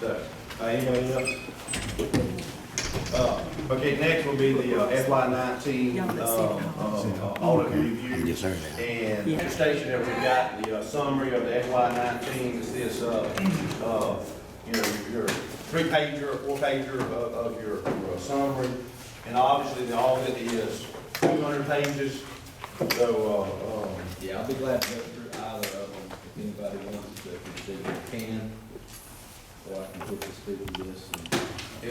So, anybody else? Okay, next will be the FY19 audit review. Yes, sir. And the station that we got, the summary of the FY19 is this, you know, your 3-pager, 4-pager of your summary. And obviously the audit is 200 pages. So, Yeah, I'll be glad to go through either of them if anybody wants to proceed, they can. Or I can quickly speak to this. I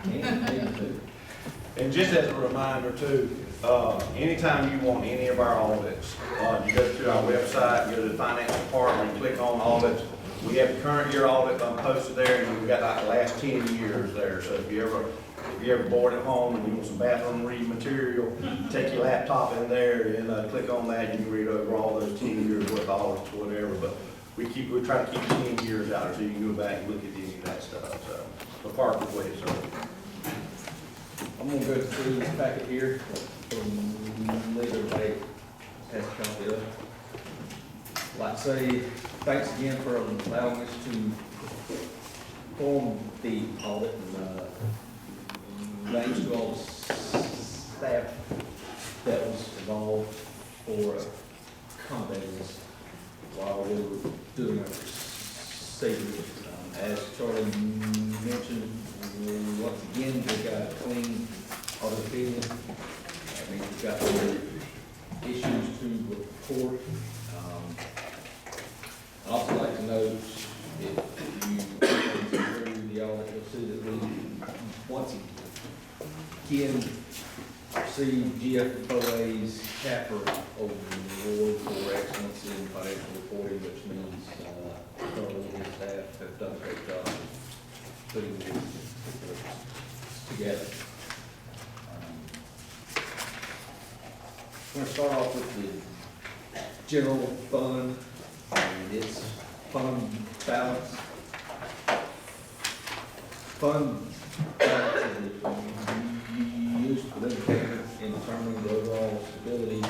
can, maybe. and just as a reminder too, anytime you want any of our audits, you go to our website, go to the finance department, and click on audits. We have the current year audit posted there, and we've got like the last 10 years there. So if you ever bored at home and you want some bathroom read material, take your laptop in there and click on that. You can read over all those 10 years worth of audits or whatever. But we try to keep 10 years out, so you can go back and look at any of that stuff. So the Parker's way, so. I'm gonna go through this packet here, leave everybody has a copy of it. Like I say, thanks again for allowing us to perform the audit, and thanks to all the staff that was involved for accommodating us while we were doing our procedures. As Charlie mentioned, once again, we got a clean audit opinion. That means we've got no issues to report. I'd also like to note, if you go through the audit, you'll see that we, once again, received GFOA's CAPR award for excellence in financial reporting, which means Charlie and his staff have done a great job putting this together. I'm going to start off with the general fund and its fund balance. Fund balance is used for indicator in determining the overall stability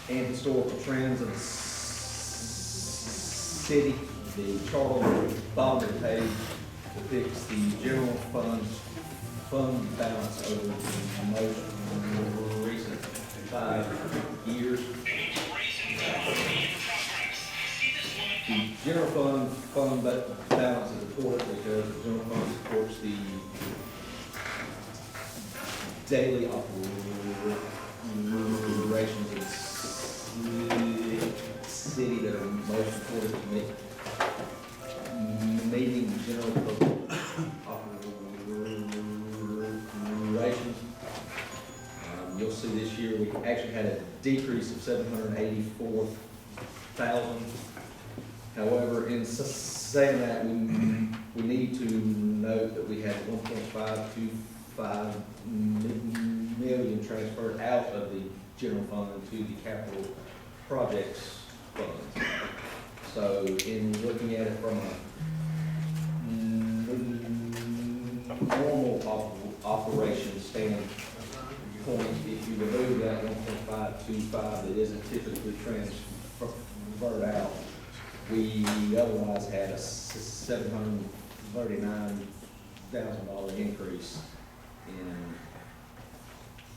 and historical trends of the city. The chart on the bottom of the page depicts the general fund balance over the most recent 5 years. The general fund balance is important because the general fund supports the daily operations of the city that are most important to me. Meeting general operations. You'll see this year we actually had a decrease of 784,000. However, in saying that, we need to note that we had 1.525 million transferred out of the general fund into the capital projects fund. So in looking at it from a normal operation standpoint, if you remove that 1.525 that isn't typically transferred out, we otherwise had a $739,000 increase in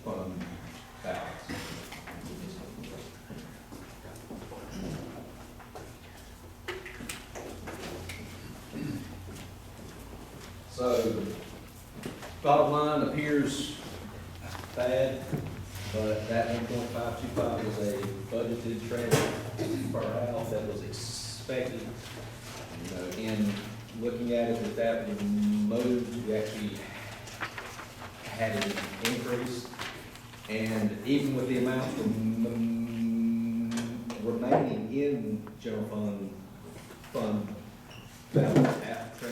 fund balance. So, bottom line appears bad, but that 1.525 was a budgeted transfer out that was expected. You know, in looking at it with that removed, we actually had an increase, and even with the amount remaining in general fund balance after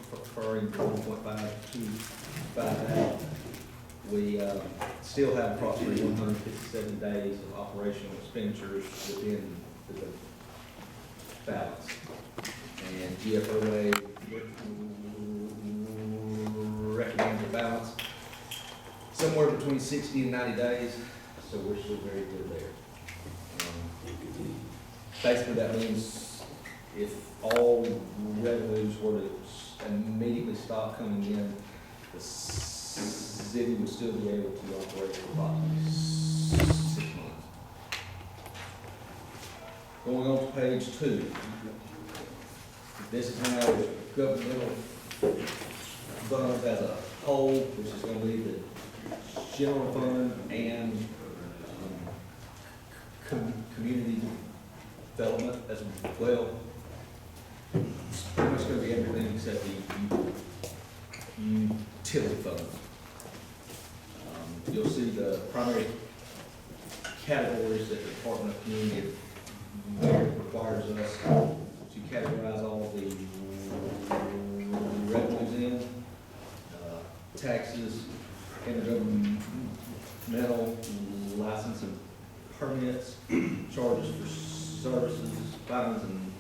transferring 1.525 out, we still have approximately 157 days of operational expenditures within the balance. And GFOA recommends a balance somewhere between 60 and 90 days, so we're still very good there. Basically, that means if all revenues were to immediately stop coming in, the city would still be able to operate for approximately 6 months. Going on to page 2. This is now governmental funds as a whole, which is gonna be the general fund and community development as well. It's pretty much gonna be everything except the utility fund. You'll see the primary categories that the Department of Community Affairs requires us to categorize all of the revenues in, taxes, intergovernmental license and permits, charges for services, fines and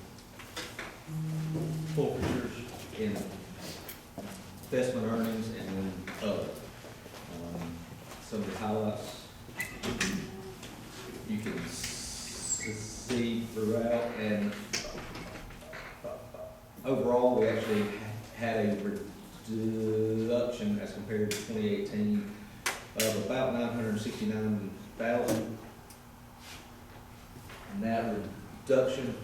forfeitures, investment earnings, and then other. Some of the highlights you can see throughout, and overall, we actually had a reduction as compared to 2018 of about 969,000. And that reduction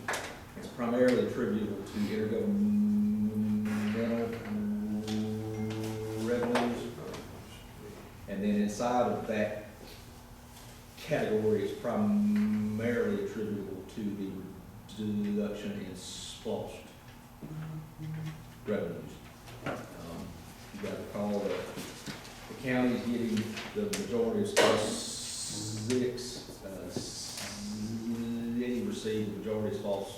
is primarily attributable to intergovernmental revenues. And then inside of that category is primarily attributable to the reduction in splost revenues. You got to recall that the county is getting the majority of splost 6, city received the majority of splost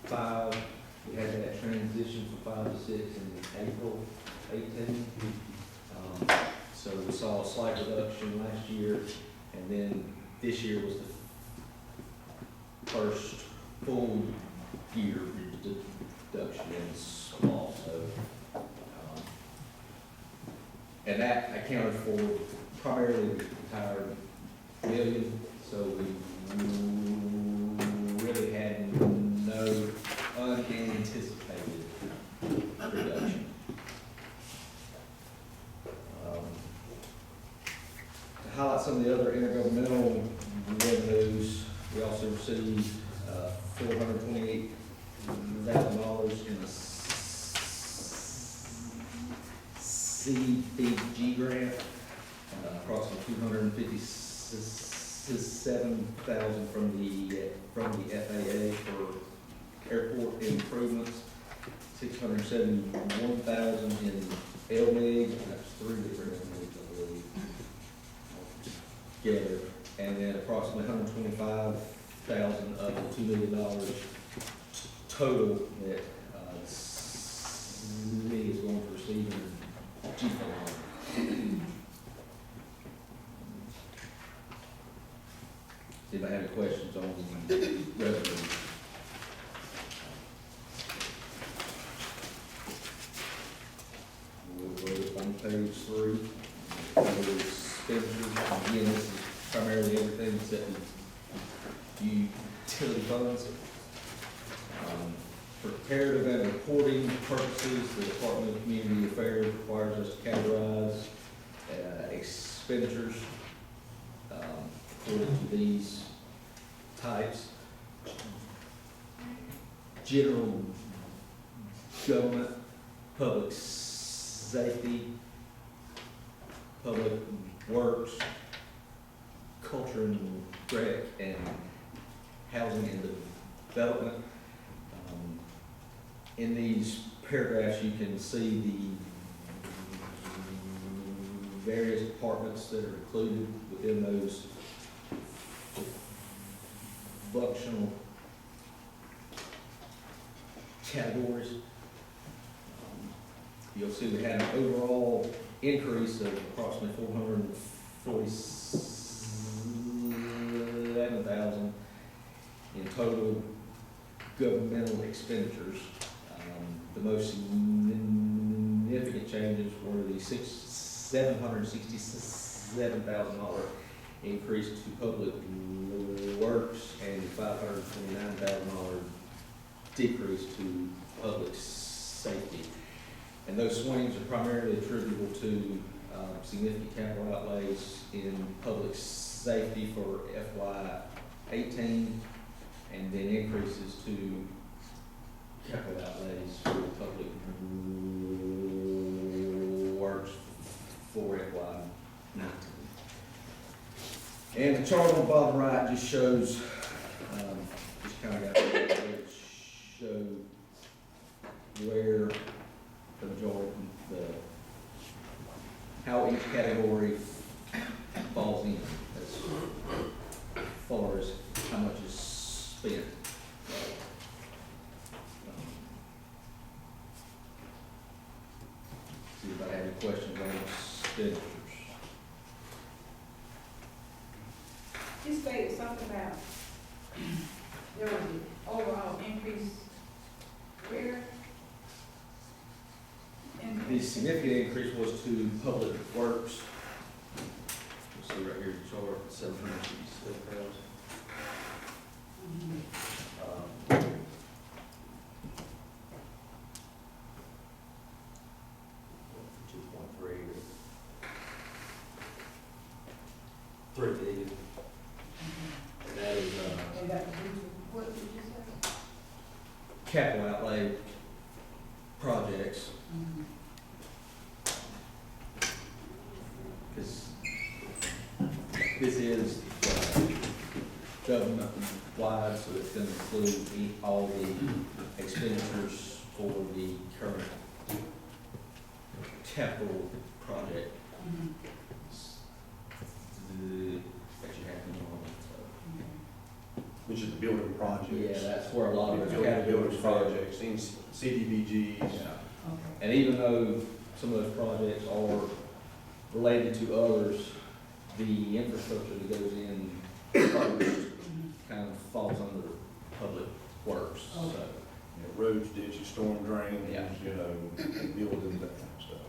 5. We had that transition from 5 to 6 in April 18. So we saw a slight reduction last year, and then this year was the first full year reduction in small. So, and that accounted for primarily the entire million. So we really had no unanticipated reduction. To highlight some of the other intergovernmental revenues, we also received $428,000 in the CBG grant, approximately $257,000 from the FAA for airport improvements, $671,000 in LMIG, that's 3 different LMIGs, I believe, together, and then approximately $125,000 of the $2 million total that the city is going to receive in G.B.R. Anybody have any questions on the revenue? We'll go on page 3. Expenditures. Again, this is primarily everything except the utility funds. For comparative and reporting purposes, the Department of Community Affairs requires us to categorize expenditures according to these types. General government, public safety, public works, culture and rec, and housing and development. In these paragraphs, you can see the various departments that are included within those functional categories. You'll see we had an overall increase of approximately $447,000 in total governmental expenditures. The most significant changes were the $767,000 increase to public works and $529,000 decrease to public safety. And those swings are primarily attributable to significant capital outlays in public safety for FY18, and then increases to capital outlays for public works for FY19. And the chart on the bottom right just shows, just kind of got to show where the majority, how each category falls in as far as how much is spent. See if I have any questions on expenditures. You stated something about there was an overall increase where? The significant increase was to public works. You'll see right here, the chart, 767,000. $3 billion. And that is, And that was due to, what did you say? capital outlay projects, because this is government-wide, so it's gonna include all the expenditures for the current capital project that you have in mind, so. Which is the building projects. Yeah, that's where a lot of those Building categories fall. projects, CDBGs. Yeah. Okay. And even though some of those projects are related to others, the infrastructure that goes in first kind of falls under public works, so. Okay. You know, roads, ditches, storm drains, Yeah. you know, buildings, that kind of stuff.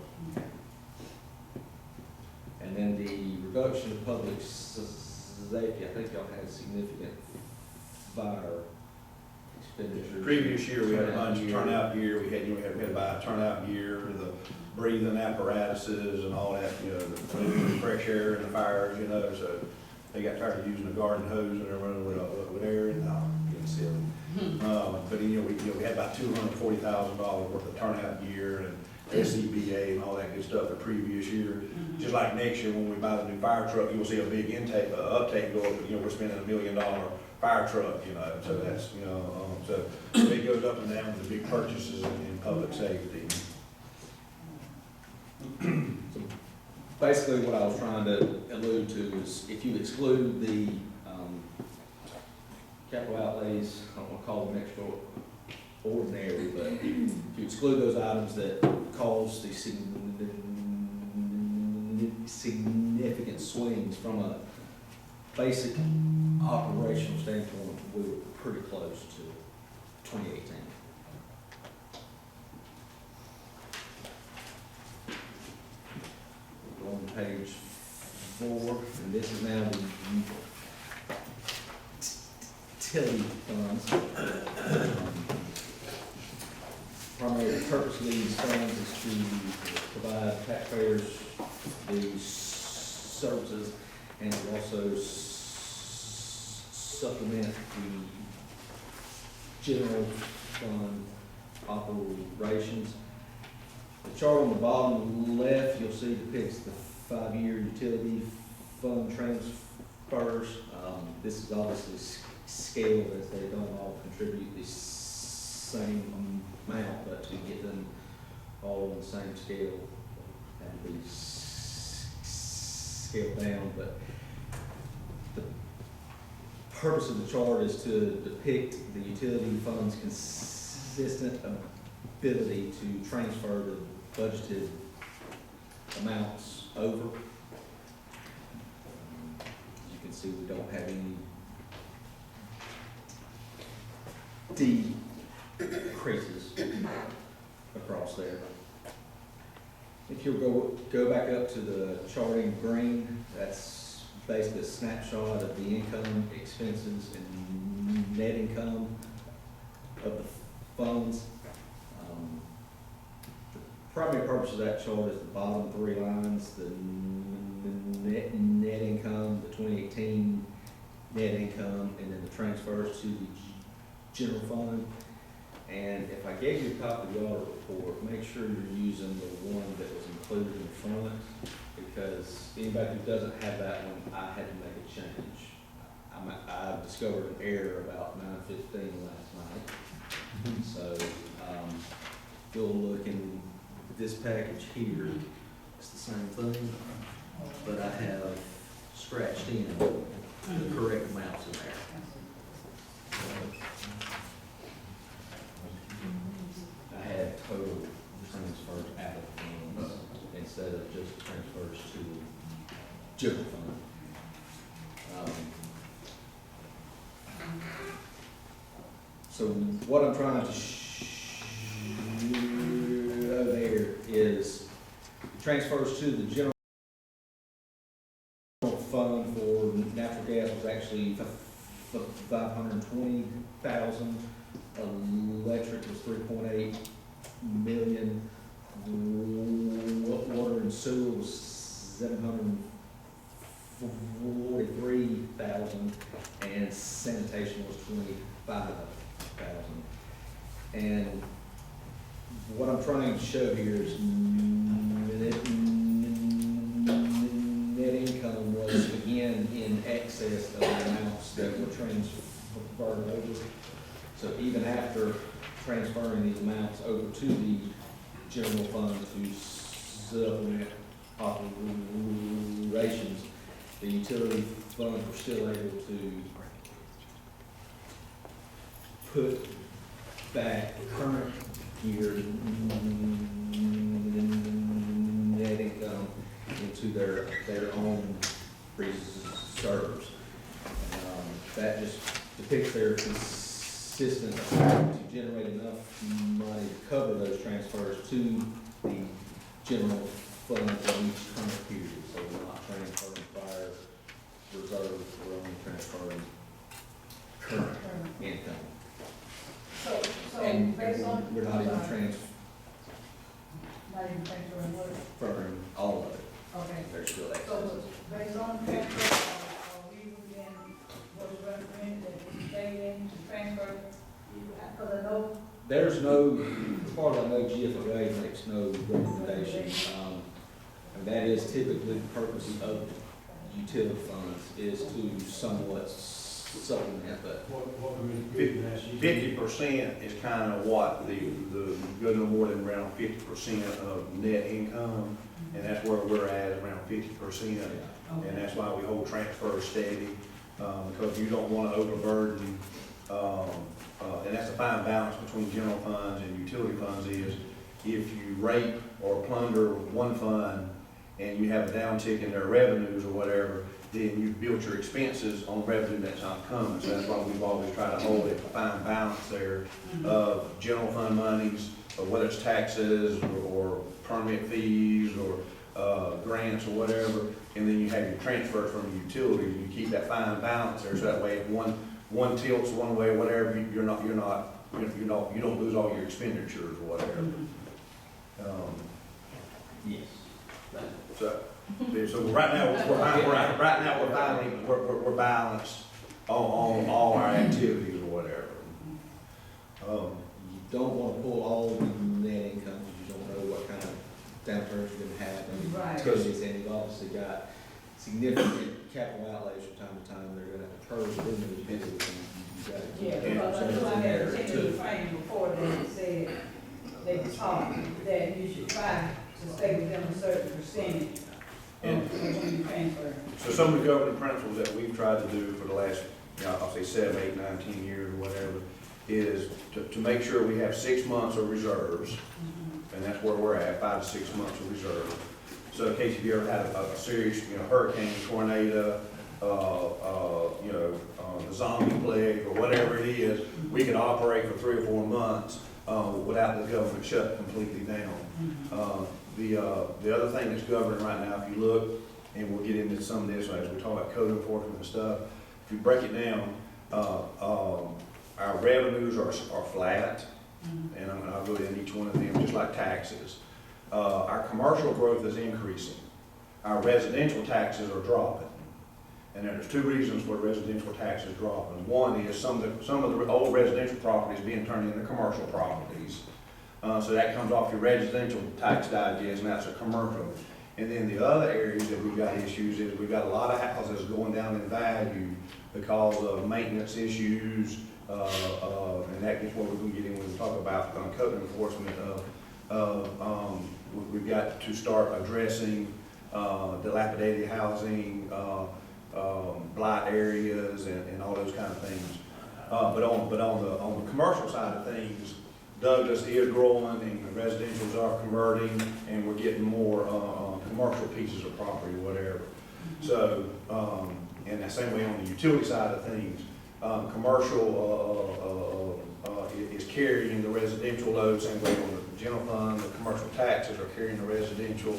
And then the reduction of public safety, I think y'all had significant fire expenditures. Previous year, we had a bunch of turnout gear, we had to buy a turnout gear, the breathing apparatuses and all that, you know, the fresh air and the fires, you know, so they got tired of using a garden hose and they're running with air and, getting silly. But, you know, we had about $240,000 worth of turnout gear and SCBA and all that good stuff the previous year. Just like next year, when we buy the new fire truck, you'll see a big uptake go up, you know, we're spending $1 million fire truck, you know, so that's, you know, so it goes up and down with the big purchases in public safety. So basically, what I was trying to allude to is if you exclude the capital outlays, I don't want to call them extraordinary, but if you exclude those items that cause the significant swings from a basic operational standpoint, we were pretty close to 2018. Go on to page 4, and this is now the utility funds. Primary purpose of these funds is to provide taxpayers the services and to also supplement the general fund operations. The chart on the bottom left, you'll see depicts the 5-year utility fund transfers. This is obviously scale as they don't all contribute the same amount, but to get them all on the same scale, have to be scaled down. But the purpose of the chart is to depict the utility fund's consistent ability to transfer the budgeted amounts over. As you can see, we don't have any decreases across there. If you'll go back up to the chart in green, that's basically a snapshot of the income, expenses, and net income of the funds. The primary purpose of that chart is the bottom three lines, the net income, the 2018 net income, and then the transfers to the general fund. And if I gave you a copy of the audit report, make sure you're using the one that was included in the front, because anybody who doesn't have that one, I had to make a change. I discovered an error about 9:15 last night. So, if you'll look in this package here, it's the same thing, but I have scratched in the correct amounts in there. I had total transfers out of funds instead of just transfers to the general fund. So what I'm trying to show there is transfers to the general fund for natural gas was actually 520,000. Electric was 3.8 million. Water and sewer was 743,000, and sanitation was 25,000. And what I'm trying to show here is net income was again in excess of the amounts that were transferred over. So even after transferring these amounts over to the general fund to supplement operations, the utility funds were still able to put back the current year net income into their own reserves. That just depicts their consistent ability to generate enough money to cover those transfers to the general fund for each current period. So we're not transferring prior reserves, we're only transferring current income. So And based on. we're not even Not even transferring what? transferring all of it. Okay. There's still excess. So based on transfer, are we within what's recommended that we stay in to transfer? Because I know. There's no, as far as I know, GFOA makes no recommendation. And that is typically the purpose of utility funds is to somewhat supplement, but 50% is kind of what the good and awarded around 50% of net income, and that's where we're at, around 50%. And that's why we hold transfers steady, because you don't want to overburden, and that's a fine balance between general funds and utility funds is, if you rape or plunder one fund and you have a downtick in their revenues or whatever, then you've built your expenses on revenue that's not coming. So that's why we've always tried to hold a fine balance there of general fund monies, or whether it's taxes or permit fees or grants or whatever, and then you have your transfer from the utilities. You keep that fine balance there, so that way if one tilts one way or whatever, you don't lose all your expenditures or whatever. yes. So right now, we're balanced on all our activities or whatever. You don't want to pull all the net income, because you don't know what kind of downturns you're going to have. Right. Because and you've obviously got significant capital outlays from time to time. They're going to purge within those bills, and you've got to keep Yeah, that because I reserves in had there a too. tentative frame before they said, they talked that you should try to stay within a certain percentage when you transfer. So some of the governing principles that we've tried to do for the last, I'll say 7, 8, 9, 10 years or whatever, is to make sure we have 6 months of reserves, and that's where we're at, 5 to 6 months of reserve. So in case you ever had a serious, hurricane, tornado, the zombie plague or whatever it is, we can operate for 3 or 4 months without the government shut completely down. The other thing that's governing right now, if you look, and we'll get into some of this as we talk about code enforcement and stuff, if you break it down, our revenues are flat, Mhm. and I'll go into each one of them, just like taxes. Our commercial growth is increasing. Our residential taxes are dropping. And there's two reasons for residential taxes dropping. One is some of the old residential properties being turned into commercial properties. So that comes off your residential tax digest, and that's a commercial. And then the other areas that we've got issues is we've got a lot of houses going down in value because of maintenance issues, and that is what we're gonna get in when we talk about code enforcement. We've got to start addressing dilapidated housing, blight areas, and all those kind of things. But on the commercial side of things, Douglas is growing and the residentials are converting, and we're getting more commercial pieces of property, whatever. So, and the same way on the utility side of things, commercial is carrying the residential load, same way on the general fund, the commercial taxes are carrying the residential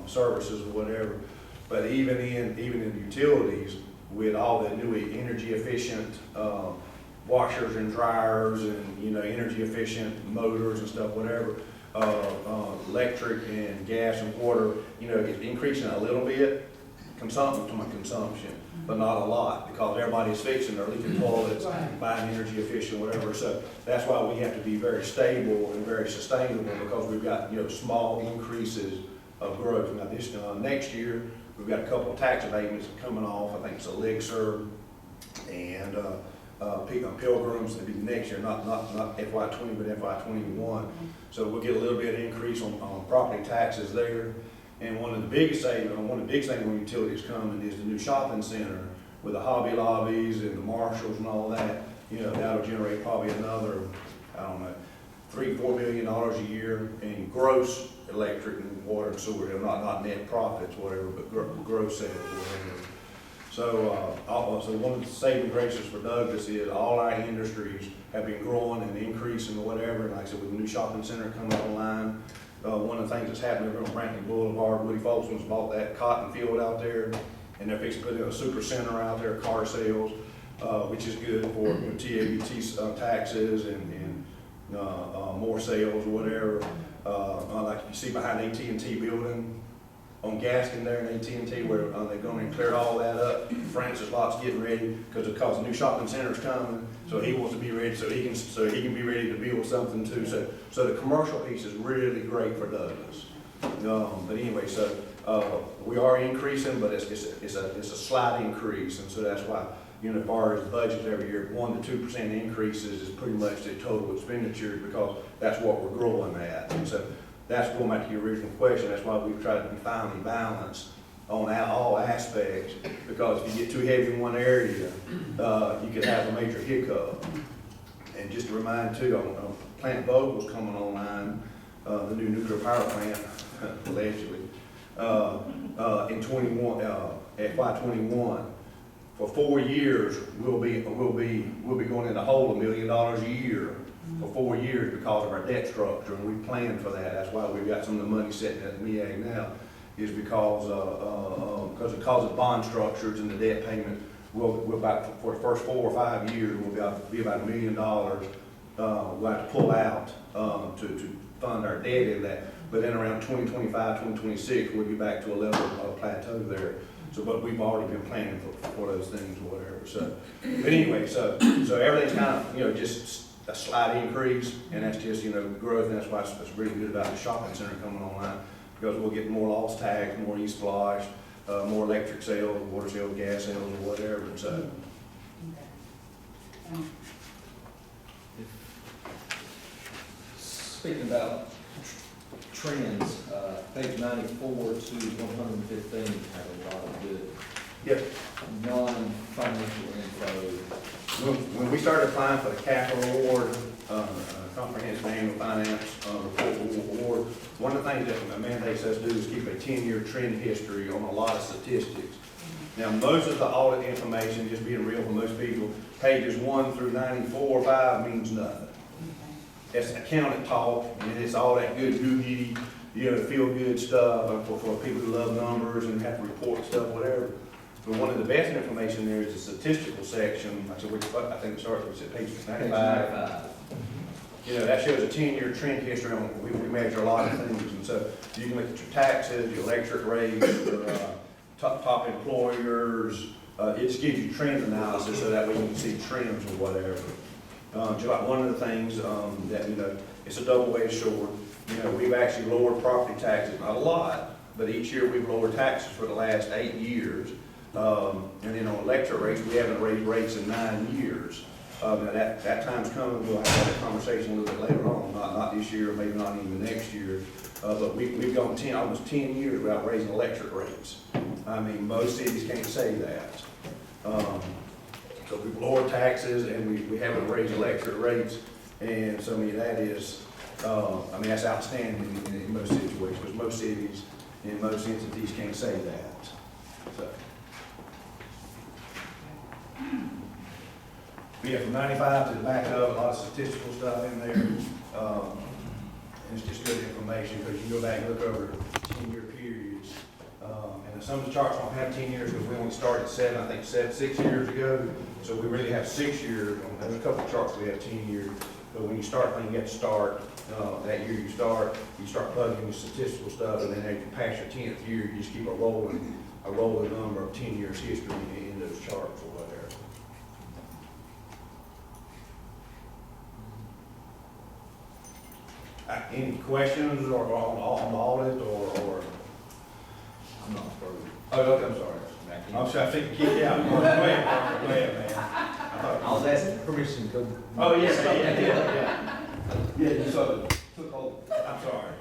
services or whatever. But even in utilities, with all the new energy efficient washers and dryers and, you know, energy efficient motors and stuff, whatever, electric and gas and water, you know, it's increasing a little bit, consumption, but not a lot, because everybody's fixing their leaking toilets, Right. buying energy efficient, whatever. So that's why we have to be very stable and very sustainable, because we've got, you know, small increases of growth. Now this, next year, we've got a couple of tax abatements coming off. I think it's Elixir and Pilgrims. It'll be next year, not FY20, but FY21. So we'll get a little bit of increase on property taxes there. And one of the biggest things when utilities coming is the new shopping center with the Hobby Lobbies and the Marshalls and all that. You know, that'll generate probably another, I don't know, $3-4 million a year in gross electric and water and sewer, not net profits, whatever, but gross sales, whatever. So, so one of the saving graces for Douglas is all our industries have been growing and increasing or whatever. And like I said, with the new shopping center coming online, one of the things that's happening over on Franklin Boulevard, Woody Folsman's bought that cotton field out there, and they're fixing to put in a super center out there, car sales, which is good for, you know, TABT taxes and more sales or whatever. Like you see behind AT&T building on Gaskin there in AT&T, where they're going to clear all that up. Francis Lott's getting ready because the new shopping center's coming, so he wants to be ready so he can be ready to build something too. So the commercial piece is really great for Douglas. But anyway, so we are increasing, but it's a slight increase, and so that's why, you know, as far as budgets every year, 1 to 2% increases is pretty much the total expenditure, because that's what we're growing at. And so that's going back to your original question. That's why we've tried to be finely balanced on all aspects, because if you get too heavy in one area, you could have a major hiccup. And just to remind too, on Plant Vogel's coming online, the new nuclear power plant, allegedly, in FY21. For 4 years, we'll be going in the hole $1 million a year for 4 years because of our debt structure, and we planned for that. That's why we've got some of the money sitting at MEAG now, is because of bond structures and the debt payment. We'll about, for the first 4 or 5 years, we'll be about $1 million. We'll have to pull out to fund our debt in that. But then around 2025, 2026, we'll be back to a level of plateau there. So, but we've already been planning for those things or whatever. So, but anyway, so everything's kind of, you know, just a slight increase, and that's just, you know, growth. And that's why it's really good about the shopping center coming online, because we'll get more loss tags, more e-splash, more electric sales, water sales, gas sales, or whatever. So, Speaking about trends, page 94 to 115 have a lot of good yep. non-financial info. When we started applying for the capital award, comprehensive annual finance report award, one of the things that the mandate says do is keep a 10-year trend history on a lot of statistics. Now, most of the audit information, just being real for most people, pages 1 through 94, 5 means nothing. It's accountant talk, and it's all that good googie, you know, feel-good stuff for people who love numbers and have to report stuff, whatever. But one of the best information there is the statistical section. I think it starts with page 95. you know, that shows a 10-year trend history on, we measure a lot of things, and so you can look at your taxes, your electric rates, your, top employers, it just gives you trend analysis, so that way you can see trends or whatever. Just like one of the things, that, you know, it's a double-edged sword, you know, we've actually lowered property taxes, not a lot, but each year we've lowered taxes for the last 8 years. And then on electric rates, we haven't raised rates in 9 years. Now that time's coming, we'll have that conversation a little bit later on, not this year, maybe not even next year. But we've gone almost 10 years without raising electric rates. I mean, most cities can't say that. So we've lowered taxes and we haven't raised electric rates. And so, I mean, that is, I mean, that's outstanding in most situations, because most cities and most entities can't say that. So. But yeah, from 95 to the back of, a lot of statistical stuff in there. And it's just good information, because you can go back and look over 10-year periods. And some of the charts don't have 10 years, because we only started 6 years ago. So we really have 6 years. There's a couple of charts we have 10 years. But when you start playing, you have to start, that year you start plugging your statistical stuff, and then as you pass your 10th year, you just keep a rolling number of 10 years history in those charts or whatever. Any questions or on the audit or? I'm not approved. Oh, okay, I'm sorry. I'm sorry, I think you kicked out. Go ahead, man. I was asking permission to go. Oh, yeah. Yeah, you sort of took hold. I'm sorry.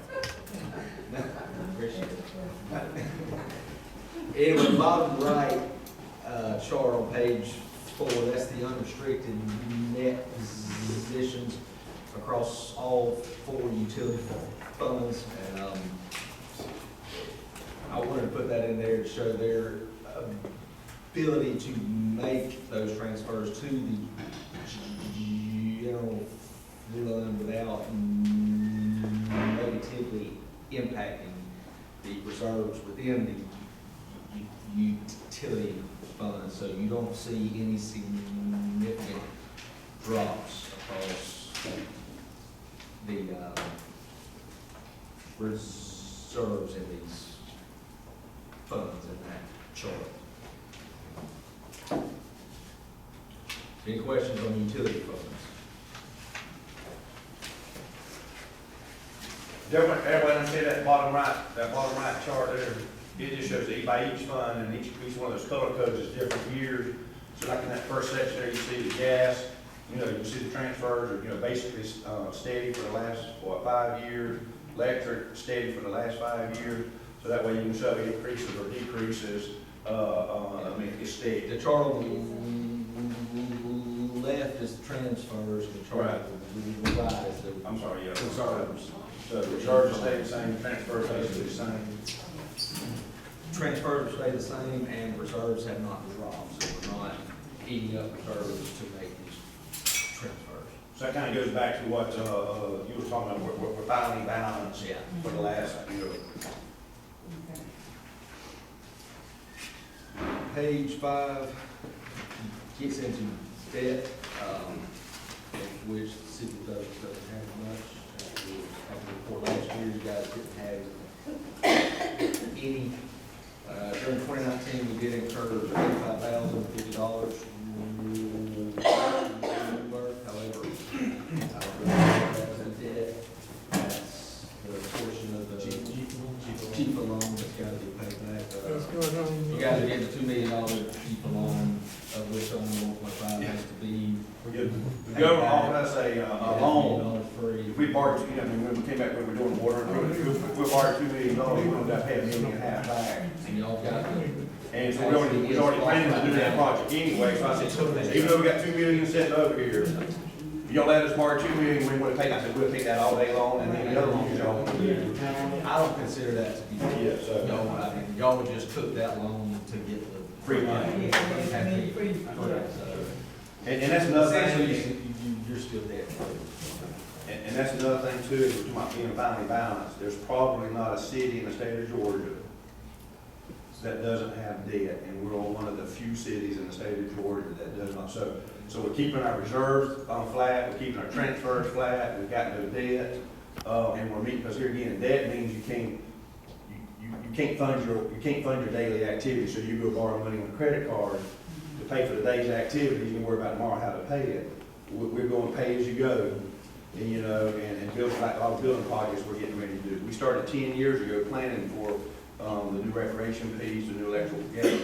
Appreciate it. Anyway, bottom right, chart on page 4, that's the unrestricted net positions across all 4 utility funds. And, I wanted to put that in there to show their ability to make those transfers to the general fund without negatively impacting the reserves within the utility fund. So you don't see any significant drops across the reserves in these funds in that chart. Any questions on utility funds? Everyone see that bottom right chart there? It just shows by each fund, and each one of those color codes is different years. So like in that first section there, you see the gas, you know, you see the transfers are, you know, basically steady for the last, 5 years. Electric, steady for the last 5 years. So that way you can show increases or decreases. I mean, it's steady. The chart on the left is the transfers, the chart on the right is the I'm sorry, yeah. reserves. So the reserves stay the same, transfers stay the same. Transfers stay the same and reserves have not dropped, so we're not eating up reserves to make these transfers. So that kind of goes back to what you were talking about, we're finally balanced Yeah. for the last year. Page 5 gets into debt, of which the city doesn't have much. Before last year, you guys didn't have any. During 2019, we did incur $35,050. However, as a debt, that's the portion of the GPA loan that's got to be paid back. You guys are getting a $2 million GPA loan, of which only 1.5 has to be. The government offered us a loan. Free. If we borrowed, you know, when we came back, when we were doing water improvement, if we borrowed $2 million, we would have to pay $1.5 million back. And y'all got the. And so we already planning to do that project anyway, so I said, even though we got $2 million sitting over here, y'all let us borrow $2 million, we would have taken, I said, we'll take that all day long, and then the other loans y'all want to do. I don't consider that to be. Yeah, so. I mean, y'all just took that loan to get the. Free money. Correct, so. And that's another Essentially, thing, you're still there. and that's another thing too, is we're talking about being finally balanced. There's probably not a city in the state of Georgia that doesn't have debt, and we're one of the few cities in the state of Georgia that does not. So So we're keeping our reserves flat, we're keeping our transfers flat, we've got no debt, and we're meeting, because here again, debt means you can't fund your daily activities, so you go borrow money on a credit card to pay for the day's activities, and worry about tomorrow how to pay it. We're going pay as you go, and, you know, and build, like all the building projects we're getting ready to do. We started 10 years ago planning for, the new recreation piece, the new electrical gate.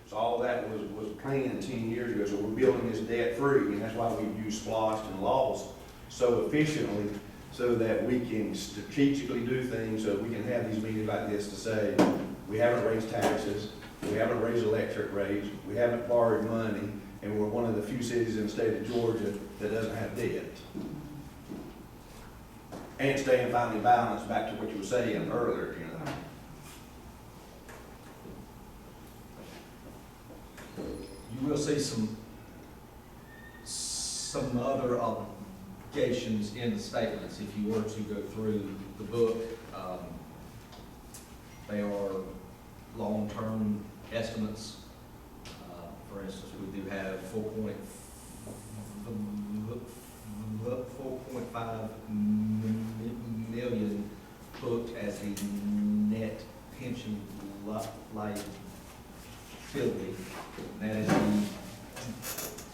So all that was planned 10 years ago, so we're building this debt-free, and that's why we've used SPOS and LAWS so efficiently, so that we can strategically do things, so we can have these meetings like this to say, we haven't raised taxes, we haven't raised electric rates, we haven't borrowed money, and we're one of the few cities in the state of Georgia that doesn't have debt. And staying finally balanced, back to what you were saying earlier, you know. You will see some other obligations in the statements if you were to go through the book. They are long-term estimates. For instance, we do have 4.5 million booked as the net pension liability. That is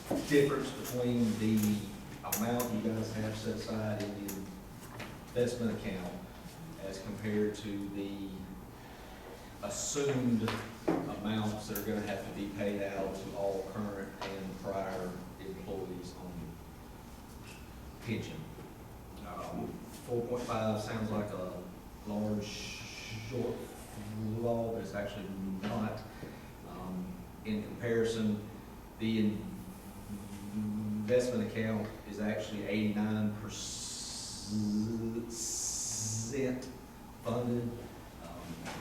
the difference between the amount you guys have set aside in the investment account as compared to the assumed amounts that are gonna have to be paid out to all current and prior employees on pension. 4.5 sounds like a large shortfall, but it's actually not. In comparison, the investment account is actually 89% funded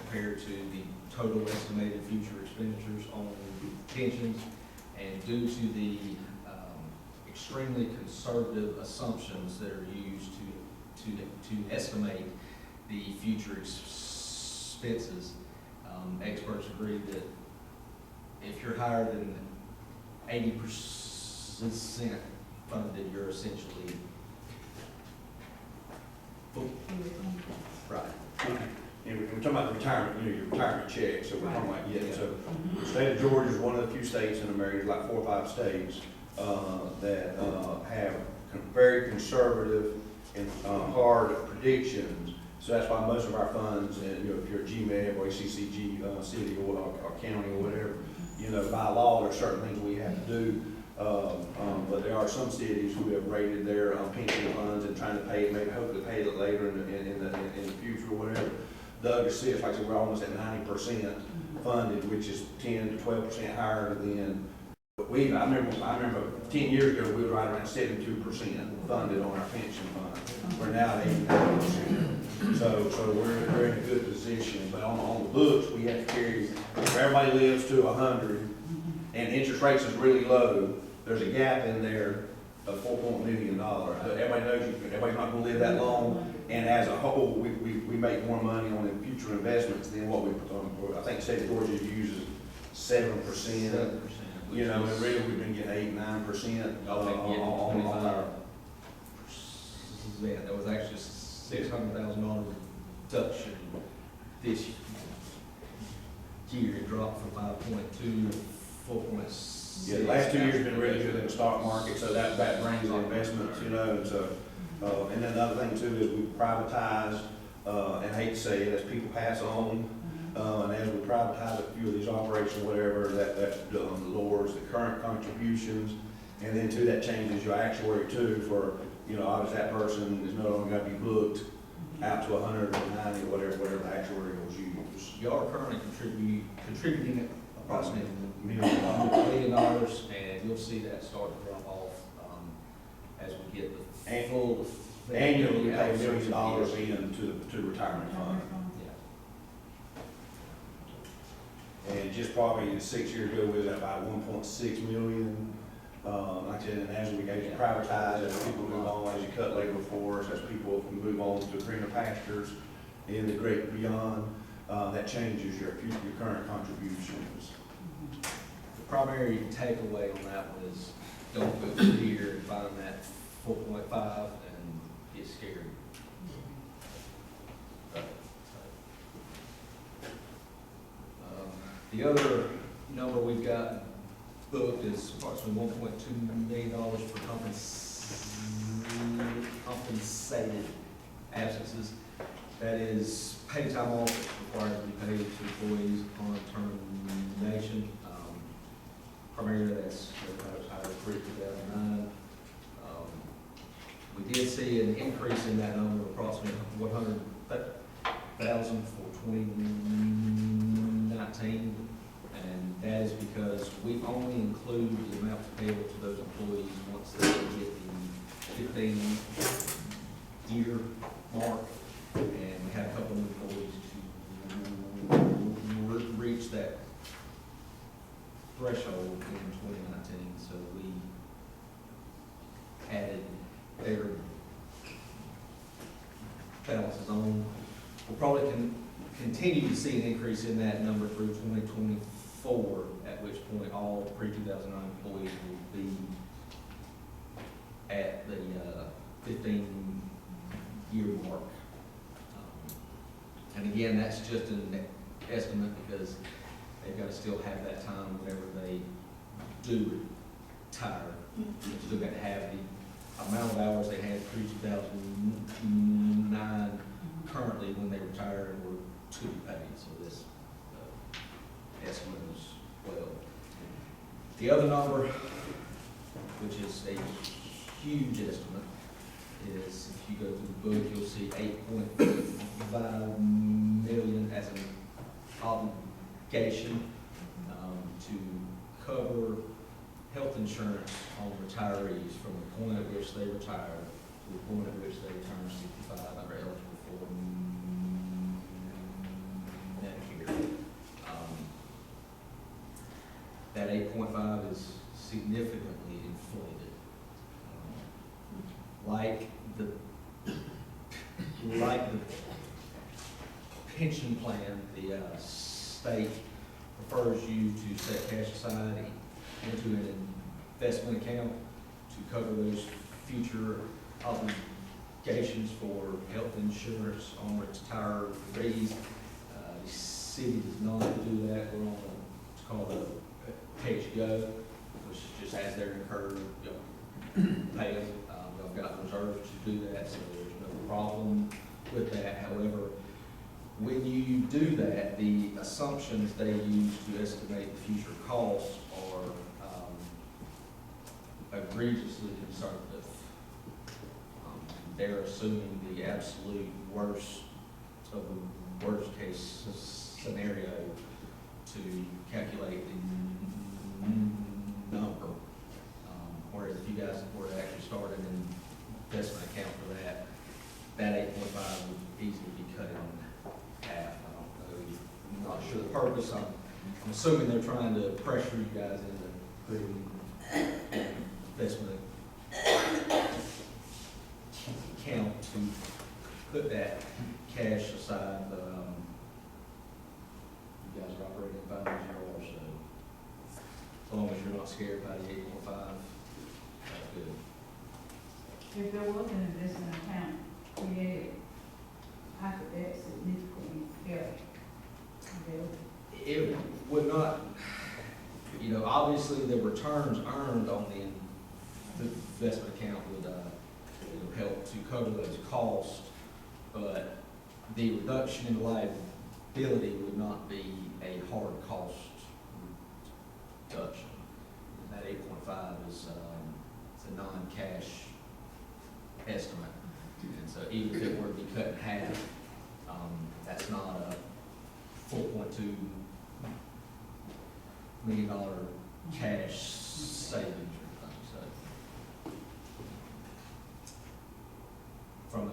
compared to the total estimated future expenditures on pensions. And due to the extremely conservative assumptions that are used to estimate the future expenses, experts agree that if you're higher than 80% funded, you're essentially full. Right. And we're talking about the retirement, you know, your retirement check, so we're talking about, yeah, so the state of Georgia is one of the few states in America, like 4 or 5 states, that have very conservative and hard predictions. So that's why most of our funds, and you know, if you're a GMEB or ACCG city or county or whatever, you know, by law, there are certain things we have to do. But there are some cities who have rated their pension funds and trying to pay it, maybe hopefully pay it later in the future or whatever. Douglas says, like I said, we're almost at 90% funded, which is 10 to 12% higher than. I remember 10 years ago, we were right around 72% funded on our pension fund. We're now at 89%. So we're in a good position. But on the books, we have to carry, if everybody lives to 100 and interest rates is really low, there's a gap in there of $4 million. But everybody knows everybody's not going to live that long. And as a whole, we make more money on the future investments than what we put on. I think the state of Georgia uses 7%. You know, and really we've been getting 8-9% on our. Yeah, there was actually $600,000 reduction this year. It dropped from 5.2 to 4.6. Yeah, the last 2 years have been really good in the stock market, so that brings the investments, you know, and so, and then another thing too is we privatize, and I hate to say it, as people pass on, and as we privatize a few of these operations, whatever, that lowers the current contributions, and then too, that changes your actuary too for, you know, obviously that person is no longer gonna be booked out to 190 or whatever the actuary will use. You are currently contributing approximately $1 million, and you'll see that start to drop off as we get the full. Annually, we pay $1 million into the retirement fund. And just probably 6 years ago, we was at about 1.6 million. Like I said, and as we privatize, as people move on, as you cut labor force, as people move on to greener pastures in the great beyond, that changes your current contributions. The primary takeaway on that was don't go through here and find that 4.5 and get scared. The other number we've got booked is approximately $1.2 million for compensated absences. That is paid time off that's required to be paid to employees upon termination. Primarily that's retired pre-2009. We did see an increase in that number of approximately 100,000 for 2019, and that is because we only include the amounts payable to those employees once they hit the 15-year mark, and we had a couple of employees to reach that threshold in 2019, so we added their balances on. We'll probably continue to see an increase in that number through 2024, at which point all pre-2009 employees will be at the 15-year mark. And again, that's just an estimate because they've got to still have that time whenever they do retire. They've still got to have the amount of hours they had pre-2009 currently when they retire and were to be paid. So this estimate as well. The other number, which is a huge estimate, is if you go through the book, you'll see $8.5 million as an obligation to cover health insurance on retirees from the point at which they retire to the point at which they turn 65 and are eligible for Medicare. That 8.5 is significantly inflated. Like the pension plan, the state prefers you to set cash aside into an investment account to cover those future obligations for health insurance on retirees. The city does not do that. We're on it's called a pay-as-you-go, which is just as they're incurred, pay them. We've got reserves to do that, so there's no problem with that. However, when you do that, the assumptions they use to estimate the future costs are egregiously conservative. They're assuming the absolute worst of the worst case scenario to calculate the number. Whereas if you guys were to actually start an investment account for that, that 8.5 would easily be cut in half. I don't know, I'm not sure the purpose. I'm assuming they're trying to pressure you guys into putting investment account to put that cash aside. But you guys are operating fine as you are, so as long as you're not scared by the 8.5, that's good. If there was an investment account created, how could that significantly help? It would not, obviously the returns earned on the investment account would help to cover those costs, but the reduction in liability would not be a hard cost reduction. That 8.5 is it's a non-cash estimate, and so even if it were to be cut in half, that's not a $4.2 million cash savings or anything. So from a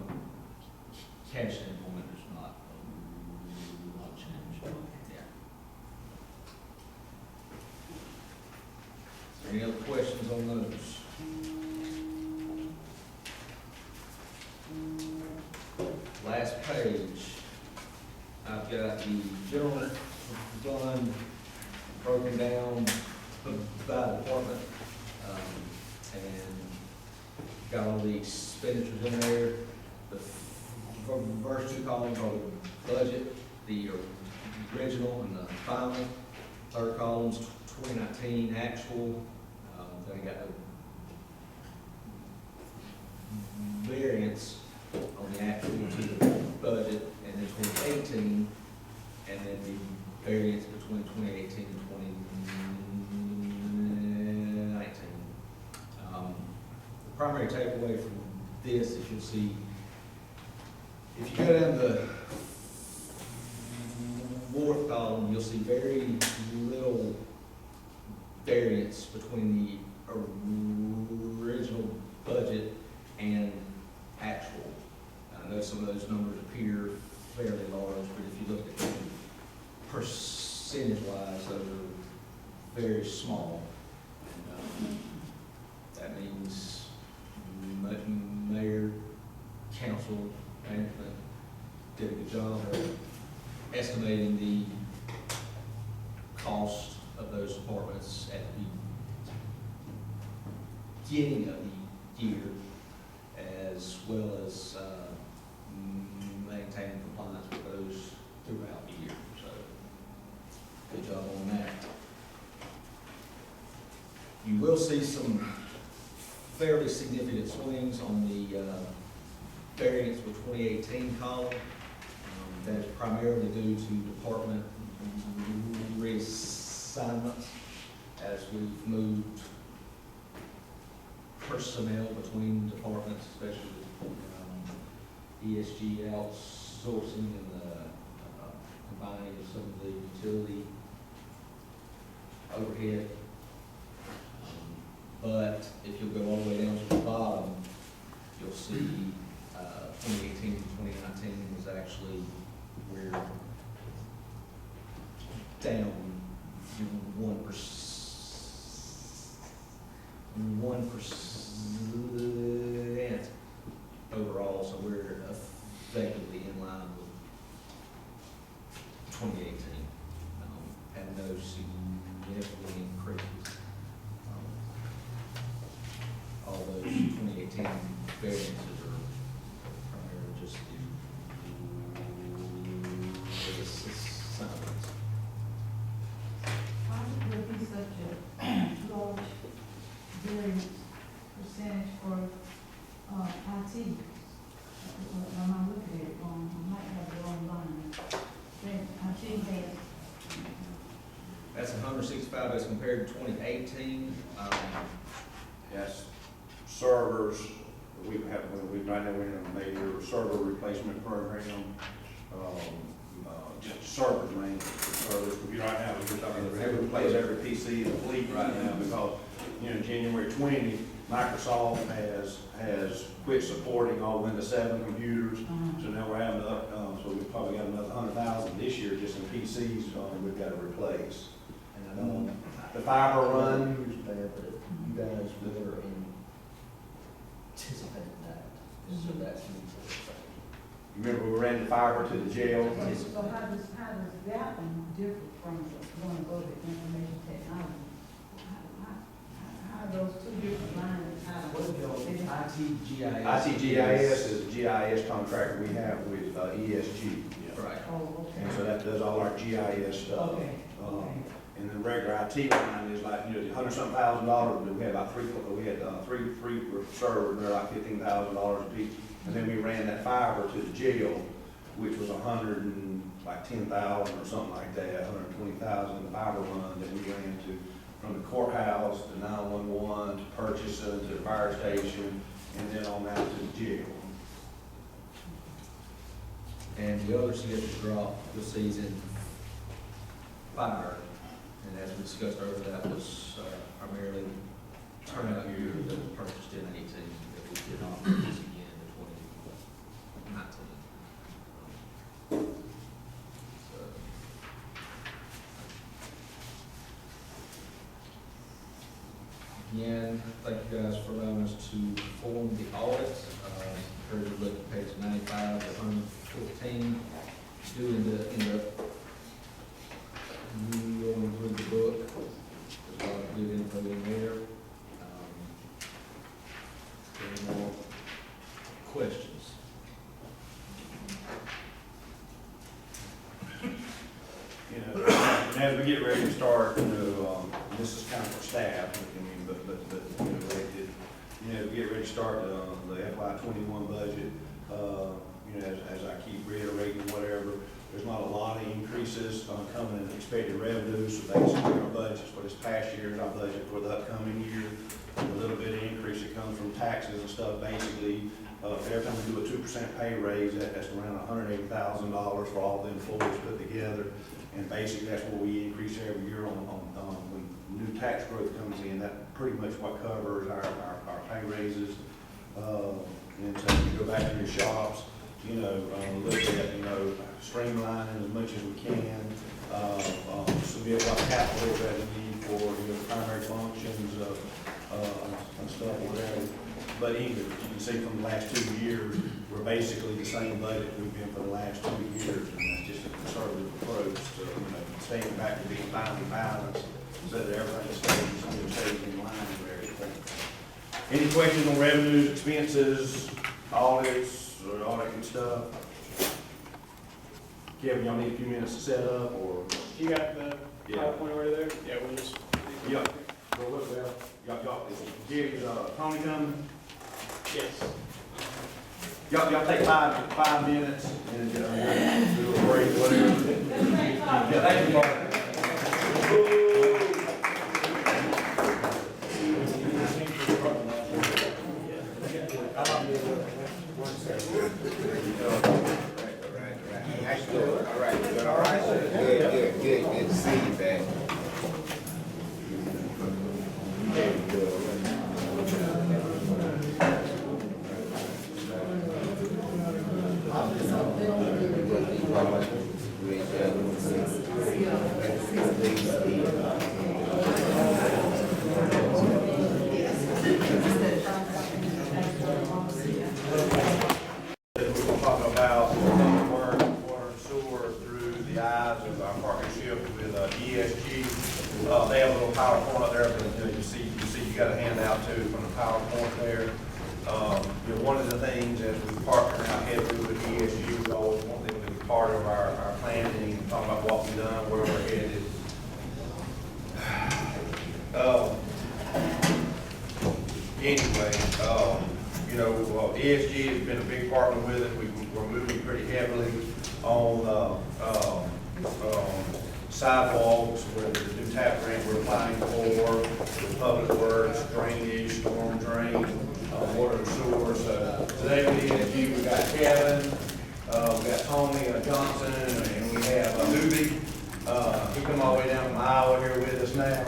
cash standpoint, there's not a lot of change. Yeah. Is there any other questions on those? Last page, I've got the general fund broken down by department. and got all the expenditures in there. The first two columns are the budget, the original and the final. Third column's 2019 actual. Then I got the variance on the actual to the budget, and then 2018, and then the variance between 2018 and 2019. The primary takeaway from this is you'll see, if you go down the fourth column, you'll see very little variance between the original budget and actual. I know some of those numbers appear fairly large, but if you look at them percentage-wise, those are very small. And that means mayor, council, management did a good job of estimating the cost of those departments at the beginning of the year, as well as maintaining compliance with those throughout the year. So, good job on that. You will see some fairly significant swings on the variance with 2018 column. That is primarily due to department reassignments as we've moved personnel between departments, especially ESG outsourcing and the combining of some of the utility overhead. But if you'll go all the way down to the bottom, you'll see 2018 to 2019 was actually we're down 1% overall, so we're effectively in line with 2018, and no significant increases. All those 2018 variances are primarily just the assignments. Why would there be such a large variance percentage for IT? Am I looking at it wrong? I might have the wrong line. Then IT has. That's 165 as compared to 2018. Yes, servers, we right now we're in a major server replacement program. Just servers, mainly, servers, computer right now, we're talking, we replace every PC in the fleet right now because, January 20, Microsoft has quit supporting all Windows 7 computers. So now we're having so we've probably got another 100,000 this year just in PCs we've got to replace. And I know The fiber run, years bad, but you guys were anticipating that, so that's an important thing. remember we ran the fiber to the jail? So how does that one differ from the one above it, information technology? How are those two different lines? What if y'all, ITGIS? ITGIS is a GIS contract we have with ESG. Right. Oh, okay. And so that does all our GIS stuff. Okay, okay. And the regular IT line is like, the $100-something, but we had about three servers, they're like $15,000 a piece. And then we ran that fiber to the jail, which was $110,000 or something like that, $120,000, the fiber run that we ran to, from the courthouse to 911 to Purchasing to the fire station, and then on out to the jail. And the other significant drop you'll see is in fire. And as we discussed earlier, that was primarily turnout gear that was purchased in 18 that we did not purchase again in 2019. So, again, thank you guys for allowing us to perform the audit. Encourage you to look at page 95 to 114. Going through the book, there's a lot of good info in there. And as we get ready to start, this is kind of for staff, I mean, but, we get ready to start the FY '21 budget, as I keep reiterating, whatever, there's not a lot of increases coming in expected revenues, so basically our budgets for this past year is our budget for the upcoming year. A little bit of increase that comes from taxes and stuff, basically, every time we do a 2% pay raise, that's around $180,000 for all the employees put together. And basically, that's what we increase every year when new tax growth comes in. That pretty much what covers our pay raises. And so you go back to your shops, look at, streamlining as much as we can. Submit what capital that we need for, primary functions, and stuff, whatever. But even, you can see from the last 2 years, we're basically the same budget we've been for the last 2 years, and that's just a conservative approach to, staying back to being finely balanced, so that everything stays in line with everything. Any questions on revenues, expenses, audits, or all that good stuff? Kevin, y'all need a few minutes to set up, or? You got the PowerPoint over there? Yeah, we'll just. Yeah. Y'all, is Gary's, Tony coming? Yes. Y'all take 5 minutes and, do a break, whatever. Yeah, thank you, Mark. All right. Good to see you back. We're talking about water and sewer through the eyes of our partnership with ESG. They have a little PowerPoint up there, but you see, you got a handout too from the PowerPoint there. One of the things as we partner now heavily with ESG, we always want them to be part of our planning, talk about what we've done, where we're headed. ESG has been a big partner with it. We're moving pretty heavily on sidewalks, where the new TAP grant we're applying for, with public works, drainage, storm drain, water and sewer. So today with ESG, we got Kevin, we got Tony Johnson, and we have Newbie. He come all the way down from Iowa here with us now,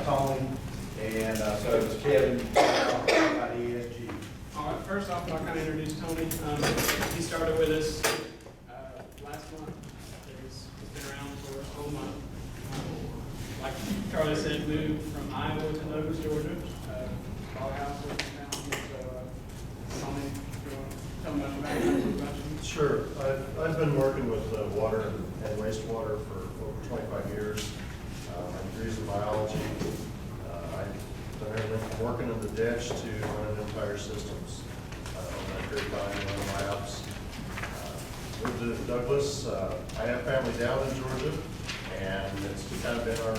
Tony. And so it's Kevin about ESG. All right, first off, I'll kind of introduce Tony. He started with us last month. He's been around for a whole month. Like Charlie said, moved from Iowa to Douglas, Georgia. Our house was down here, so Tony, you want to tell me about you? Sure. I've been working with water and wastewater for over 25 years. My degrees in biology. I've done everything from working in the ditch to running entire systems. On that period of time, running labs. Moved to Douglas. I have family down in Georgia, and it's kind of been our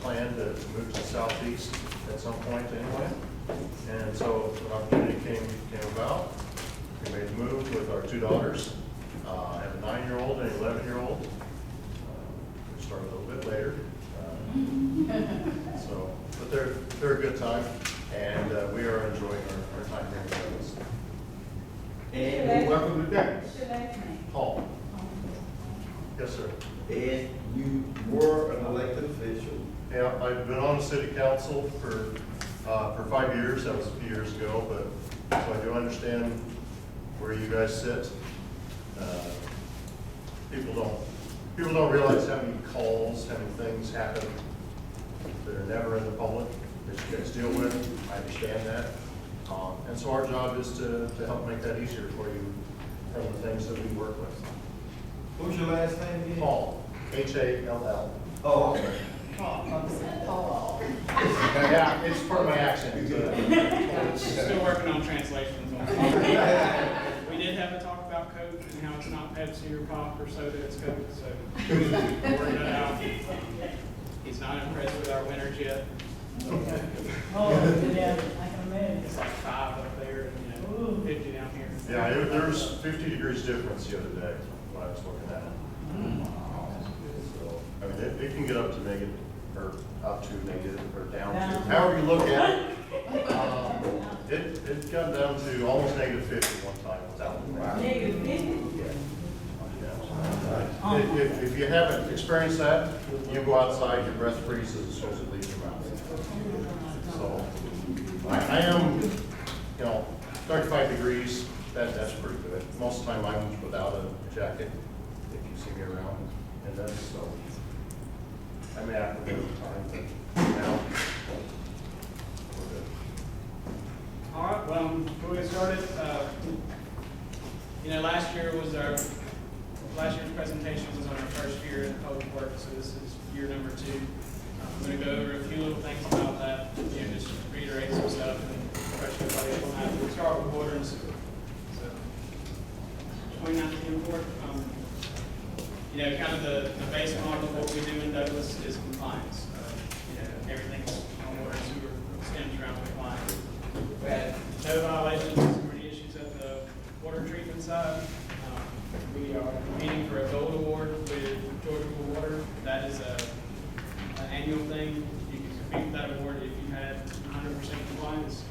plan to move to the southeast at some point anyway. And so an opportunity came about. We made the move with our 2 daughters. I have a 9-year-old and an 11-year-old. We started a little bit later. But they're a good time, and we are enjoying our time here in Douglas. And welcome to Douglas. What's your last name? Paul. Yes, sir. And you were an elected official. Yeah, I've been on the city council for 5 years. That was a few years ago, but so I do understand where you guys sit. People don't realize how many calls, how many things happen that are never in the public that you guys deal with. I understand that. And so our job is to help make that easier for you from the things that we work with. What's your last name again? Paul, H-A-L-L. Oh, okay. Yeah, it's part of my accent. Still working on translations on it. We did have a talk about code Coke and how it's not Pepsi or pop or soda, it's Coke, so we're working it out. He's not impressed with our winners yet. Oh, yeah, I can imagine. It's like 5 up there and, 50 down here. Yeah, there's 50 degrees difference the other day when I was looking at it. So, I mean, it can get up to negative, or up to negative, or down to, however you look at it. It got down to almost negative 50 one time without the rain. Negative 50? If you haven't experienced that, you go outside, your breath freezes as soon as it leaves your mouth. So, I am, 35 degrees, that's pretty good. Most of the time I'm without a jacket, if you see me around, and that's, so, I may have to go time, but now, we're good. All right, well, before we get started, last year's presentation was on our first year in public work, so this is year number 2. I'm going to go over a few little things about that, just reiterate some stuff and refresh everybody on that. We'll start with water and sewer. So, 2019 report, kind of the base model of what we do in Douglas is compliance. Everything on water and sewer stems around compliance. We had no violations or any issues at the water treatment side. We are competing for a gold award with Georgia Water. That is an annual thing. You can compete for that award if you had 100% compliance.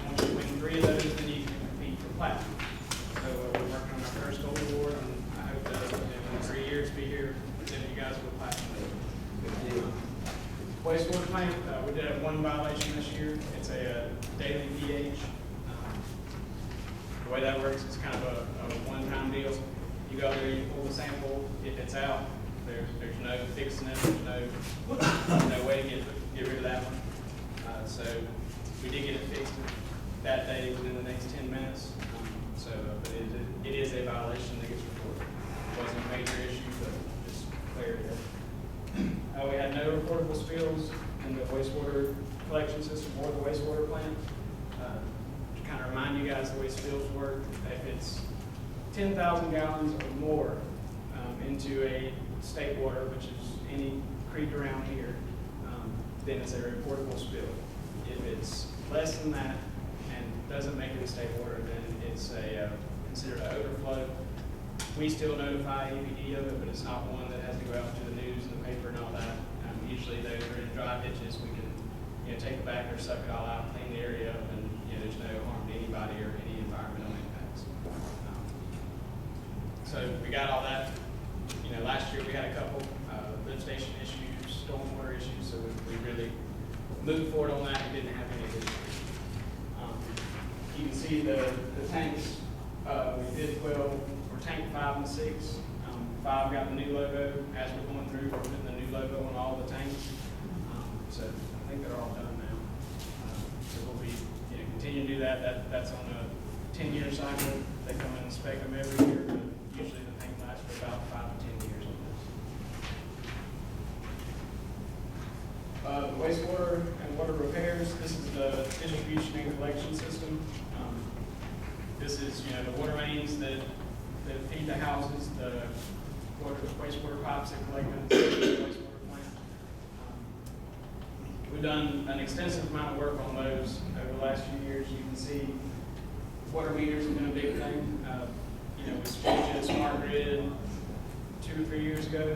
Once you win 3 of those, then you can compete for platinum. So we're working on our first gold award, and I hope that in 3 years be here presenting you guys with platinum. Wastewater plant, we did have 1 violation this year. It's a daily pH. The way that works is kind of a one-time deal. You go there, you pull the sample. If it's out, there's no fixing it. There's no way to get rid of that one. So we did get it fixed that day within the next 10 minutes. But it is a violation that gets reported. It wasn't a major issue, but just clarity. We had no reportable spills in the wastewater collection system or the wastewater plant. To kind of remind you guys the way spills work, if it's 10,000 gallons or more into a state water, which is any creek around here, then it's a reportable spill. If it's less than that and doesn't make it a state water, then it's considered an overflow. We still notify EPD of it, but it's not one that has to go out to the news and the paper and all that. Usually those are in dry ditches. We can take it back or suck it all out, clean the area up, and there's no harm to anybody or any environmental impacts. So we got all that. Last year we had a couple lift station issues, stormwater issues, so we really moved forward on that. We didn't have any issues. You can see the tanks. We did 12. We're tank 5 and 6. 5 got the new logo. As we're going through, we're putting the new logo on all the tanks. So I think they're all done now. So we'll be continue to do that. That's on a 10-year cycle. They come and inspect them every year, but usually the tank lasts for about 5 to 10 years on this. The wastewater and water repairs. This is the distribution and collection system. This is the water mains that feed the houses, the wastewater pipes that collect them to the wastewater plant. We've done an extensive amount of work on those over the last few years. You can see water meters have been a big thing. We switched to a smart grid 2 or 3 years ago,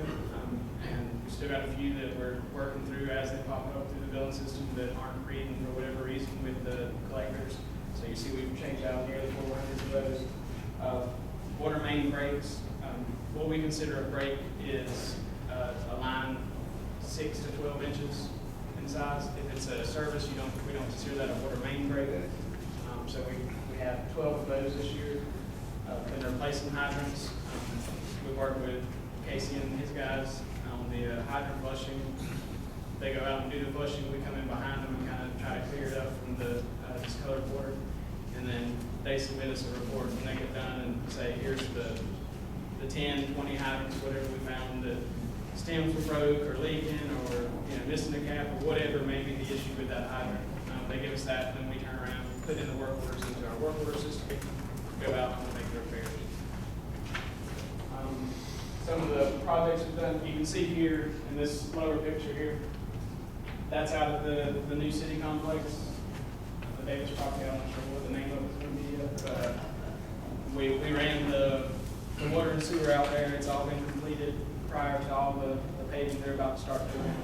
and we still got a few that we're working through as they pop up through the billing system that aren't reading for whatever reason with the collectors. So you see we've changed out nearly 400 of those. Water main breaks. What we consider a break is a line 6 to 12 inches in size. If it's a service, we don't consider that a water main break. So we have 12 of those this year. Been replacing hydrants. We work with Casey and his guys on the hydrant flushing. They go out and do the flushing. We come in behind them and kind of try to clear it up from the discolored water. And then they submit us a report when they get done and say, here's the 10, 20 hydrants, whatever we found that stems were broke or leaking or missing a cap or whatever may be the issue with that hydrant. They give us that, and then we turn around, put in the work orders into our work order system, go out and make the repairs. complex was done, you can see here in this lower picture here, that's out of the new city complex. The Davis property, I'm not sure what the name of it's gonna be yet, but we ran the water and sewer out there. It's all been completed prior to all the paving they're about to start doing.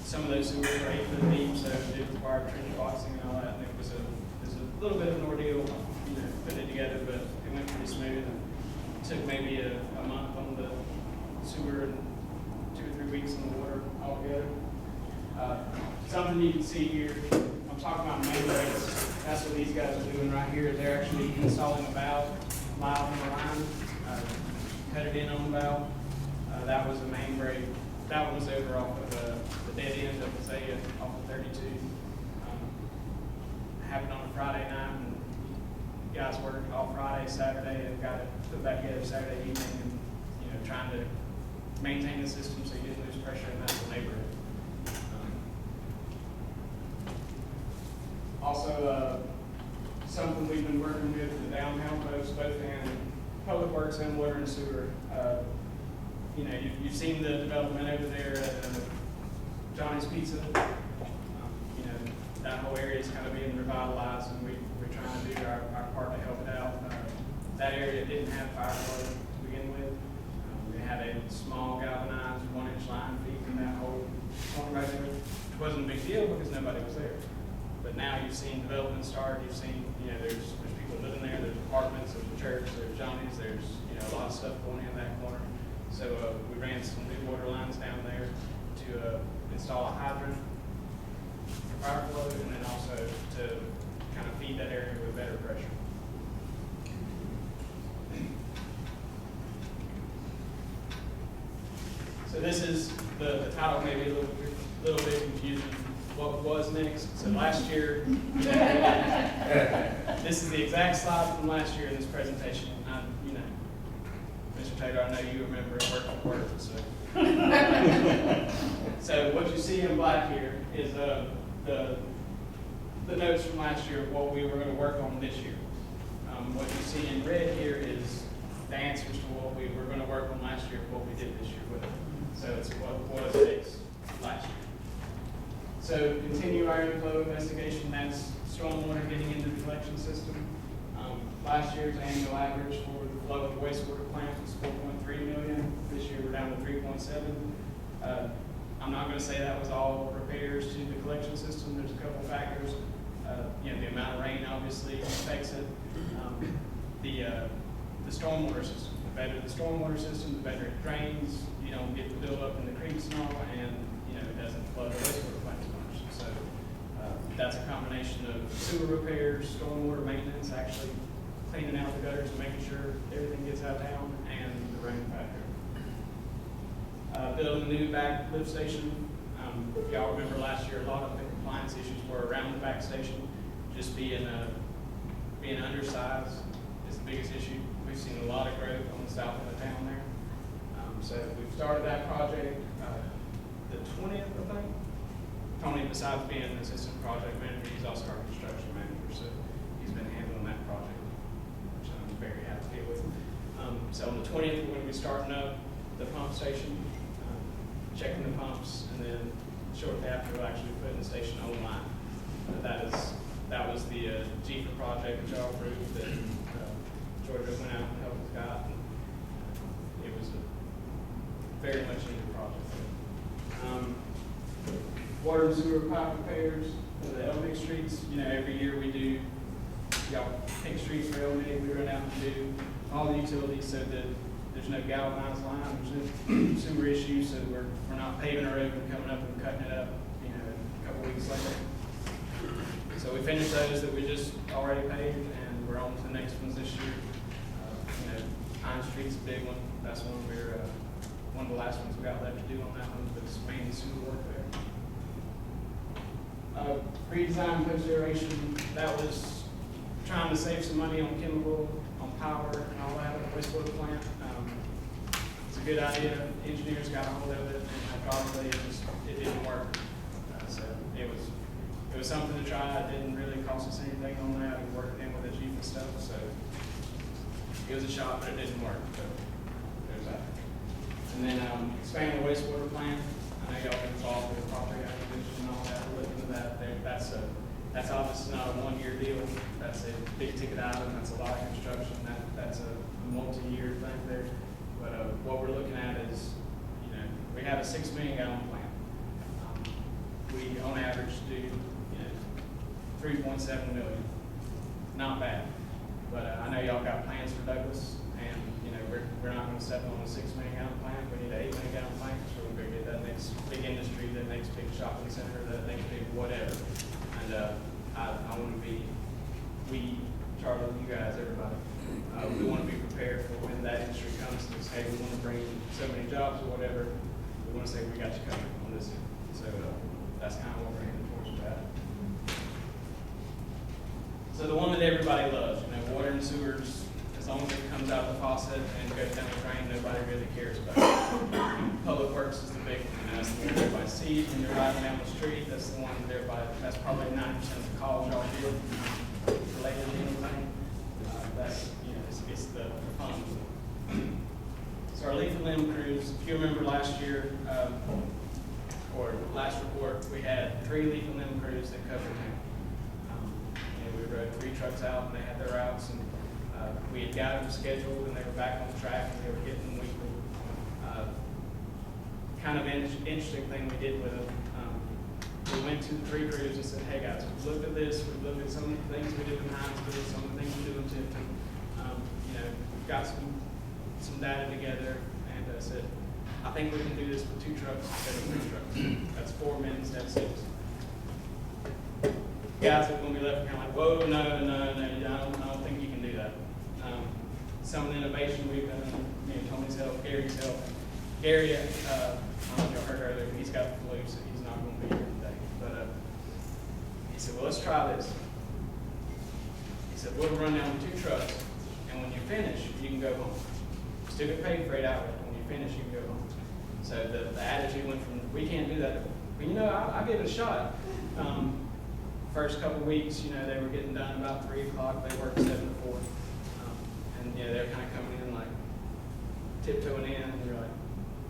Some of those sewers are 8 foot deep, so it did require trench boxing and all that, and it was a little bit of an ordeal, you know, putting it together, but it went pretty smooth. And took maybe a month on the sewer and 2 or 3 weeks on the water altogether. Something you can see here, I'm talking about main breaks. That's what these guys are doing right here. They're actually installing a valve live on the line, cut it in on the valve. That was a main break. That one was over off of the dead end of Isaiah off of 32. Happened on a Friday night, and guys worked all Friday, Saturday, and got it put back together Saturday evening, and trying to maintain the system so you didn't lose pressure in that neighborhood. Also, something we've been working with the downtown folks, both in public works and water and sewer. You've seen the development over there at Johnny's Pizza. That whole area is kind of being revitalized, and we're trying to do our part to help it out. That area didn't have fire flow to begin with. They had a small galvanized 1-inch line feeding that whole corner right there. It wasn't a big deal because nobody was there. But now you've seen development start. You've seen, there's people living there. There's apartments. There's a church. There's Johnny's. There's a lot of stuff going in that corner. So we ran some new water lines down there to install a hydrant for fire flow, and then also to kind of feed that area with better pressure. So this is the title may be a little bit confusing. What was next? So last year, this is the exact slide from last year in this presentation. Mr. Taylor, I know you remember it word for word. So what you see in black here is the notes from last year of what we were going to work on this year. What you see in red here is the answers to what we were going to work on last year, what we did this year with it. So it's what was fixed last year. So continue our inflow investigation. That's stormwater getting into the collection system. Last year's annual average for the flow of the wastewater plant was 4.3 million. This year we're down to 3.7. I'm not going to say that was all repairs to the collection system. There's a couple factors. The amount of rain obviously affects it. The stormwater system. The better the stormwater system, the better it drains. You don't get the buildup in the creeks and all, and it doesn't flood the wastewater plant as much. So that's a combination of sewer repairs, stormwater maintenance, actually cleaning out the gutters and making sure everything gets out of town, and the rain factor. Building a new back lift station. If y'all remember last year, a lot of the compliance issues were around the back station. Just being undersized is the biggest issue. We've seen a lot of growth on the south end of town there. So we've started that project the 20th, I think. Tony, besides being an assistant project manager, he's also our construction manager, so he's been handling that project, which I'm very happy with. So on the 20th, we're going to be starting up the pump station, checking the pumps, and then shortly after, we'll actually put the station online. That was the G.B.R project that y'all approved that Georgia went out and helped us out. It was a very much needed project. Water and sewer pipe repairs for the LMIG streets. Every year we do, y'all pick streets for LMIG, we run out and do all the utilities so that there's no galvanized line, there's no sewer issues, so we're not paving a road and coming up and cutting it up, a couple weeks later. So we finished those that we just already paved, and we're on to the next ones this year. Pine Street's a big one. That's one of the last ones we got left to do on that one, but it's mainly sewer work there. Redesign post aeration, that was trying to save some money on chemical, on power, and all that at the wastewater plant. It's a good idea. Engineers got a hold of it, and hydraulically it didn't work. So it was something to try. It didn't really cost us anything on that. We worked in with the Chief and stuff, so it was a shot, but it didn't work. So there's that. And then, expand the wastewater plant. I know y'all been involved with property acquisition and all that, we're looking at that. That's obviously not a one-year deal. That's a big ticket item. That's a lot of construction. That's a multi-year thing there. But, what we're looking at is, you know, we have a 6 million gallon plant. We on average do, you know, 3.7 million. Not bad. But, I know y'all got plans for Douglas, and, you know, we're not gonna settle on a 6 million gallon plant. We need an 8 million gallon plant, so we're gonna get that next big industry, that next big shopping center, that next big whatever. And, I wanna be, Charlie, you guys, everybody, we wanna be prepared for when that industry comes and say, hey, we wanna bring so many jobs or whatever. We wanna say, we got you covered on this end. So, that's kind of what we're heading towards with that. So the one that everybody loves, you know, water and sewers, as long as it comes out of the faucet and goes down the drain, nobody really cares about it. Public Works is the big one, and that's the one everybody sees when you're riding down the street. That's the one that everybody, that's probably 90% of the calls y'all get related to anything. That's, you know, it's the fun. So our leaf and limb crews, if you remember last year, or last report, we had 3 leaf and limb crews that covered town. And we rode 3 trucks out, and they had their routes, and we had got them scheduled, and they were back on track, and they were getting weekly. Kind of interesting thing we did with them. We went to the 3 crews and said, hey guys, we looked at this, we looked at some of the things we did in Hinesville, some of the things we do in Tipton. You know, we've got some data together, and said, I think we can do this with 2 trucks instead of 3 trucks. That's 4 men instead of 6. Guys are going to be left kind of like, whoa, no, I don't think you can do that. Some of the innovation we've done, me and Tony's help, Gary's help. Gary, I don't know if y'all heard earlier, but he's got the flu, so he's not going to be here today. But he said, well, let's try this. He said, we'll run down with 2 trucks, and when you finish, you can go home. Still get paid for 8 hours. When you finish, you can go home. So the attitude went from, we can't do that. But, you know, I'll give it a shot. First couple of weeks, you know, they were getting done about 3 o'clock. They worked 7 to 4. And, you know, they're kind of coming in like tiptoeing in, and you're like,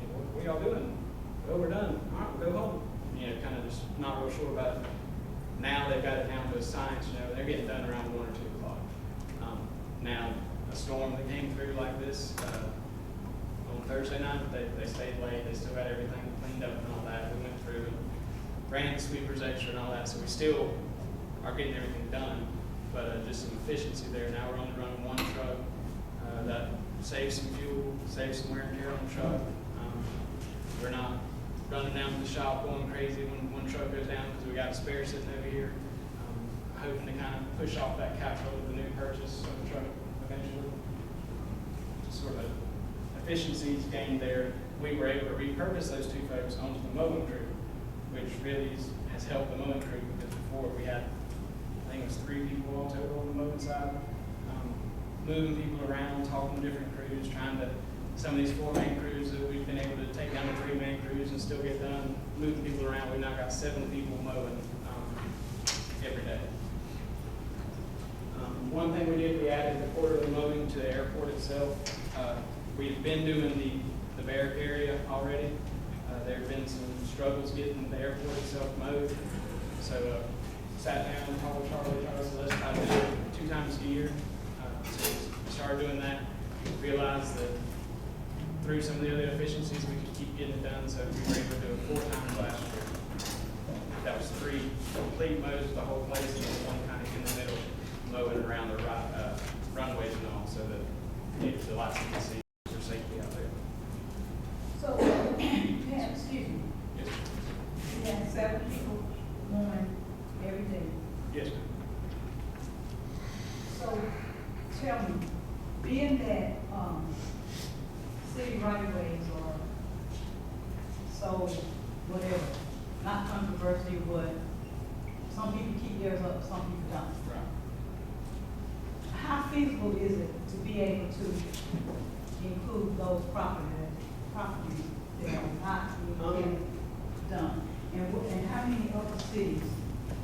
hey, what y'all doing? Well, we're done. All right, we'll go home. You know, kind of just not real sure about it. Now they've got it down to a science, you know, they're getting done around 1 or 2 o'clock. Now, a storm that came through like this, on Thursday night, they stayed late. They still got everything cleaned up and all that. We went through and ran the sweepers extra and all that, so we still are getting everything done, but just some efficiency there. Now we're only running 1 truck. That saves some fuel, saves some wear and tear on the truck. We're not running down to the shop going crazy when 1 truck goes down because we got a spare sitting over here. Hoping to kind of push off that capital of the new purchase of the truck eventually. Sort of efficiencies gained there. We were able to repurpose those 2 folks onto the mowing crew, which really has helped the mowing crew, because before we had, I think it was 3 people all total on the mowing side. Moving people around, talking to different crews, trying to, some of these 4-man crews that we've been able to take down to 3-man crews and still get done, moving people around. We've now got 7 people mowing every day. One thing we did, we added the quarterly mowing to the airport itself. We've been doing the barrack area already. There have been some struggles getting the airport itself mowed. So sat down and called Charlie, said, let's try to do it 2 times a year. So we started doing that. We realized that through some of the other efficiencies, we could keep getting it done. So we were able to do it 4 times last year. That was 3 complete mows of the whole place, and then 1 kind of in the middle, mowing around the runways and all, so that the lights can see for safety out there. So, yeah, excuse me, Yes, ma'am. we had 7 people mowing every day. Yes, ma'am. So, tell me, being that, city right of ways are so, whatever, not controversial, but some people keep theirs up, some people don't. Right. How feasible is it to be able to include those properties that are not being done? And how many other cities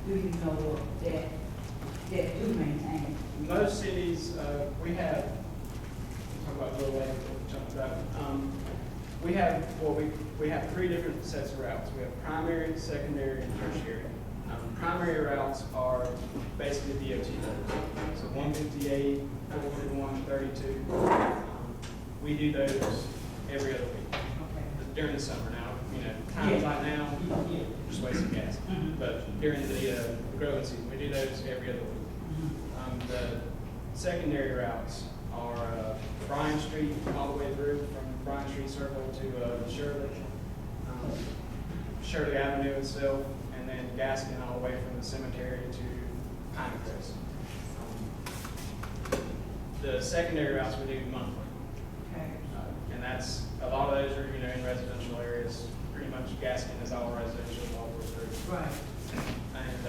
do you know of that do maintain? Most cities, we have, we'll talk about a little later, we'll jump to that. We have, we have three different sets of routes. We have primary, secondary, and tertiary. Primary routes are basically DOT roads. So 158, 441, 32. We do those every other week during the summer. Now, you know, times like now, just wasting gas. But during the growing season, we do those every other week. The secondary routes are Bryan Street all the way through from Bryan Street Circle to Shirley, Shirley Avenue itself, and then Gaskin all the way from the cemetery to Pinecrest. The secondary routes we do monthly. And that's, a lot of those are, you know, in residential areas. Pretty much Gaskin is all residential all the way through. Right. And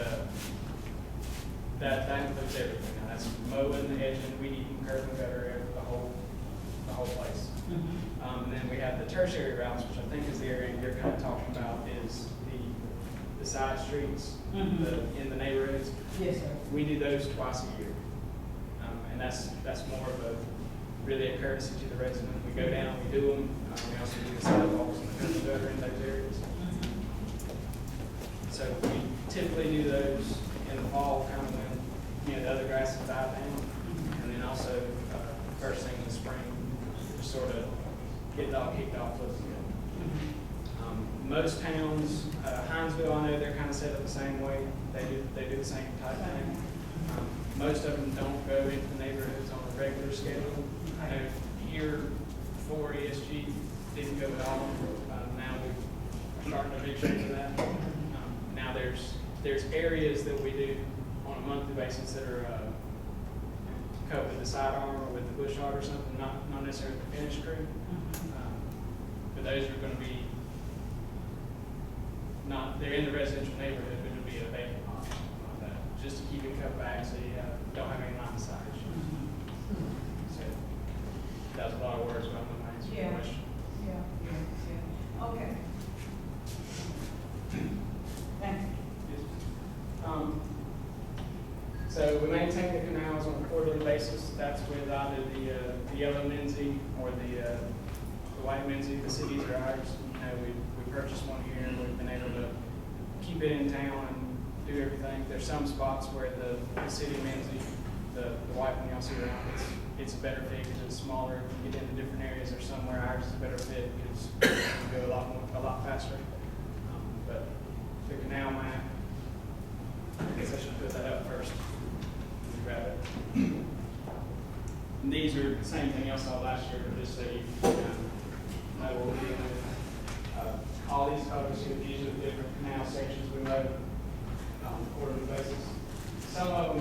that includes everything. Now, that's mowing, edging, weed eating, curb and gutter, the whole place. And then we have the tertiary routes, which I think is the area you're kind of talking about, is the side streets in the neighborhoods. Yes, sir. We do those twice a year. And that's more of a, really a courtesy to the resident. We go down, we do them. We also do the sidewalks and the curb and gutter in those areas. So we typically do those in the fall, kind of when, you know, the other grasses die down. And then also, first thing in the spring, just sort of get it all kicked off with, you know. Most towns, Hinesville, I know they're kind of set up the same way. They do the same type thing. Most of them don't go into the neighborhoods on a regular schedule. I know here before ESG didn't go at all. Now we're starting a big change of that. Now there's areas that we do on a monthly basis that are cut with the sidearm or with the bush hog or something, not necessarily the finished crew. But those are going to be they're in the residential neighborhood, but it'll be a vacant lot, something like that, just to keep it cut back so you don't have any line of sight issues. So that was a lot of words, but I'm going to answer your question. Yeah. Okay. Thank you. So we maintain the canals on a quarterly basis. That's with either the yellow Menzie or the white Menzie. The cities are ours. You know, we purchased one here and we've been able to keep it in town and do everything. There's some spots where the city Menzie, the white one y'all see around, it's a better fit because it's smaller. You get into different areas. There's some where ours is a better fit because we go a lot faster. But the canal map, I guess I should put that up first. Grab it. And these are the same thing y'all saw last year, but just so you know what we're dealing with. All these photos here, these are the different canal sections we mow on a quarterly basis. Some of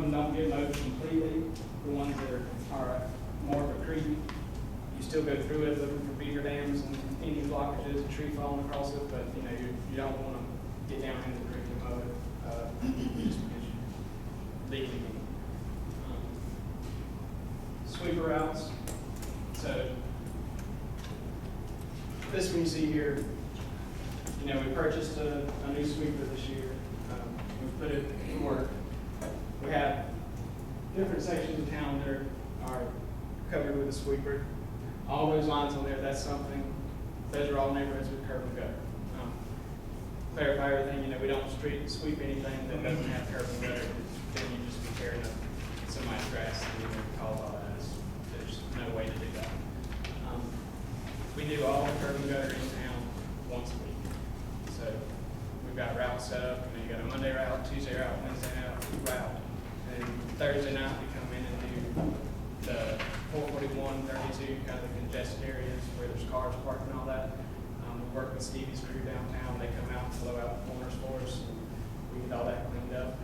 them don't get mowed completely. The ones that are more of a creek, you still go through it looking for beaver dams and any blockages, a tree falling across it, but you know you don't want to get down into the creek and mow it just because you're leaking. Sweeper routes. So this one you see here, you know, we purchased a new sweeper this year. We put it to work. We have different sections of town that are covered with a sweeper. All those lines on there, that's something, those are all neighborhoods with curb and gutter. Clarify everything, you know, we don't sweep anything that doesn't have curb and gutter, then you just be tearing up somebody's grass and you're going to call all that. There's no way to do that. We do all the curb and gutter in town once a week. So we've got routes set up, and you got a Monday route, Tuesday route, Wednesday route. And Thursday night we come in and do the 441, 32, kind of the congested areas where there's cars parked and all that. We work with Stevie's crew downtown. They come out and blow out the corners for us. And we get all that cleaned up.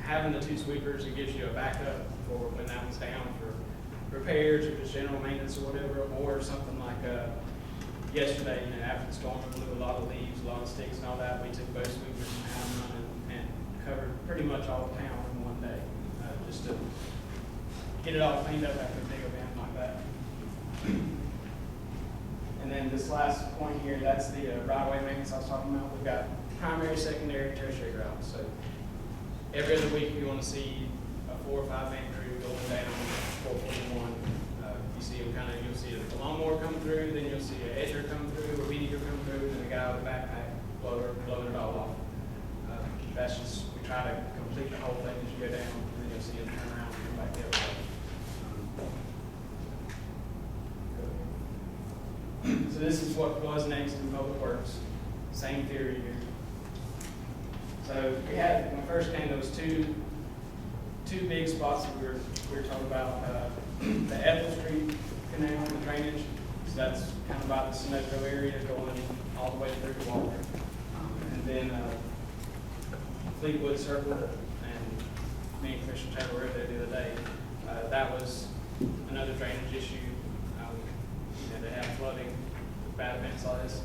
Having the two sweepers, it gives you a backup for when that one's down for repairs or just general maintenance or whatever, or something like yesterday, you know, after the storm, we blew a lot of leaves, a lot of sticks and all that. We took both sweepers and had them running and covered pretty much all of town in one day, just to get it all cleaned up after a big event like that. And then this last point here, that's the right-of-way maintenance I was talking about. We've got primary, secondary, tertiary routes. So every other week, you want to see a 4 or 5 man crew going down 441. You see through, then you'll see an edger come through, a weed eater come through, and a guy with a backpack blowing it all off. That's just, we try to complete the whole thing as you go down, and then you'll see them turn around and come back the other way. So this is what was next in Public Works, same theory here. So we had, when I first came, there was two big spots that we were talking about, the Ethel Street Canal and the drainage. So that's kind of about the Sunoco area going all the way through to Walker. And then Fleetwood Circle, and me and Commissioner Taylor were there the other day. That was another drainage issue. They have flooding, bad events like this.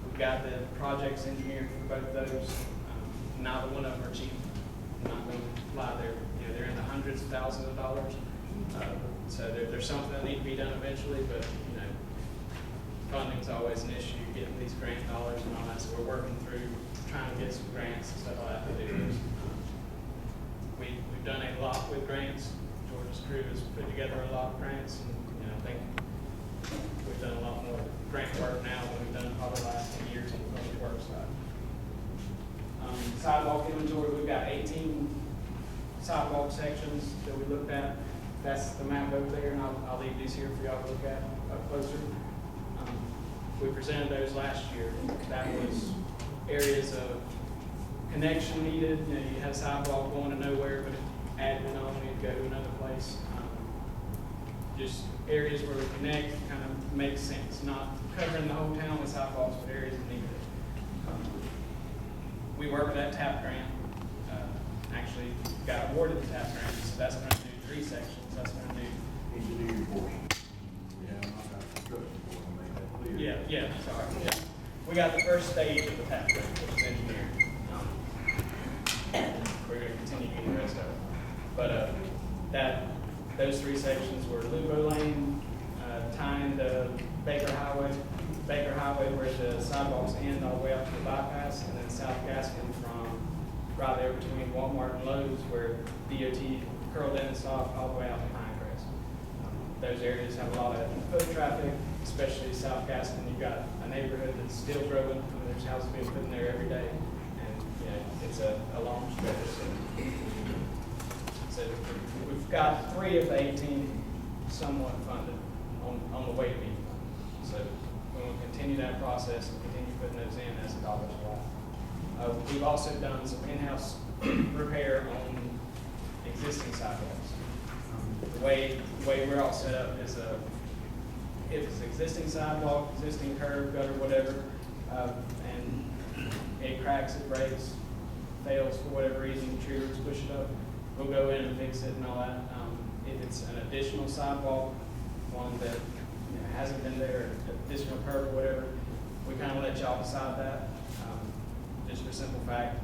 We've got the projects engineered for both of those. Neither one of them are cheap. I'm not going to lie, they're in the hundreds of thousands of dollars. So there's something that need to be done eventually, but funding's always an issue, getting these grant dollars and all that. So we're working through trying to get some grants and stuff like that to do this. We've done a lot with grants. George's crew has put together a lot of grants, and I think we've done a lot more grant work now than we've done probably the last 10 years on the public works side. Sidewalk inventory, we've got 18 sidewalk sections that we looked at. That's the map over there, and I'll leave these here for y'all to look at up closer. We presented those last year. That was areas of connection needed. You had a sidewalk going to nowhere, but if admin on, you'd go to another place. Just areas where we connect kind of makes sense. Not covering the whole town with sidewalks, but areas that need it. We worked that TAP grant. Actually got awarded the TAP grant, so that's going to do 3 sections. That's going to do. Engineering portion. Yeah, I'm not got construction for it, make that clear. Yeah, sorry. Yeah. We got the first stage of the TAP grant, which is engineering. We're going to continue getting the rest of it. But those 3 sections were Lubo Lane, tying the Baker Highway where the sidewalks end all the way up to the bypass, and then South Gaskin from right there between Walmart and Lowe's where DOT curled in and stopped all the way out to Pinecrest. Those areas have a lot of foot traffic, especially South Gaskin. You've got a neighborhood that's still growing. There's houses being put in there every day, and it's a long stretch. So we've got 3 of the 18 somewhat funded on the way to be funded. So we will continue that process and continue putting those in as the dollars allow. We've also done some in-house repair on existing sidewalks. The way we're all set up is if it's existing sidewalk, existing curb, gutter, whatever, and it cracks, it breaks, fails for whatever reason, tree roots push it up, we'll go in and fix it and all that. If it's an additional sidewalk, one that hasn't been there, additional curb or whatever, we kind of let y'all decide that. Just for simple fact,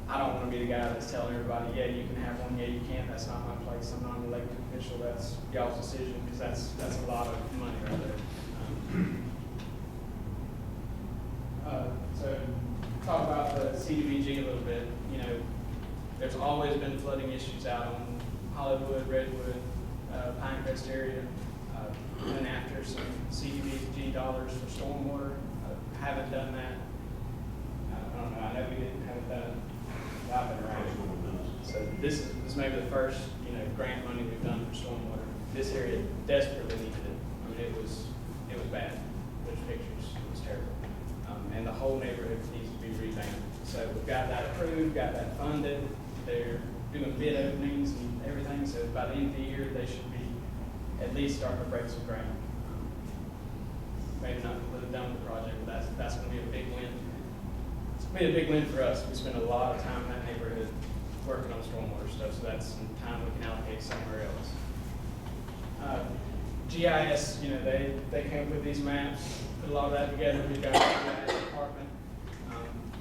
I don't want to be the guy that's telling everybody, yeah, you can have one, yeah, you can't. That's not my place. I'm not an elected official. That's y'all's decision, because that's a lot of money right there. So talk about the CDBG a little bit. There's always been flooding issues out on Hollywood, Redwood, Pinecrest area. Went after some CDBG dollars for stormwater. Haven't done that. I don't know. I know we haven't done it. I've been around. So this may be the first grant money we've done for stormwater. This area desperately needed it. I mean, it was bad. Those pictures, it was terrible. And the whole neighborhood needs to be revamped. So we've got that approved, got that funded. They're doing bid openings and everything. So by the end of the year, they should be at least starting to break some ground. Maybe not completely done with the project, but that's going to be a big win. It's going to be a big win for us. We spend a lot of time in that neighborhood working on stormwater stuff, so that's some time we can allocate somewhere else. GIS, they came up with these maps, put a lot of that together. We've got a GIS department.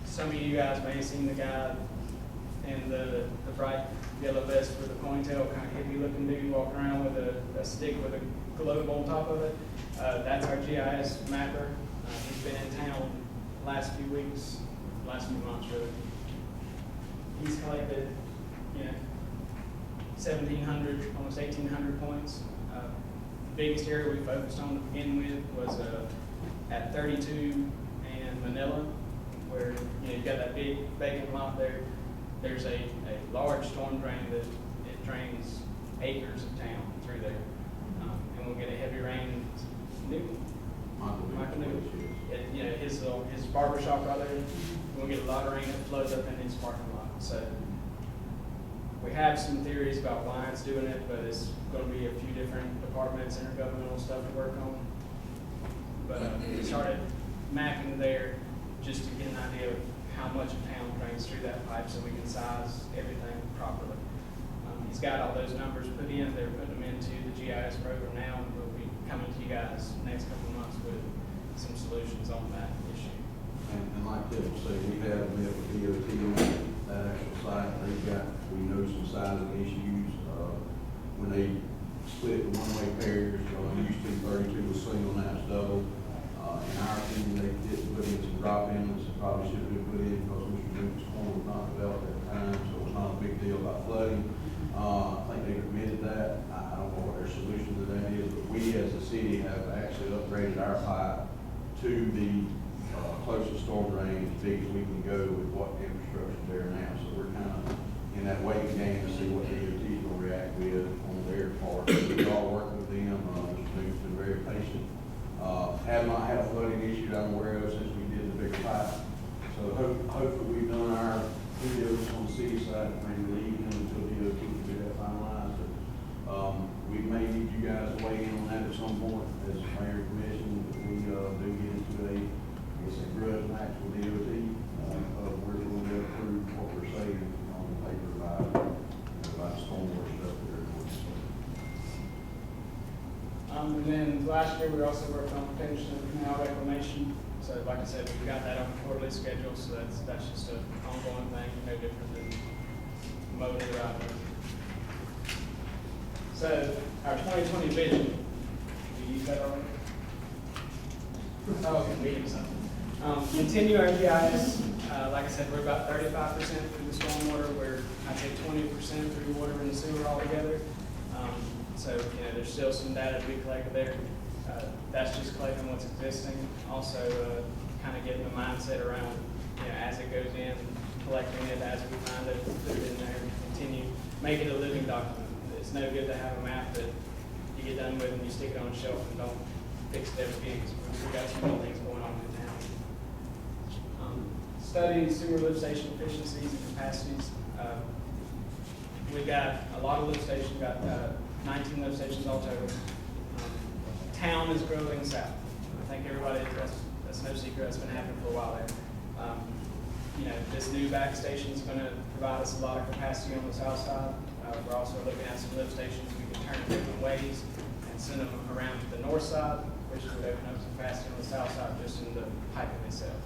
Some of you guys may have seen the guy in the bright yellow vest with a ponytail, kind of hippie looking dude walking around with a stick with a globe on top of it. That's our GIS mapper. He's been in town the last few weeks, last few months really. He's collected, 1,700, almost 1,800 points. biggest area we focused on to begin with was at 32 and Manila, where you've got that big vacant lot there. There's a large storm drain that it drains acres of town through there. And we'll get a heavy rain. Michael Newton. His barber shop right there. We'll get a lot of rain that floods up in his parking lot. So we have some theories about why it's doing it, but it's going to be a few different departments, intergovernmental stuff to work on. But we started mapping there just to get an idea of how much of town drains through that pipe so we can size everything properly. He's got all those numbers put in. They're putting them into the GIS program now, and we'll be coming to you guys next couple of months with some solutions on that issue. And like Tim said, we have met with DOT on that actual site. We know some sizing issues. When they split the one-way pairs, used to 32 was single, now it's double. In our opinion, they didn't put in some drop-ins that probably should have been put in because Mr. Newton's corner was not developed at the time, so it's not a big deal about flooding. I think they've admitted that. I don't know what their solution to that is, but we as a city have actually upgraded our pipe to the closest storm drain as big as we can go with what infrastructure is there now. So we're kind of in that waiting game to see what the DOT is going to react with on their part. We're all working with them. Mr. Newton's been very patient. Have not had a flooding issue that I'm aware of since we did the bigger pipe. So hopefully we've done our due diligence on the city side, maybe leave him until DOT can get that finalized. But we may need you guys to weigh in on that at some point as mayor and commission. If we do get into a grudge match with DOT, we're going to approve what we're saying on the paper about stormwater stuff there. And then last year, we also worked on finishing the canal reclamation. So like I said, we got that on a quarterly schedule, so that's just an ongoing thing, no different than mowing the driveway. So our 2020 vision, we use that already? Oh, okay, we use something. Continue our GIS. Like I said, we're about 35% through the stormwater. We're, I'd say 20% through water and sewer altogether. So, there's still some data to be collected there. That's just collecting what's existing. Also, kind of getting the mindset around, as it goes in, collecting it as we find it, put it in there, continue, make it a living document. It's no good to have a map that you get done with and you stick it on a shelf and don't fix it every week. We've got some more things going on in town. Studying sewer lift station efficiencies and capacities. We've got a lot of lift stations, we've got 19 lift stations all total. Town is growing south. I think everybody, that's no secret, that's been happening for a while there. This new back station is going to provide us a lot of capacity on the south side. We're also looking at some lift stations we can turn different ways and send them around to the north side, which would open up some capacity on the south side just in the piping itself.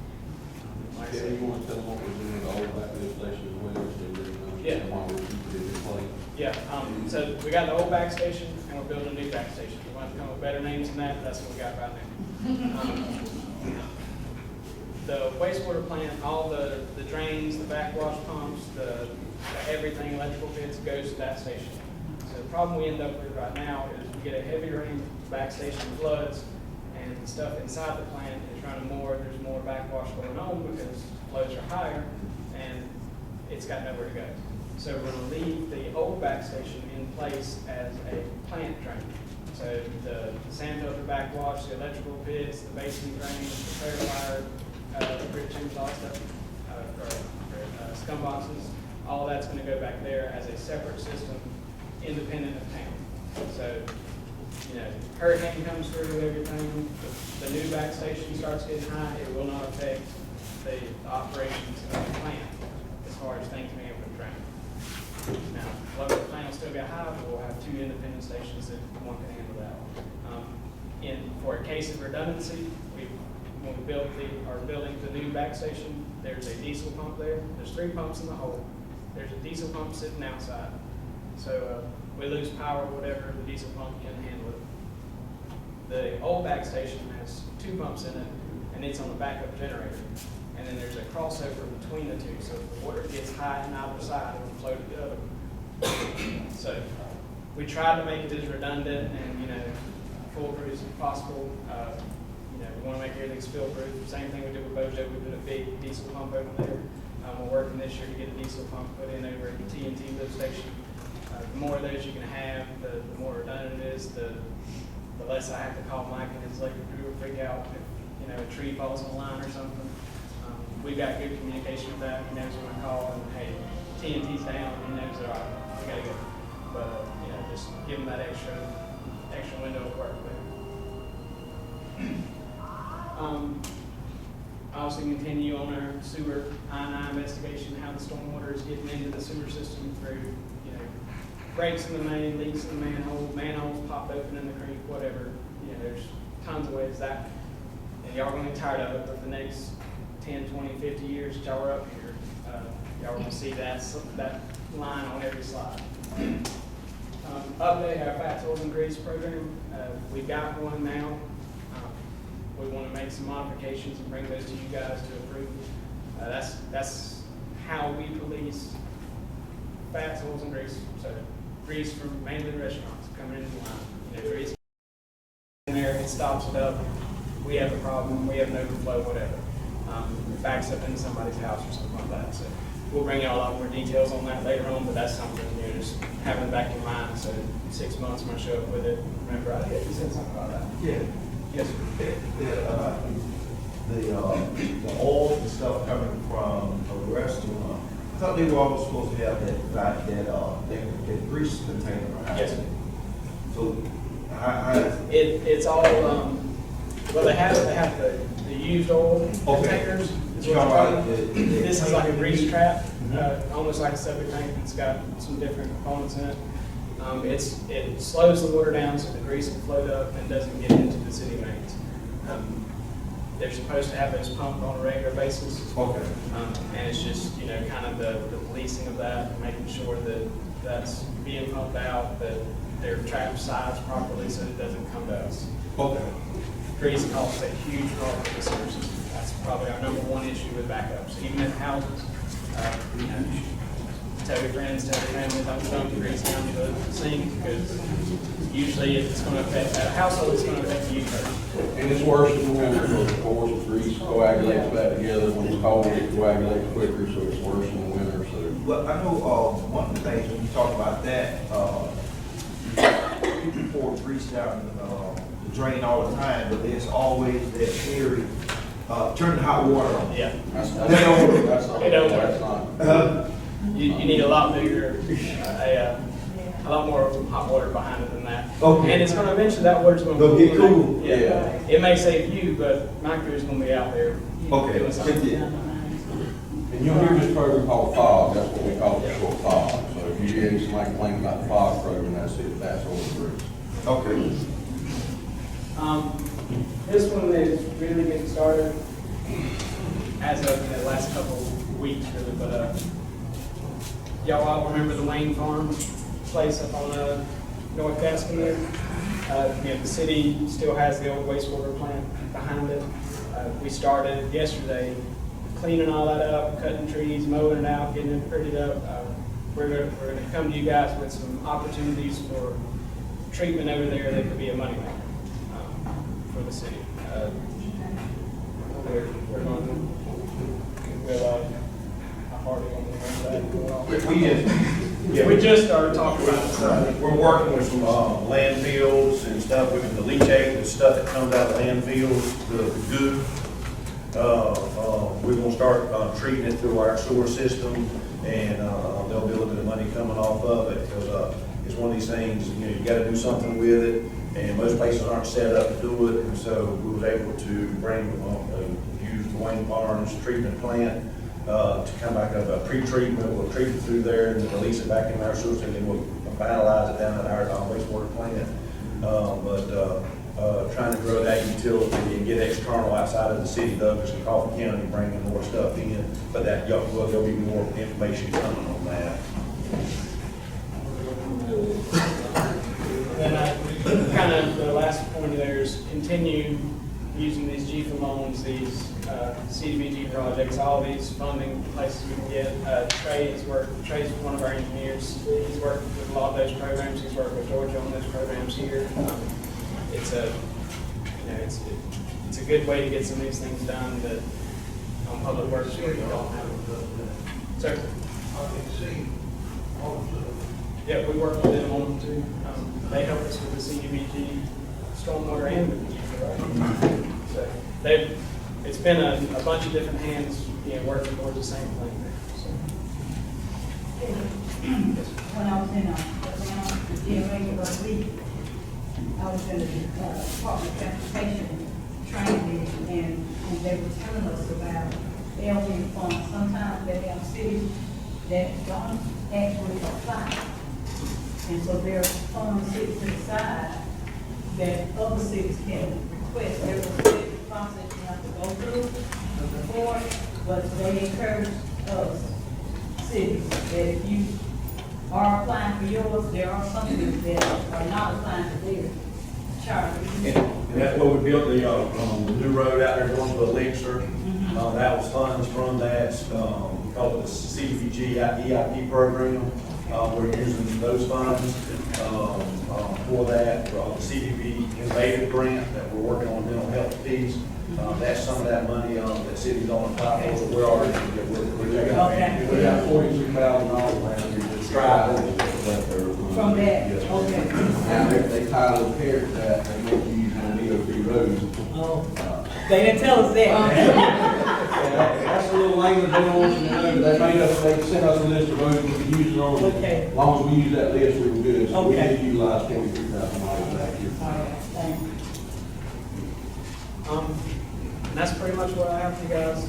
Like I Yeah, said, you want to tell them what we're doing with the old back lift station as well, so they understand why we're keeping it in place. yeah, so we got the old back station and we're building a new back station. We want to come with better names than that, that's what we got right now. The wastewater plant, all the drains, the backwash pumps, the everything, electrical bits goes to that station. So the problem we end up with right now is we get a heavy rain, back station floods, and the stuff inside the plant is running more, there's more backwash going on because flows are higher, and it's got nowhere to go. So we're going to leave the old back station in place as a plant drain. So the sand filter backwash, the electrical bits, the basement drains, the clear wire, the grid tubes, all that stuff, scum boxes, all that's going to go back there as a separate system, independent of town. So, hurricane comes through and everything, the new back station starts getting high, it will not affect the operations of the plant as far as things being able to drain. Now, local plant will still get high, but we'll have two independent stations that one can handle that. For a case of redundancy, when we built are building the new back station, there's a diesel pump there. There's 3 pumps in the hole. There's a diesel pump sitting outside. So we lose power, whatever, the diesel pump can handle it. The old back station has 2 pumps in it, and it's on a backup generator. And then there's a crossover between the two. So if the water gets high on either side, it will flow to the other one. So we tried to make it as redundant and, foolproof as possible. You know, we want to make everything spill-proof. Same thing we did with Bojo. We put a big diesel pump over there. We're working this year to get a diesel pump put in over at the TNT lift station. The more of those you can have, the more redundant it is, the less I have to call Mike and his electric crew to freak out if, you know, a tree falls on a line or something. We've got good communication with that. He knows when I call and, hey, TNT's down, he knows that, all right, we gotta go. But, you know, just give him that extra window of work there. I also continue on our sewer I&I investigation, how the stormwater is getting into the sewer system through, you know, breaks in the main, leaks in the manholes popped open in the creek, whatever. You know, there's tons of ways that, and y'all are gonna get tired of it, but the next 10, 20, 50 years that y'all are up here, y'all are gonna see that line on every slide. Update our fats, oils, and grease program. We've got one now. We want to make some modifications and bring those to you guys to approve. That's how we police fats, oils, and grease. So grease from mainly restaurants coming into the line. You know, grease in there, it stops it up. We have a problem. We have an overflow, whatever. It backs up into somebody's house or something like that. So we'll bring you a lot more details on that later on. But that's something, you know, just having it back in mind. So 6 months when I show up with it, remember, you said something about that. Yeah. Yes, sir. The oil and stuff coming from a restaurant, I thought they were always supposed to have that grease container. Right? Yes, sir. So, It's all, well, they have the used oil containers. Is what you're talking about. This is like a grease trap, almost like a septic tank. It's got some different components in it. It slows the water down so the grease can float up and doesn't get into the city mains. They're supposed to have those pumped on a regular basis. Okay. And it's just, you know, kind of the policing of that, making sure that that's being pumped out, that they're trapped sized properly so it doesn't come to us. Okay. Grease causes a huge problem for the sewer system. That's probably our number one issue with backups. Even at houses, you know, tell your friends, tell your family, don't dump the grease down the sink, because usually if it's going to affect a household, it's going to affect you first. And it's worse in the winter, because of course, the grease coagulates back together. When it's cold, it coagulates quicker, so it's worse in the winter, so. Well, I know one of the things when you talk about that, people pour grease down the drain all the time, but there's always that theory, turn the hot water on. Yeah. That's not. You need a lot bigger, a lot more hot water behind it than that. Okay. And it's going to eventually, that water's going to It'll get cool. Yeah. It may save you, but my crew's going to be out there Okay. doing something. And you'll hear this program called FOG, that's what we call it, short FOG. So if you hear somebody complain about the FOG program, that's it, that's all it is. Okay. This one is really getting started as of the last couple weeks, really. But y'all all remember the Lane Farm place up on North Gaskin there? You know, the city still has the old wastewater plant behind it. We started yesterday cleaning all that up, cutting trees, mowing it out, getting it prettied up. We're going to come to you guys with some opportunities for treatment over there that could be a moneymaker for the city. We're going to, how hard are we going to We we just started talking about it. We're working with some landfills and stuff, with the leachate, the stuff that comes out of landfills, the goo. We're gonna start treating it through our sewer system, and there'll be a little bit of money coming off of it, because it's one of these things, you know, you gotta do something with it, and most places aren't set up to do it, and so we was able to bring, use the Wayne Barnes treatment plant to come back up a pre-treatment. We'll treat it through there and then release it back in our sewer system, and then we'll finalize it down at our wastewater plant. Trying to grow that utility and get external outside of the city, Douglas and Coffee County, bringing more stuff in, but that, well, there'll be more information coming on that. And then kind of the last point there is continue using these GFA loans, these CDBG projects, all these funding places we can get. Trey's one of our engineers. He's worked with a lot of those programs. He's worked with Georgia on those programs here. it's a, it's a good way to get some of these things done that on public works where you don't have. Sir? Yeah, we work with them on them too. They help us with the CDBG, stormwater and the right? So it's been a bunch of different hands, working towards the same thing there. So. When I was in, G.B.R last week, I was in the Department of Transportation training meeting, and they were telling us about LV funds. Sometimes they have cities that don't actually apply. And so there are funds sitting to the side that other cities can request. There was a specific process you have to go through before, but they encourage us, cities, that if you are applying for yours, there are some cities that are not applying for theirs. Charlie? And that's what we built the new road out there going to Elixir. That was funds from that, called the CDBG EIP program. We're using those funds for that, the CDB Innovative Grant that we're working on mental health piece. That's some of that money that cities don't apply for, but we're already going to get with it. We got $42,000 last year to try From that, okay. Now, they tie those pairs that they make you use on DOT roads. Oh, they didn't tell us that. That's a little language they don't want you to know. They sent us a list of roads we could use it on. Okay. As long as we use that list, we were good. So we Okay. did utilize $43,000 back here. All right, thank you. And that's pretty much what I have for you guys.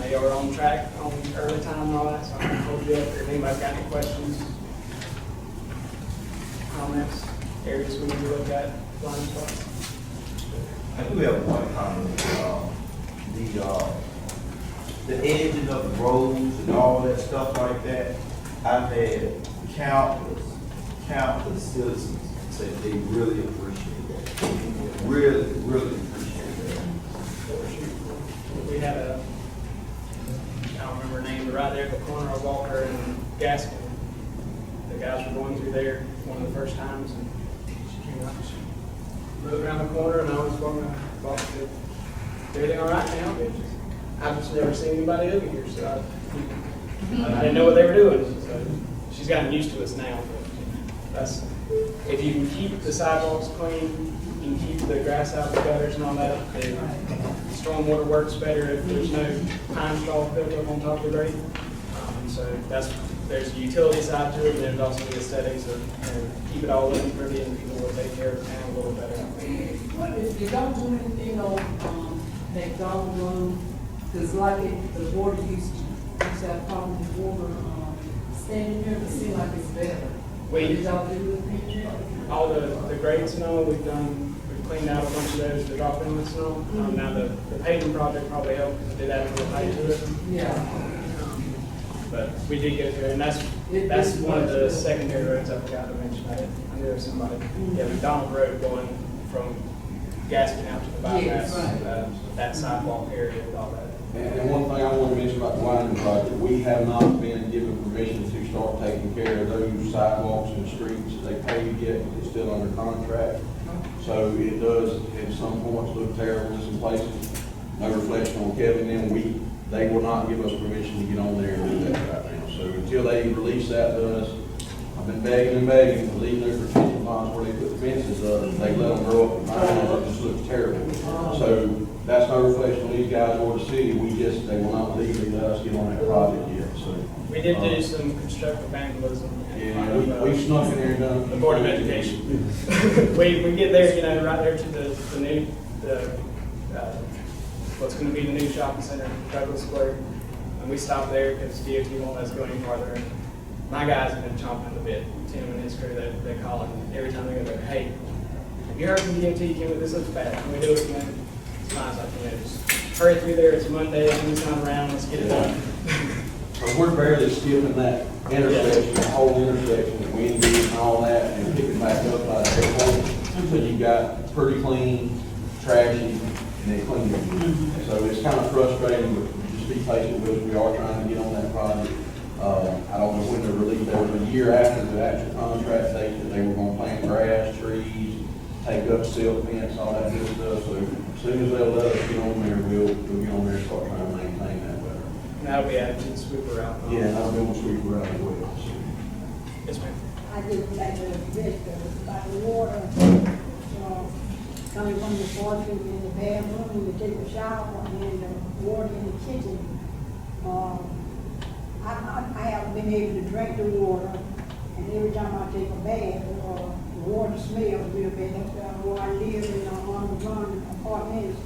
They are on track on early time and all that, so I'm gonna hold you up. If anybody's got any questions, comments, areas we need to look at, blind spots. I do have one comment. The edging of the roads and all that stuff like that, I've had countless citizens say they really appreciate that. Really appreciate that. We had I don't remember her name, but right there at the corner of Walker and Gaskin, the guys were going through there one of the first times, and she came up, she moved around the corner, and I was walking, everything all right now? I've just never seen anybody over here, so I didn't know what they were doing. So she's gotten used to us now, but that's, if you can keep the sidewalks clean, you can keep the grass out, the gutters and all that, the stormwater works better if there's no pine straw built up on top of the grate. So there's a utility side to it, and there's also the aesthetics of, keep it all in pretty, and people will take care of the town a little better. What if you don't do anything on McDonald Road, because like the water used to have problems with water, standing here, it seems like it's better. Did y'all do anything? All the grates and all, we've cleaned out a bunch of those, the drop inlets and all. Now the paving project probably helped, because it did add a little height to it. Yeah. But we did go through it, and that's one of the secondary roads I forgot to mention. I knew there was somebody, McDonald Road going from Gaston out to the bypass, Yes, right. That sidewalk area and all that. And one thing I want to mention about the widening project, we have not been given permission to start taking care of those sidewalks and streets that they paved yet, because it's still under contract. So it does, at some points, look terrible in some places. No reflection on Kevin and them. They will not give us permission to get on there and do that right now. So until they release that to us, I've been begging to leave those retention ponds where they put the fences up. They let them grow up and mine, it just looks terrible. So that's no reflection on these guys or the city. They will not legally let us get on that project yet, so. We did do some constructive vandalism. Yeah, we snuck in there and done. The Board of Education. We get there, right there to the new, what's gonna be the new shopping center, Douglas Square. And we stopped there because DOT won't let us go any farther. My guys have been chomping at the bit. Tim and his crew, they call it every time they go there, hey, have you heard from DOT? This looks bad. Can we do it? It's fine, so I can just hurry through there. It's Monday, he's not around, let's get it done. So we're barely skipping that intersection, the whole intersection, Windy and all that, and picking back up by the airport. So you got pretty clean, trashy, and then clean again. So it's kind of frustrating, but just be patient with us. We are trying to get on that project. I don't know when the release, there was a year after the actual contract date that they were going to plant grass, trees, take up silk fence, all that good stuff, so as soon as they'll let us get on there, we'll get on there and start trying to maintain that better. And that'll be added to the sweeper out. Yeah, and I'll be on sweep around as well, so. Yes, ma'am. I just like to visit about the water, coming from the faucet in the bathroom, when you take a shower, and the water in the kitchen. I haven't been able to drink the water, and every time I take a bath, the water smells real bad. That's where I live in on apartments.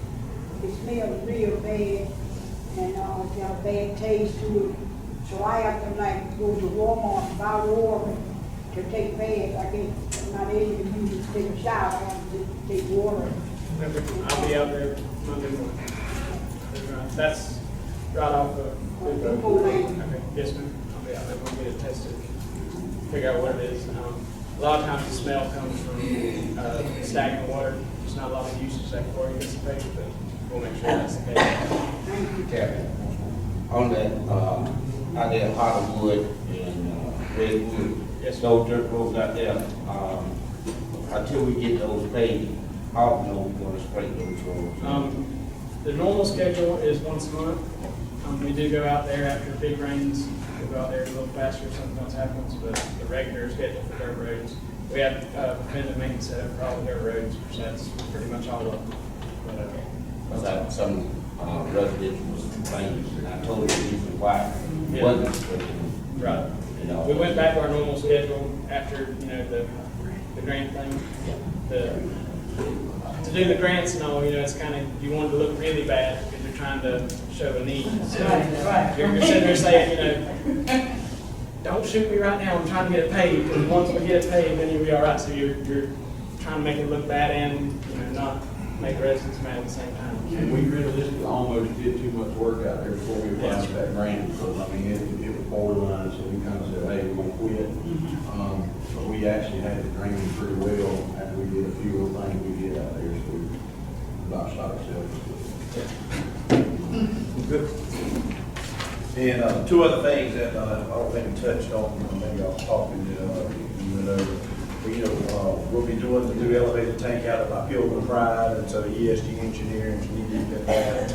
It smells real bad, and it's got a bad taste to it. So I have to like go to Walmart and buy water to take baths. I'm not able to use it to take a shower. I have to take water. I'll be out there Monday morning. That's right off of. Okay, yes, ma'am. I'll be out there, we'll get it tested, figure out what it is. A lot of times the smell comes from stagnant water. There's not a lot of usage that for you anticipate, but we'll make sure that's the case. Captain, on that, out there Hollywood and Redwood, Yes, those dirt roads out there, until we get those paved, how we know we're gonna straighten those roads? The normal schedule is once a month. We do go out there after big rains. We'll go out there a little faster if something else happens, but the regular schedule for dirt roads. We have preventive maintenance set up for all the dirt roads, which that's pretty much all of them. Cause some residents was complaining, and I told the reason why it wasn't straightened. Right. You know. We went back to our normal schedule after, the grant thing. To do the grants and all, it's kind of, you want it to look really bad because you're trying to show a need. So Right. You're sitting there saying, don't shoot me right now, I'm trying to get it paid, because once we get it paid, then you'll be all right. So you're trying to make it look bad and, not make residents mad at the same time. And we realistically almost did too much work out there before we applied for that grant, because, it was borderline, so we kind of said, hey, we're gonna quit. But we actually had it draining pretty well after we did a few little things we did out there, so we about shot ourselves. Good. And two other things that I don't think we touched on, maybe I was talking we'll be doing the new elevated tank out of my Pilgrim Pride, and so ESG engineering, we need to get that.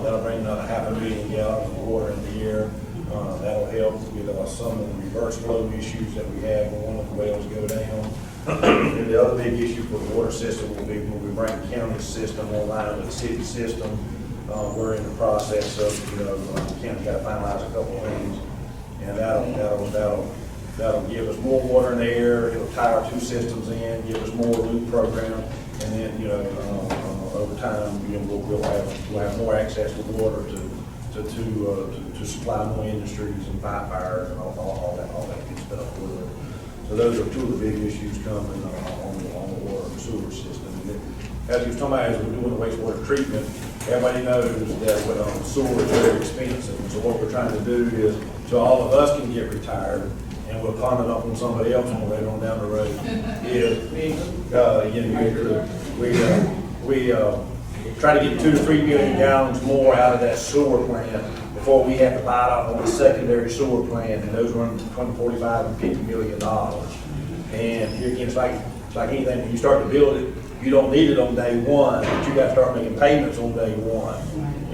That'll bring another 500,000 gallons of water in the air. That'll help with some of the reverse flow issues that we have when one of the wells go down. And the other big issue for the water system will be when we bring the county system online with the city system. We're in the process of, the county got to finalize a couple of things, and that'll give us more water in the air. It'll tie our two systems in, give us more loop program, and then over time we'll have more access to water to supply more industries and fight fires and all that good stuff. So those are two of the big issues coming on the water and sewer system. And then, as you were talking about, as we're doing the wastewater treatment, everybody knows that sewer is very expensive. And so what we're trying to do is, so all of us can get retired, and we'll pawn it up on somebody else on later on down the road. We try to get 2 to 3 billion gallons more out of that sewer plant before we have to buy it off on a secondary sewer plant, and those run between $45 and $50 million. And here again, it's like anything, when you start to build it, you don't need it on day one, but you got to start making payments on day one.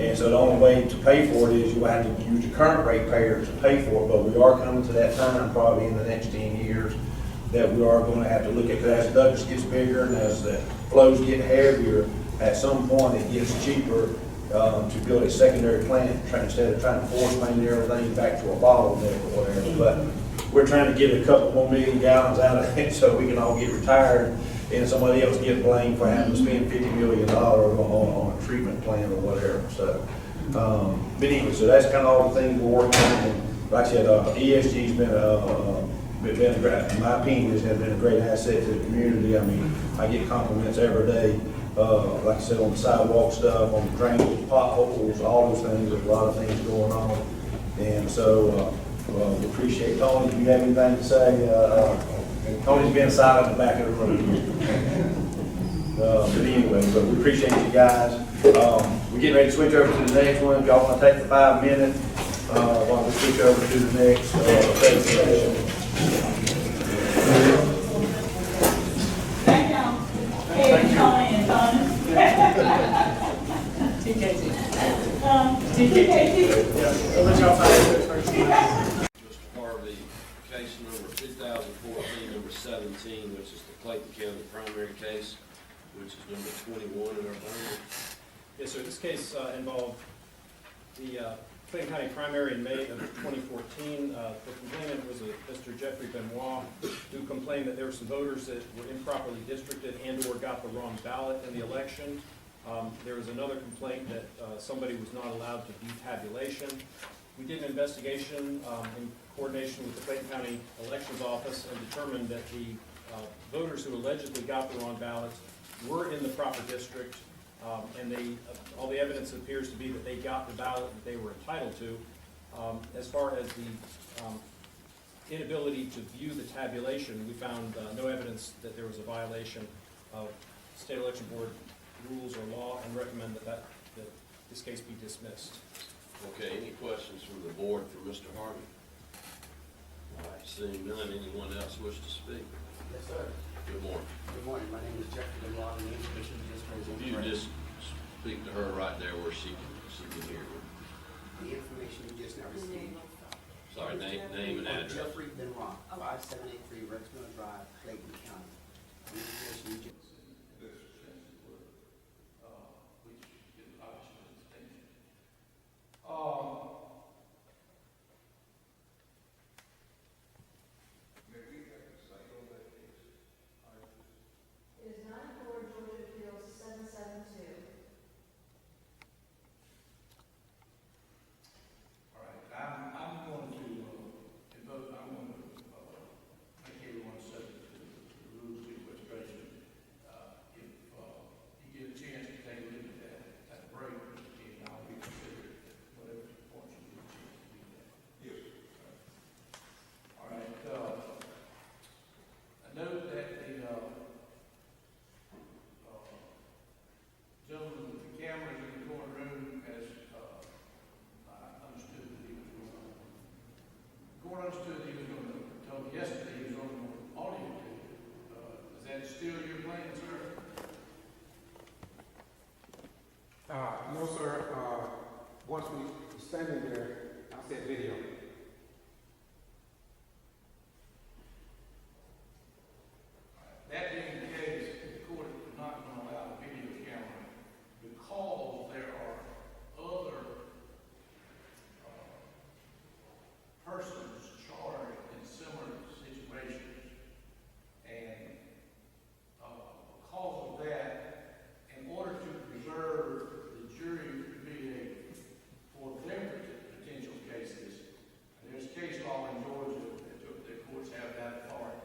And so the only way to pay for it is you have to use your current ratepayers to pay for it, but we are coming to that time probably in the next 10 years that we are going to have to look at, because as Douglas gets bigger and as the flows get heavier, at some point it gets cheaper to build a secondary plant instead of trying to force main everything back to a bottleneck or whatever. But we're trying to get a couple more million gallons out of it so we can all get retired and somebody else get blamed for having to spend $50 million on a treatment plant or whatever. So, but anyway, so that's kind of all the things we're working on. And like I said, ESG's been a great, in my opinion, has been a great asset to the community. I mean, I get compliments every day. Like I said, on the sidewalk stuff, on the drainage, potholes, all those things. There's a lot of things going on. And so, we appreciate Tony. Do you have anything to say? Tony's been silent in the back of the room. But anyway, we appreciate you guys. We're getting ready to switch over to the next one. If y'all want to take the 5 minutes while we switch over to the next presentation. Thank y'all. which is the Clayton County primary case, which is number 21 in our binder. Yes, sir. This case involved the Clayton County primary in May of 2014. The complainant was Mr. Jeffrey Benoit, who complained that there were some voters that were improperly districted and/or got the wrong ballot in the election. There was another complaint that somebody was not allowed to view tabulation. We did an investigation in coordination with the Clayton County Elections Office and determined that the voters who allegedly got the wrong ballots were in the proper district, and all the evidence appears to be that they got the ballot that they were entitled to. As far as the inability to view the tabulation, we found no evidence that there was a violation of State Election Board rules or law, and recommend that this case be dismissed. Okay, any questions from the board for Mr. Harvey? All right, seeing none, anyone else wish to speak? Yes, sir. Good morning. Good morning. My name is Jeffrey Benoit, and the information you just raised. If you just speak to her right there where she can hear you. The information you just now received. Sorry, name and address. Jeffrey Benoit, 5783 Rexmiller Drive, Clayton County. The information you just. It is 94 Georgia Appeals 772. All right, I'm going to vote, I'm going to make everyone subject to the rules of sequestration. If you get a chance to take a look at that, at the break, and I'll reconsider whatever points you get a chance to do that. Yes. All right, I note that the gentleman with the cameras in the courtroom has I understood that he was going to, the court understood that he was going to, told me yesterday he was on audio tape. Is that still your plan, sir? No, sir. Once we were standing there, I said video. That being the case, the court is not going to allow the video camera because there are other persons charged in similar situations. And because of that, in order to preserve the jury to be for their potential cases, there's case law in Georgia that the courts have that authority,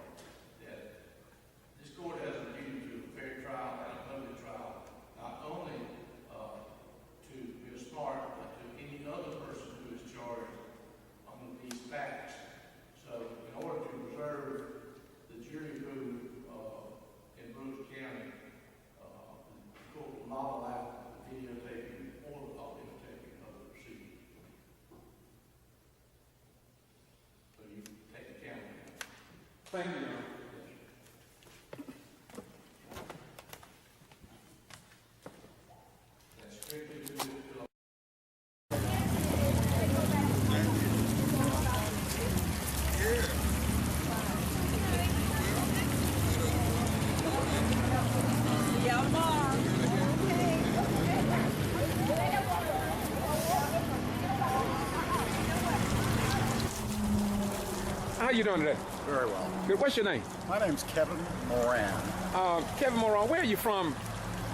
that this court has a duty to a fair trial and a public trial, not only to Ms. Smart, but to any other person who is charged on these facts. So in order to preserve the jury pool in Brooks County, the court will not allow videotaping or audio taping of the proceedings. So you take the camera. Thank you, Your Honor. That's strictly to the How you doing today? Very well. Good. What's your name? My name's Kevin Moran. Kevin Moran. Where are you from?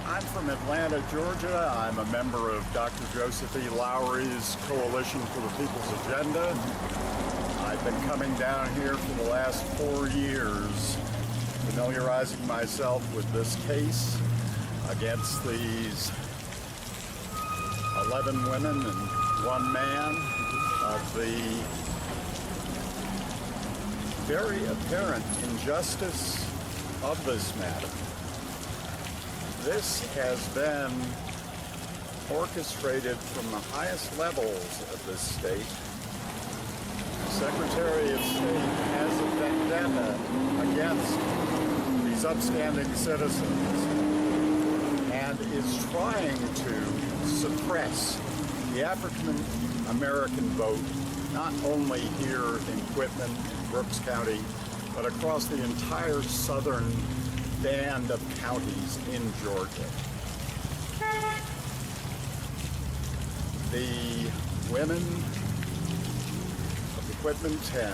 I'm from Atlanta, Georgia. I'm a member of Dr. Joseph E. Lowry's Coalition for the People's Agenda. I've been coming down here for the last 4 years, familiarizing myself with this case against these 11 women and 1 man of the very apparent injustice of this matter. This has been orchestrated from the highest levels of this state. The Secretary of State has a vendetta against these upstanding citizens and is trying to suppress the African American vote, not only here in Quitman, Brooks County, but across the entire southern band of counties in Georgia. The women of Equipment 10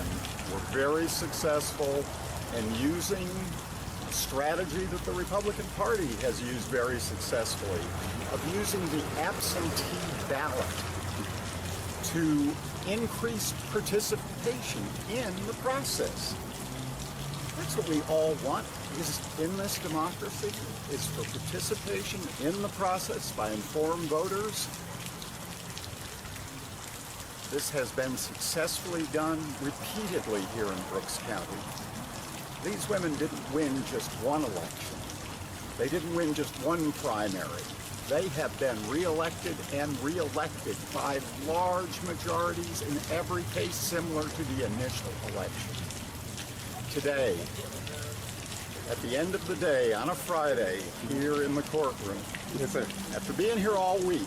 were very successful in using a strategy that the Republican Party has used very successfully, of using the absentee ballot to increase participation in the process. That's what we all want in this democracy, is for participation in the process by informed voters. This has been successfully done repeatedly here in Brooks County. These women didn't win just one election. They didn't win just one primary. They have been reelected and reelected by large majorities in every case similar to the initial election. Today, at the end of the day, on a Friday, here in the courtroom, after being here all week,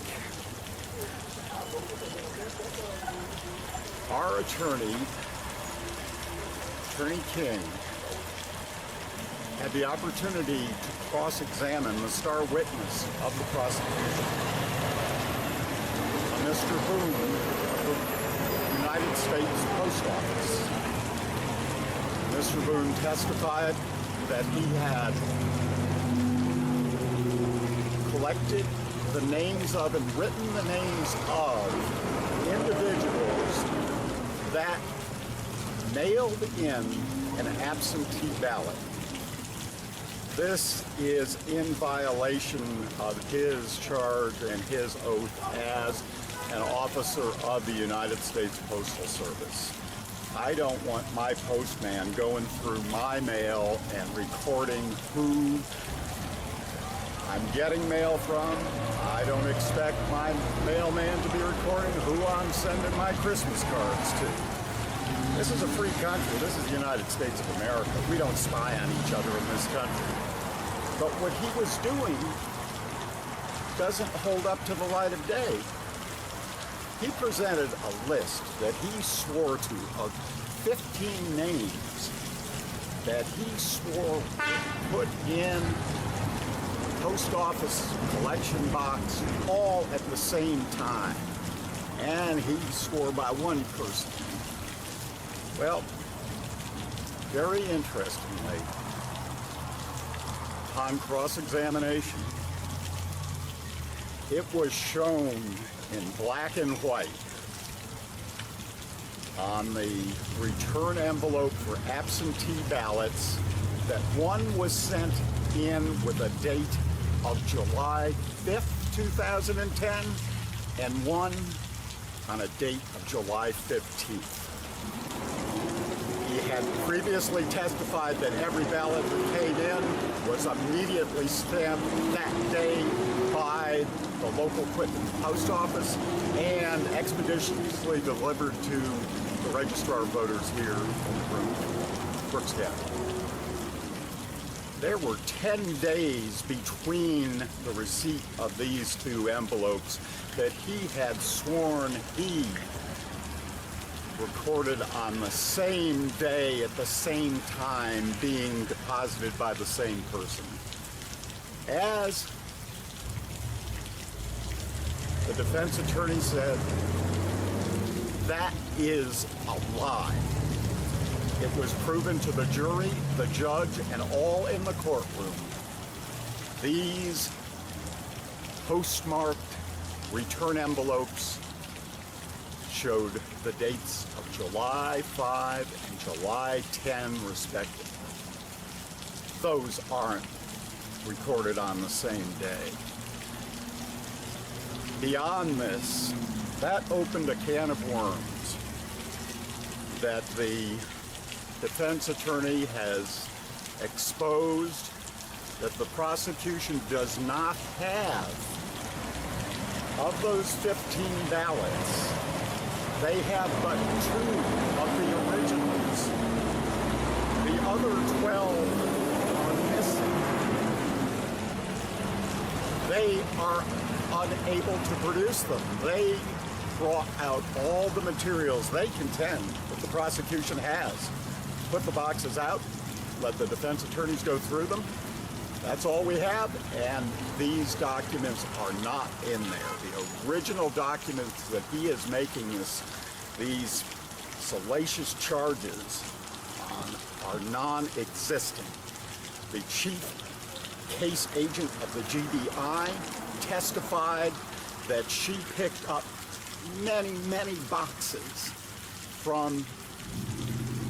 our attorney, Attorney King, had the opportunity to cross-examine the star witness of the prosecution, Mr. Boone of the United States Post Office. Mr. Boone testified that he had collected the names of and written the names of individuals that mailed in an absentee ballot. This is in violation of his charge and his oath as an officer of the United States Postal Service. I don't want my postman going through my mail and recording who I'm getting mail from. I don't expect my mailman to be recording who I'm sending my Christmas cards to. This is a free country. This is the United States of America. We don't spy on each other in this country. But what he was doing doesn't hold up to the light of day. He presented a list that he swore to of 15 names that he swore put in post office collection box all at the same time. And he swore by one person. Well, very interestingly, upon cross-examination, it was shown in black and white on the return envelope for absentee ballots that one was sent in with a date of July 5th, 2010, and one on a date of July 15th. He had previously testified that every ballot that came in was immediately stamped that day by the local Quitman post office and expeditiously delivered to the registrar of voters here in Brooks County. There were 10 days between the receipt of these two envelopes that he had sworn he recorded on the same day at the same time being deposited by the same person. As the defense attorney said, that is a lie. It was proven to the jury, the judge, and all in the courtroom. These postmarked return envelopes showed the dates of July 5 and July 10, respectively. Those aren't recorded on the same day. Beyond this, that opened a can of worms that the defense attorney has exposed, that the prosecution does not have. Of those 15 ballots, they have but 2 of the originals. The other 12 are missing. They are unable to produce them. They brought out all the materials they contend that the prosecution has put the boxes out, let the defense attorneys go through them. That's all we have, and these documents are not in there. The original documents that he is making these salacious charges on are non-existent. The chief case agent of the G.B.R. testified that she picked up many boxes from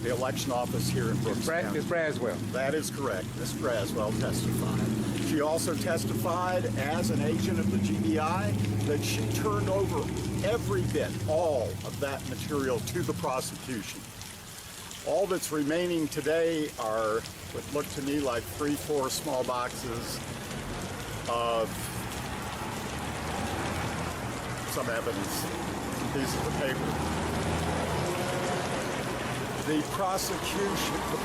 the election office here in Brooks County. Ms. Braswell. That is correct. Ms. Braswell testified. She also testified as an agent of the G.B.R. that she turned over every bit, all of that material to the prosecution. All that's remaining today are what look to me like 3-4 small boxes of some evidence, some pieces of paper. The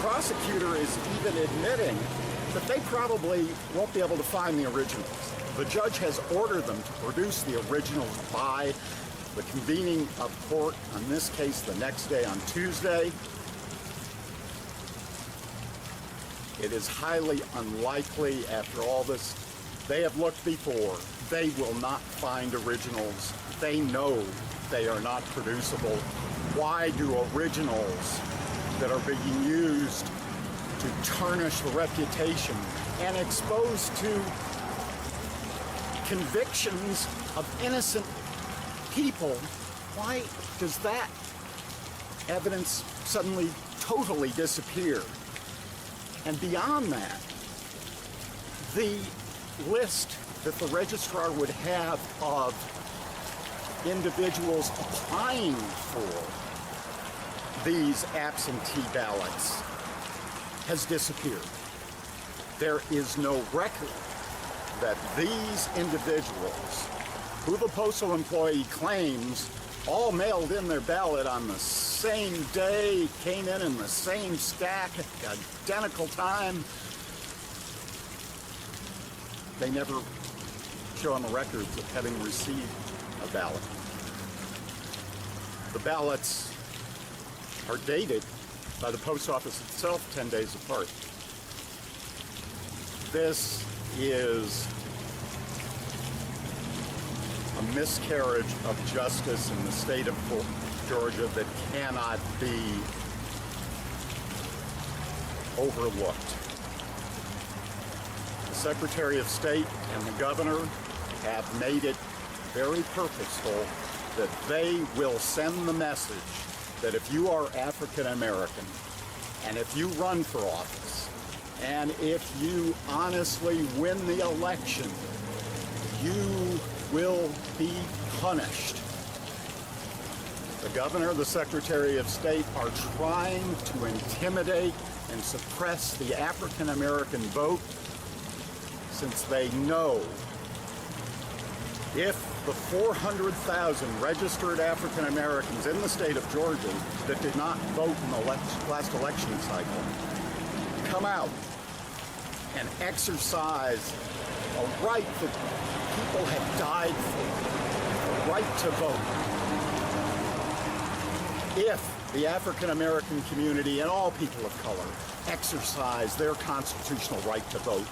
prosecutor is even admitting that they probably won't be able to find the originals. The judge has ordered them to produce the originals by the convening of court, on this case the next day on Tuesday. It is highly unlikely after all this. They have looked before. They will not find originals. They know they are not producible. Why do originals that are being used to tarnish the reputation and exposed to convictions of innocent people, why does that evidence suddenly totally disappear? And beyond that, the list that the registrar would have of individuals applying for these absentee ballots has disappeared. There is no record that these individuals, who the postal employee claims all mailed in their ballot on the same day, came in the same stack at the identical time, they never show on the records of having received a ballot. The ballots are dated by the post office itself 10 days apart. This is a miscarriage of justice in the state of Georgia that cannot be overlooked. The Secretary of State and the Governor have made it very purposeful that they will send the message that if you are African American, and if you run for office, and if you honestly win the election, you will be punished. The Governor, the Secretary of State are trying to intimidate and suppress the African American vote, since they know if the 400,000 registered African Americans in the state of Georgia that did not vote in the last election cycle come out and exercise a right that people have died for, the right to vote. If the African American community and all people of color exercise their constitutional right to vote,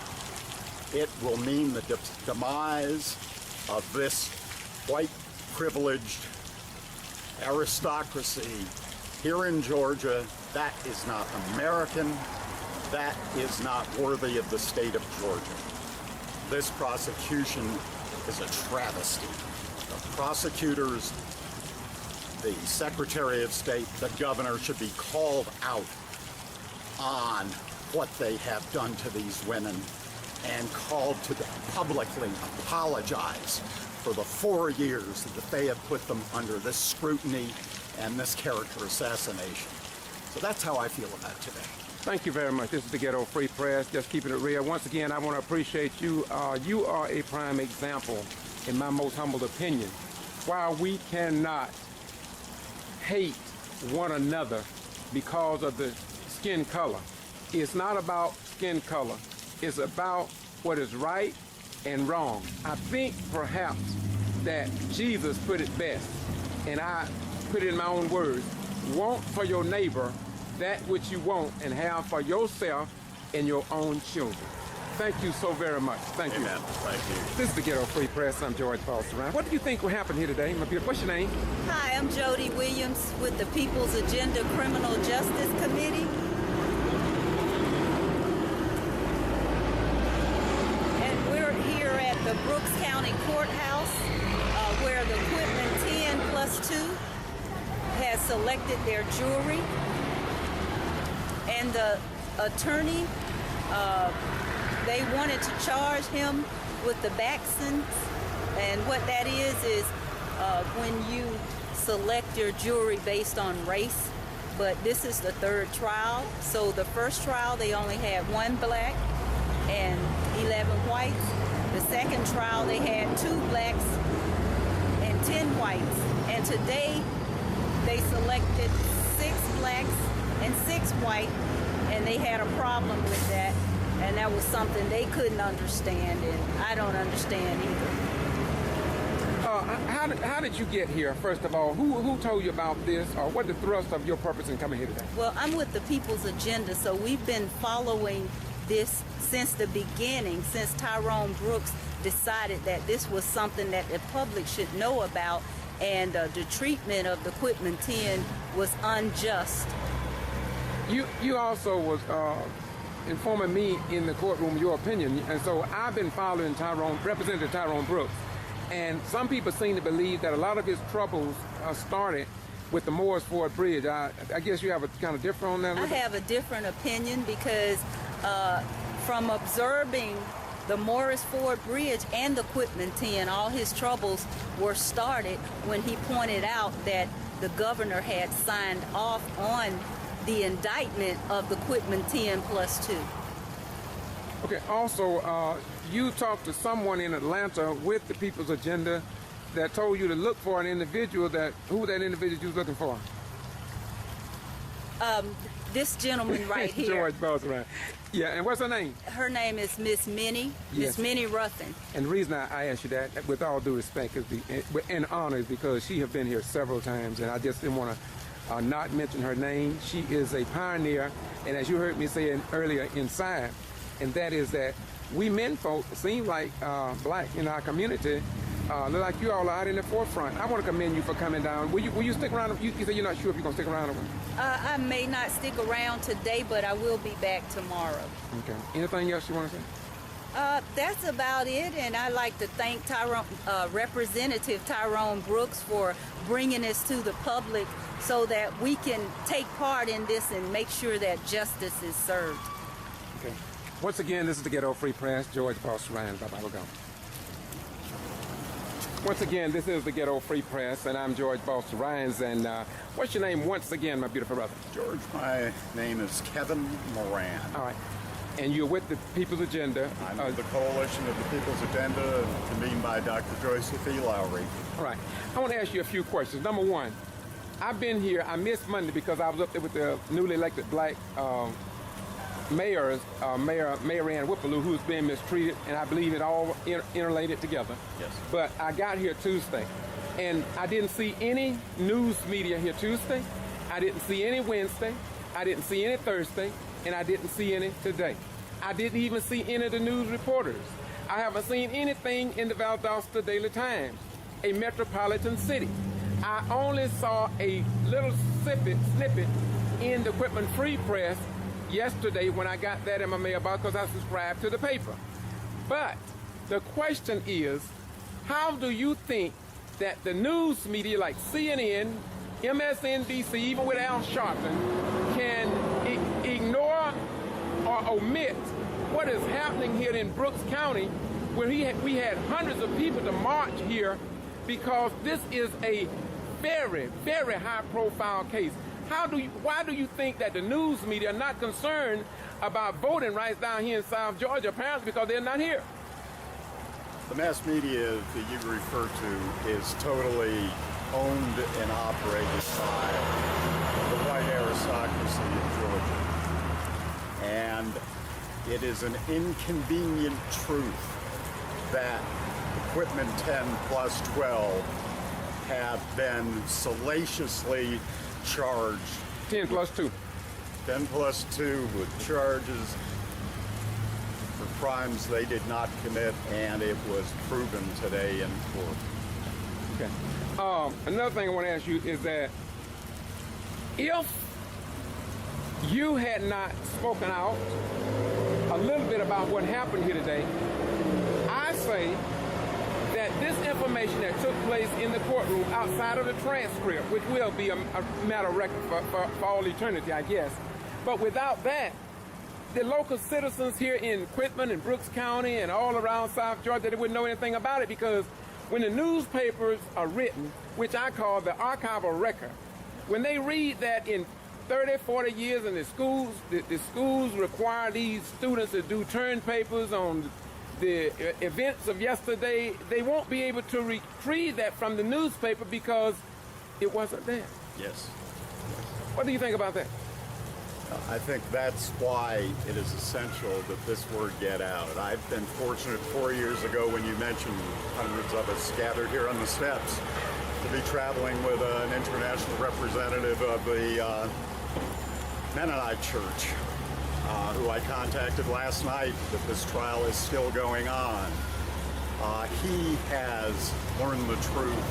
it will mean the demise of this white privileged aristocracy here in Georgia. That is not American. That is not worthy of the state of Georgia. This prosecution is a travesty. The prosecutors, the Secretary of State, the Governor should be called out on what they have done to these women and called to publicly apologize for the 4 years that they have put them under this scrutiny and this character assassination. So that's how I feel about today. Thank you very much. This is the Getto Free Press, just keeping it real. Once again, I want to appreciate you. You are a prime example, in my most humble opinion. While we cannot hate one another because of the skin color, it's not about skin color. It's about what is right and wrong. I think perhaps that Jesus put it best, and I put it in my own words: want for your neighbor that which you want and have for yourself and your own children. Thank you so very much. Thank you. Amen. Thank you. This is the Getto Free Press. I'm George Foster Ryan. What do you think will happen here today? What's your name? Hi, I'm Jody Williams with the People's Agenda Criminal Justice Committee. And we're here at the Brooks County Courthouse where the Equipment 10+2 has selected their jury. And the attorney, they wanted to charge him with the vaccines. And what that is when you select your jury based on race. But this is the third trial. So the first trial, they only had 1 black and 11 whites. The second trial, they had 2 blacks and 10 whites. And today, they selected 6 blacks and 6 white, and they had a problem with that. And that was something they couldn't understand, and I don't understand either. How did you get here, first of all? Who told you about this, or what the thrust of your purpose in coming here today? Well, I'm with the People's Agenda, so we've been following this since the beginning, since Tyrone Brooks decided that this was something that the public should know about, and the treatment of the Equipment 10 was unjust. You also was informing me in the courtroom your opinion, and so I've been following Representative Tyrone Brooks. And some people seem to believe that a lot of his troubles started with the Morris Ford Bridge. I guess you have a kind of different on that? I have a different opinion because from observing the Morris Ford Bridge and the Equipment 10, all his troubles were started when he pointed out that the governor had signed off on the indictment of the Equipment 10+2. Okay, also, you talked to someone in Atlanta with the People's Agenda that told you to look for an individual. Who that individual you was looking for? This gentleman right here. George Foster. Yeah, and what's her name? Her name is Miss Minnie, Yes. Miss Minnie Ruffin. And the reason I asked you that, with all due respect and honor, is because she has been here several times, and I just didn't want to not mention her name. She is a pioneer, and as you heard me say earlier, inside, and that is that we men folk seem like black in our community, look like you all are out in the forefront. I want to commend you for coming down. Will you stick around? You said you're not sure if you're going to stick around. I may not stick around today, but I will be back tomorrow. Okay. Anything else you want to say? That's about it, and I'd like to thank Representative Tyrone Brooks for bringing this to the public so that we can take part in this and make sure that justice is served. Okay. Once again, this is the Getto Free Press. George Foster Ryan. Bye-bye. We're gone. Once again, this is the Getto Free Press, and I'm George Foster Ryans. And what's your name once again, my beautiful brother? George, my name is Kevin Moran. All right. And you're with the People's Agenda. I'm with the Coalition of the People's Agenda, convened by Dr. Joseph E. Lowry. All right. I want to ask you a few questions. Number one, I've been here. I missed Monday because I was up there with the newly elected black Mayor Ann Whippaloo, who's being mistreated, and I believe it all interrelated together. Yes. But I got here Tuesday, and I didn't see any news media here Tuesday. I didn't see any Wednesday. I didn't see any Thursday, and I didn't see any today. I didn't even see any of the news reporters. I haven't seen anything in the Valdosta Daily Times, a metropolitan city. I only saw a little snippet in the Equipment Free Press yesterday when I got that in my mailbox because I subscribed to the paper. But the question is, how do you think that the news media like CNN, MSNBC, even with Al Sharpton, can ignore or omit what is happening here in Brooks County, where we had hundreds of people to march here because this is a very, very high-profile case. Why do you think that the news media are not concerned about voting rights down here in South Georgia? Apparently because they're not here. The mass media that you refer to is totally owned and operated by the white aristocracy of Georgia. And it is an inconvenient truth that Equipment 10+12 have been salaciously charged. 10+2. 10+2 with charges for crimes they did not commit, and it was proven today in court. Okay. Another thing I want to ask you is that if you had not spoken out a little bit about what happened here today, I say that this information that took place in the courtroom outside of the transcript, which will be a matter of record for all eternity, I guess, but without that, the local citizens here in Quitman and Brooks County and all around South Georgia, they wouldn't know anything about it, because when the newspapers are written, which I call the archival record, when they read that in 30, 40 years in the schools require these students to do turn papers on the events of yesterday, they won't be able to retrieve that from the newspaper because it wasn't there. Yes. What do you think about that? I think that's why it is essential that this word get out. I've been fortunate 4 years ago, when you mentioned hundreds of us gathered here on the steps, to be traveling with an international representative of the Mennonite Church, who I contacted last night that this trial is still going on. He has learned the truth,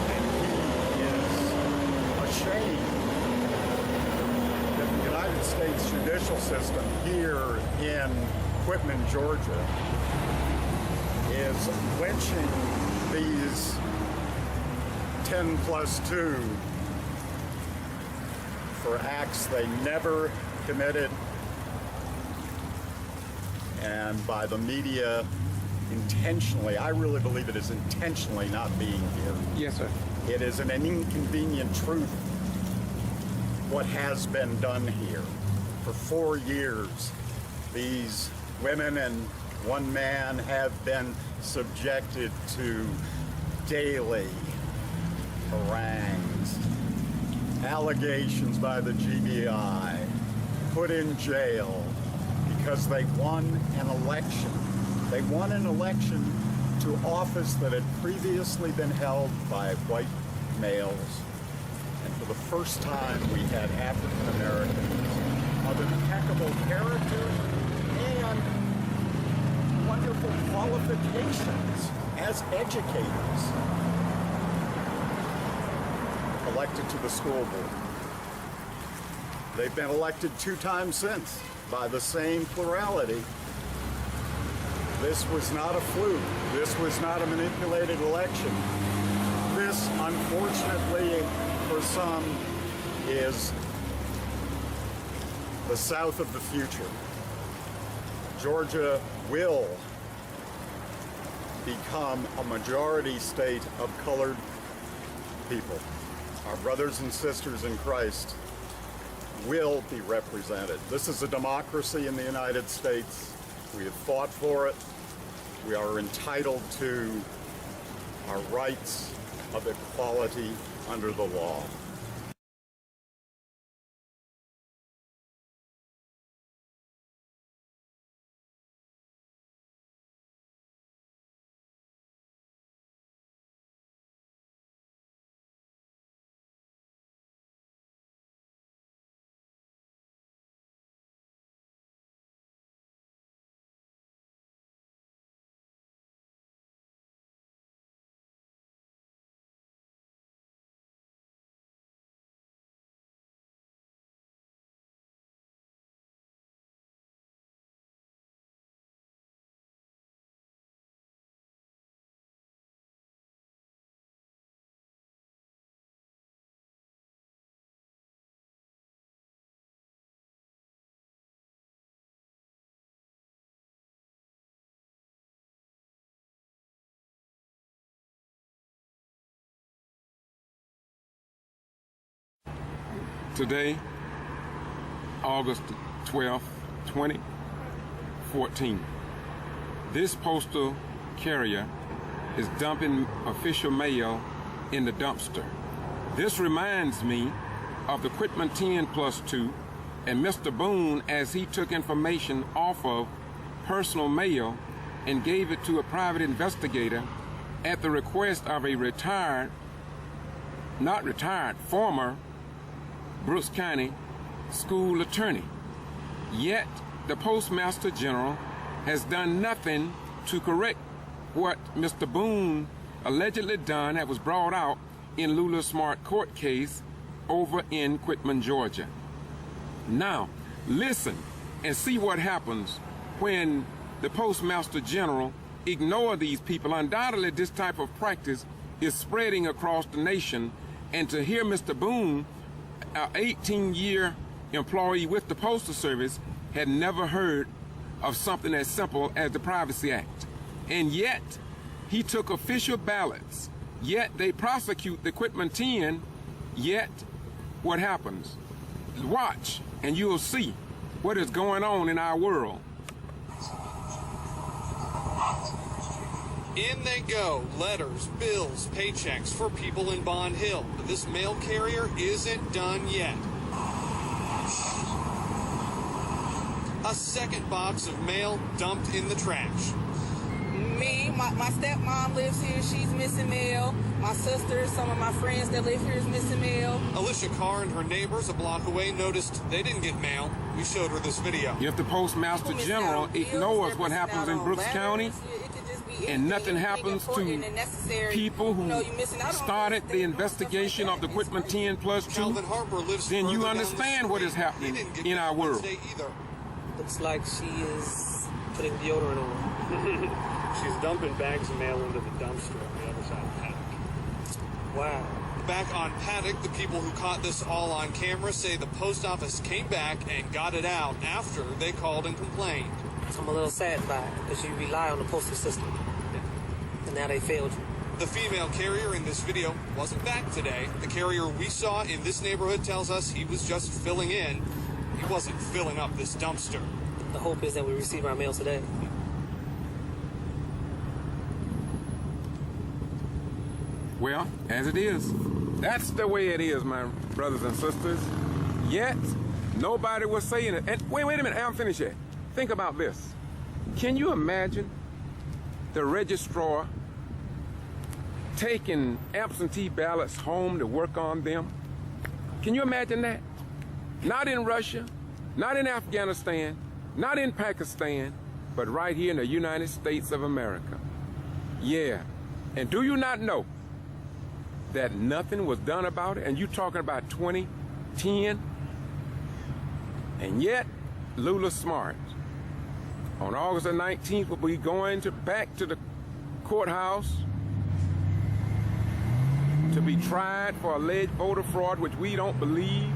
and he is ashamed that the United States judicial system here in Quitman, Georgia, is lynching these 10+2 for acts they never committed, and by the media intentionally, I really believe it is intentionally not being here. Yes, sir. It is an inconvenient truth what has been done here. For 4 years, these women and one man have been subjected to daily harangues, allegations by the G.B.R, put in jail because they won an election. They won an election to office that had previously been held by white males. And for the first time, we had African Americans of impeccable character and wonderful qualifications as educators elected to the school board. They've been elected 2 times since by the same plurality. This was not a fluke. This was not a manipulated election. This, unfortunately, for some, is the South of the future. Georgia will become a majority state of colored people. Our brothers and sisters in Christ will be represented. This is a democracy in the United States. We have fought for it. We are entitled to our rights of equality under the law. Today, August 12th, 2014, this postal carrier is dumping official mail in the dumpster. This reminds me of the Quitman 10+2 and Mr. Boone, as he took information off of personal mail and gave it to a private investigator at the request of a former Brooks County school attorney. Yet the Postmaster General has done nothing to correct what Mr. Boone allegedly done that was brought out in Lula Smart court case over in Quitman, Georgia. Now, listen and see what happens when the Postmaster General ignore these people. Undoubtedly, this type of practice is spreading across the nation, and to hear Mr. Boone, an 18-year employee with the Postal Service, had never heard of something as simple as the Privacy Act. And yet, he took official ballots, yet they prosecute the Quitman 10, yet what happens? Watch, and you'll see what is going on in our world. In they go, letters, bills, paychecks for people in Bond Hill. But this mail carrier isn't done yet. A second box of mail dumped in the trash. Me, my stepmom lives here, she's missing mail. My sister, some of my friends that live here is missing mail. Alicia Carr and her neighbors a block away noticed they didn't get mail. We showed her this video. If the Postmaster General ignores what happens in Brooks County, and nothing happens to people who started the investigation of the Quitman 10 plus 2, then you understand what is happening in our world. Looks like she is putting deodorant on. She's dumping bags of mail into the dumpster on the other side of the paddock. Wow. Back on Paddock, the people who caught this all on camera say the post office came back and got it out after they called and complained. I'm a little sad by it, because you rely on the postal system. And now they failed you. The female carrier in this video wasn't back today. The carrier we saw in this neighborhood tells us he was just filling in. He wasn't filling up this dumpster. The hope is that we receive our mail today. Well, as it is. That's the way it is, my brothers and sisters. Yet, nobody was saying it. And wait a minute, I haven't finished yet. Think about this. Can you imagine the registrar taking absentee ballots home to work on them? Can you imagine that? Not in Russia, not in Afghanistan, not in Pakistan, but right here in the United States of America. Yeah. And do you not know that nothing was done about it? And you talking about 2010? And yet, Lula Smart, on August the 19th, will be going back to the courthouse to be tried for alleged voter fraud, which we don't believe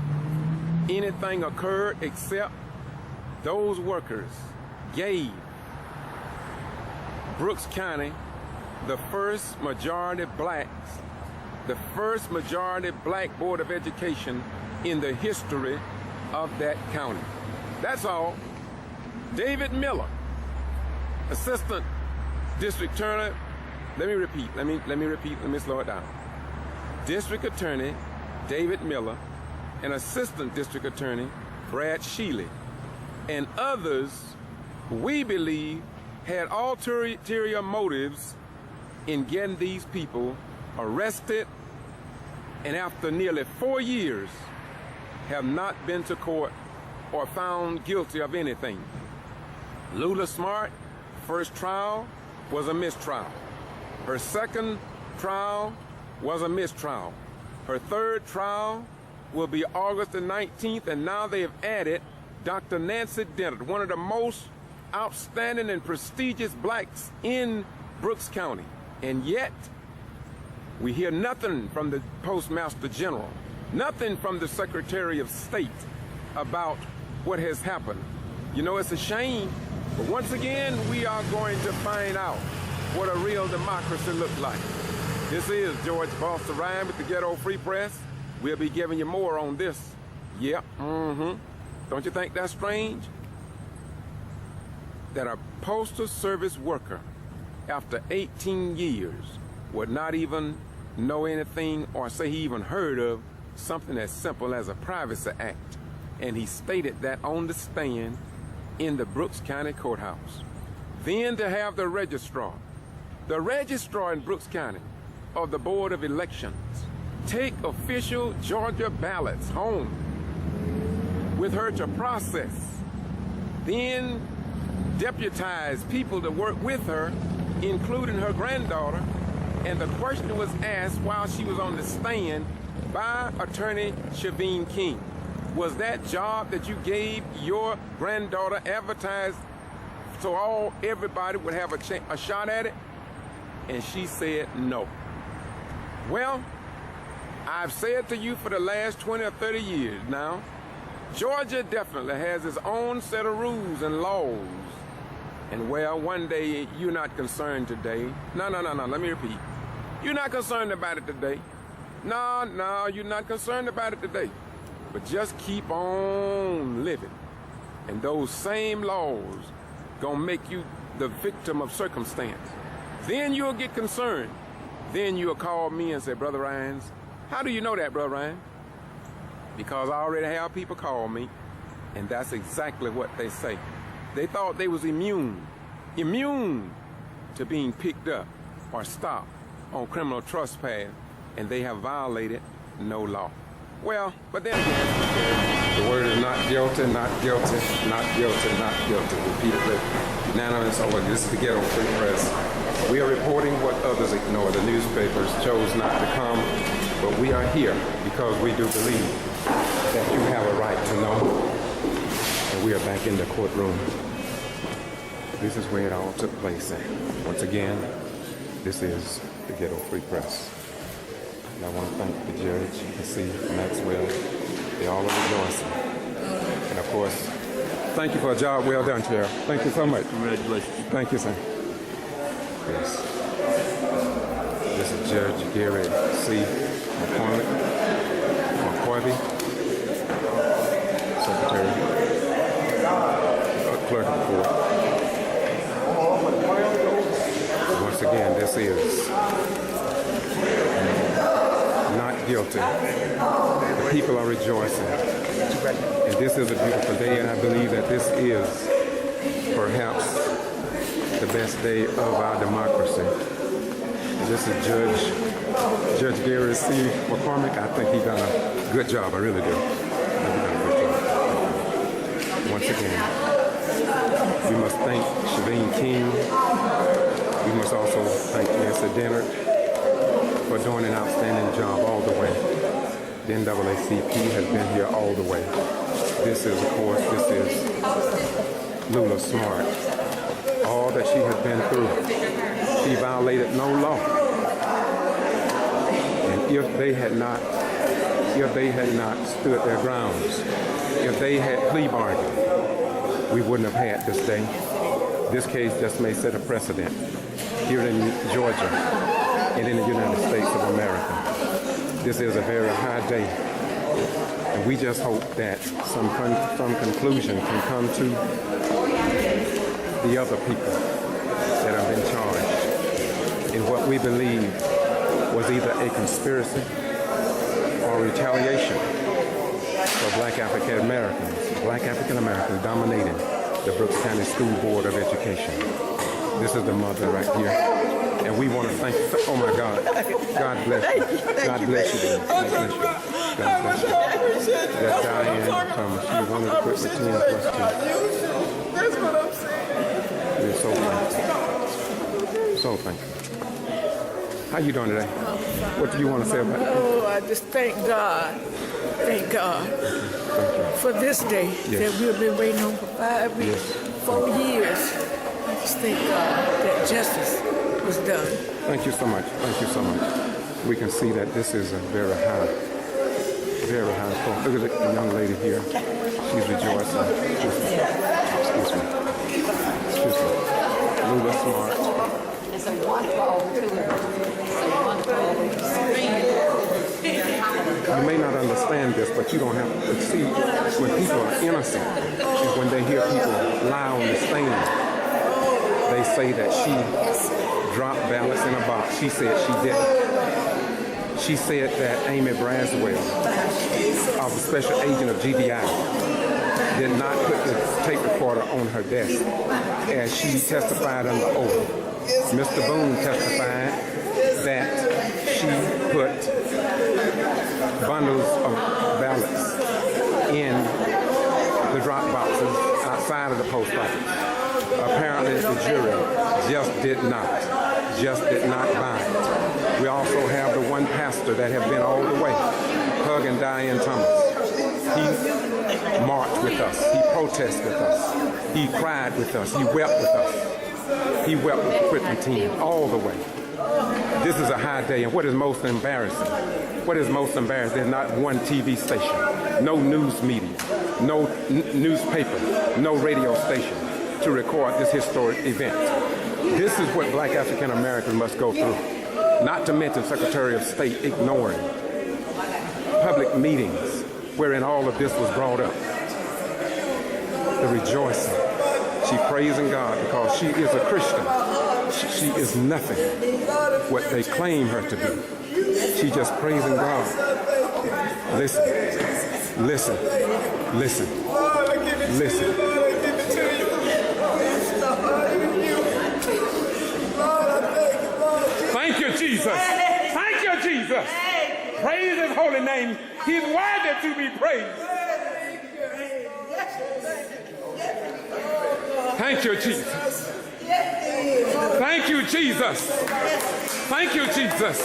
anything occurred, except those workers gave Brooks County the first majority black Board of Education in the history of that county. That's all. David Miller, Assistant District Attorney. Let me repeat. Let me slow it down. District Attorney David Miller and Assistant District Attorney Brad Shealy and others we believe had ulterior motives in getting these people arrested, and after nearly 4 years have not been to court or found guilty of anything. Lula Smart, first trial was a mistrial. Her second trial was a mistrial. Her third trial will be August the 19th, and now they have added Dr. Nancy Dennett, one of the most outstanding and prestigious blacks in Brooks County. And yet, we hear nothing from the Postmaster General, nothing from the Secretary of State about what has happened. You know, it's a shame, but once again, we are going to find out what a real democracy looks like. This is George Foster Ryan with the Getto Free Press. We'll be giving you more on this. Yep, Don't you think that's strange? That a Postal Service worker, after 18 years, would not even know anything or say he even heard of something as simple as a Privacy Act. And he stated that on the stand in the Brooks County Courthouse. Then to have the registrar in Brooks County of the Board of Elections take official Georgia ballots home with her to process, then deputize people to work with her, including her granddaughter, and the question was asked while she was on the stand by Attorney Shaveen King. Was that job that you gave your granddaughter advertised so everybody would have a shot at it? And she said no. Well, I've said to you for the last 20 or 30 years now, Georgia definitely has its own set of rules and laws. And well, one day you're not concerned today. No, let me repeat. You're not concerned about it today. No, you're not concerned about it today. But just keep on living. And those same laws gonna make you the victim of circumstance. Then you'll get concerned. Then you'll call me and say, Brother Ryans, how do you know that, Brother Ryan? Because I already have people call me, and that's exactly what they say. They thought they was immune to being picked up or stopped on criminal trespass, and they have violated no law. Well, but then again, the word is not guilty, not guilty, not guilty, not guilty. Repeatedly, unanimous over. This is the Getto Free Press. We are reporting what others ignore. The newspapers chose not to come, but we are here because we do believe that you have a right to know. And we are back in the courtroom. This is where it all took place. And once again, this is the Getto Free Press. And I want to thank the judge, and see Maxwell. They all are rejoicing. And of course, thank you for a job well done, Chair. Thank you so much. Congratulations. Thank you, sir. Yes. This is Judge Gary C. McCorvey, Secretary, Clerk of the Court. Once again, this is not guilty. The people are rejoicing. And this is a beautiful day, and I believe that this is perhaps the best day of our democracy. And this is Judge Gary C. McCormick. I think he done a good job. I really do. Once again, we must thank Shaveen King. We must also thank Nancy Dennard for doing an outstanding job all the way. The NAACP has been here all the way. This is, of course, Lula Smart. All that she has been through, she violated no law. And if they had not stood their grounds, if they had plea bargained, we wouldn't have had this day. This case just may set a precedent here in Georgia and in the United States of America. This is a very high day, and we just hope that some conclusion can come to the other people that have been charged in what we believe was either a conspiracy or retaliation for Black African Americans dominating the Brooks County School Board of Education. This is the mother right here. And we want to thank, oh my God, God bless you. God bless you. God bless you. God bless you. That's Diane Thomas. She was one of the quick with 10 plus 2. That's what I'm saying. We're so thankful. So thankful. How you doing today? What do you want to say about it? Oh, I just thank God. Thank God for this day that we've been waiting on for 5 weeks, 4 years. I just thank God that justice was done. Thank you so much. Thank you so much. We can see that this is a very high point. Look at the young lady here. She's rejoicing. Excuse me. Lula Smart. It's a wonderful You may not understand this, but you don't have to see when people are innocent is when they hear people lie on the stand. They say that she dropped ballots in a box. She said she didn't. She said that Amy Braswell, the special agent of G.B.R, did not put the tape recorder on her desk as she testified under oath. Mr. Boone testified that she put bundles of ballots in the drop boxes outside of the post office. Apparently the jury just did not buy it. We also have the one pastor that has been all the way, hugging Diane Thomas. He marched with us. He protested with us. He cried with us. He wept with us. He wept with the Quitman team all the way. This is a high day, and what is most embarrassing? What is most embarrassing? There's not one TV station, no news media, no newspaper, no radio station to record this historic event. This is what black African Americans must go through. Not to mention Secretary of State ignoring public meetings wherein all of this was brought up. The rejoicing. She praising God because she is a Christian. She is nothing what they claim her to be. She just praising God. Listen, listen, listen, listen. Thank you, Jesus. Thank you, Jesus. Praise his holy name. He's worthy to be praised. Thank you, Jesus. Thank you, Jesus. Thank you, Jesus.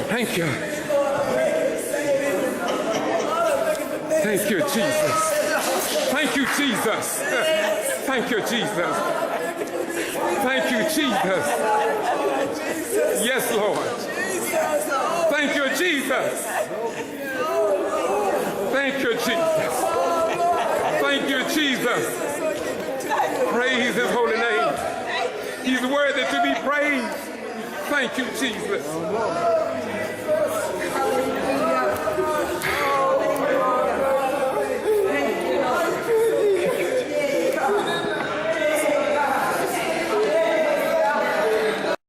Thank you. Thank you, Jesus. Thank you, Jesus. Thank you, Jesus. Thank you, Jesus. Yes, Lord. Thank you, Jesus. Thank you, Jesus. Thank you, Jesus. Praise his holy name. He's worthy to be praised. Thank you, Jesus.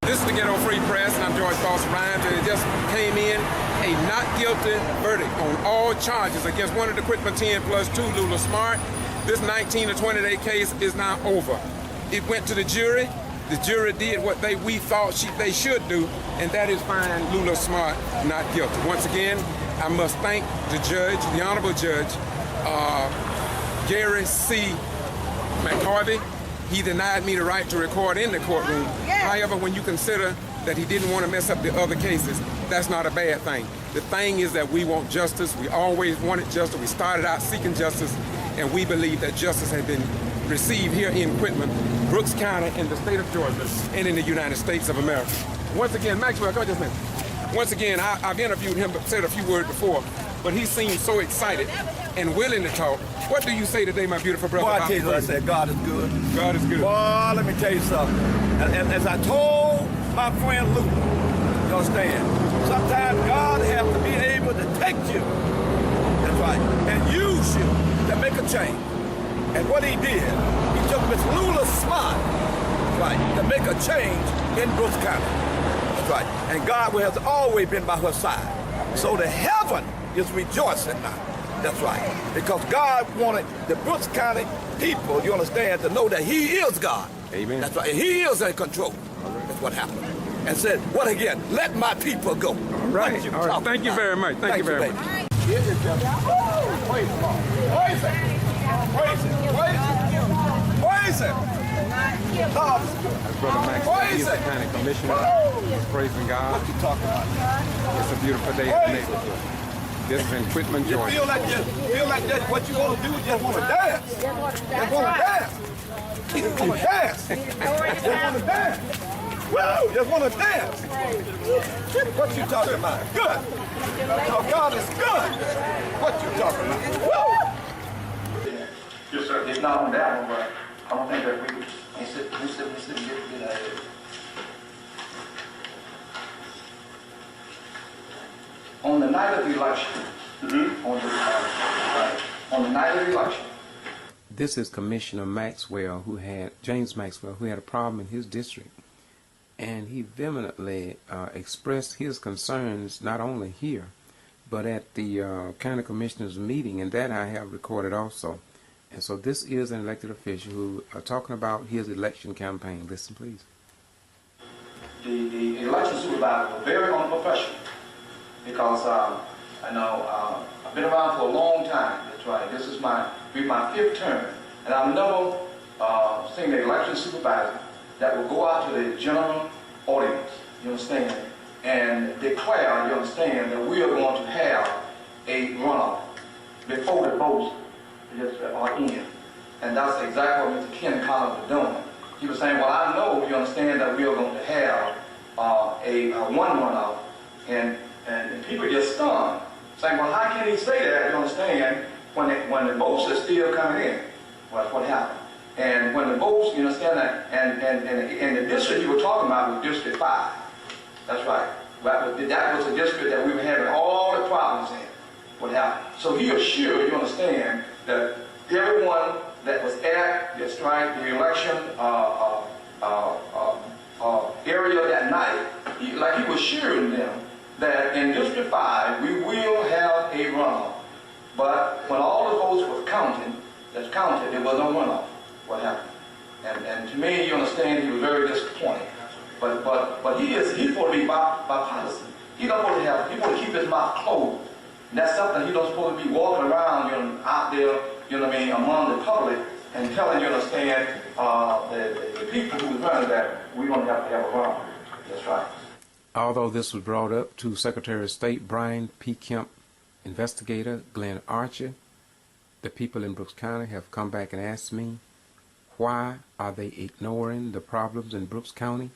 This is the Getto Free Press, and I'm George Foster Rhymes, and it just came in a not guilty verdict on all charges against one of the Quitman 10 plus 2, Lula Smart. This 19 to 20 day case is now over. It went to the jury. The jury did what we thought they should do, and that is find Lula Smart not guilty. Once again, I must thank the judge, the Honorable Judge, Gary C. McCarvey. He denied me the right to record in the courtroom. However, when you consider that he didn't want to mess up the other cases, that's not a bad thing. The thing is that we want justice. We always wanted justice. We started out seeking justice, and we believe that justice has been received here in Quitman, Brooks County, in the state of Georgia, and in the United States of America. Once again, Maxwell, come on just a minute. Once again, I've interviewed him, but said a few words before, but he seems so excited and willing to talk. What do you say today, my beautiful brother? Boy, I tell you what I said, God is good. God is good. Boy, let me tell you something. And as I told my friend Luke, you understand, sometimes God has to be able to take you, that's right, and use you to make a change. And what he did, he took Miss Lula Smart, right, to make a change in Brooks County. That's right. And God has always been by her side. So the heaven is rejoicing now. That's right. Because God wanted the Brooks County people, you understand, to know that he is God. Amen. That's right. And he is in control. That's what happened. And said, what again? Let my people go. All right. All right. Thank you very much. Thank you very much. It is just praise the Lord. Praise him. Praise him. Praise him. Praise him. God is good. As Brother Max, he is the county commissioner. He's praising God. What you talking about? It's a beautiful day in the neighborhood. This is in Quitman, Georgia. You feel like that what you want to do is just want to dance. Just want to dance. Just want to dance. Just want to dance. Woo! Just want to dance. What you talking about? Good. Oh, God is good. What you talking about? Woo! Yes, sir. It's not on that one, but I don't think that we sit get out of it. On the night of the election, on the night of the election. This is Commissioner Maxwell, James Maxwell, who had a problem in his district. And he vehemently expressed his concerns not only here, but at the county commissioners meeting, and that I have recorded also. And so this is an elected official who talking about his election campaign. Listen, please. The election supervisor was very unprofessional because I know I've been around for a long time, that's right. This is be my 5th term. And I've never seen an election supervisor that will go out to the general audience, you understand, and declare, you understand, that we are going to have a runoff before the votes are in. And that's exactly what Mr. Ken Collins was doing. He was saying, well, I know, you understand, that we are going to have one runoff, and people just stunned, saying, well, how can he say that, you understand, when the votes are still coming in? Well, that's what happened. And when the votes, you understand that, and the district you were talking about was District 5. That's right. That was the district that we were having all the problems in. What happened? So he assured, you understand, that everyone that was at the election area that night, he was assuring them that in District 5 we will have a runoff. But when all the votes were counted, there was no runoff. What happened? And to me, you understand, he was very disappointed. But he's supposed to be bipartisan. He don't supposed to keep his mouth closed. And that's something he don't supposed to be walking around, out there, among the public and telling, you understand, the people who run that we don't have to have a runoff. That's right. Although this was brought up to Secretary of State Brian P. Kemp, investigator Glenn Archer, the people in Brooks County have come back and asked me, why are they ignoring the problems in Brooks County?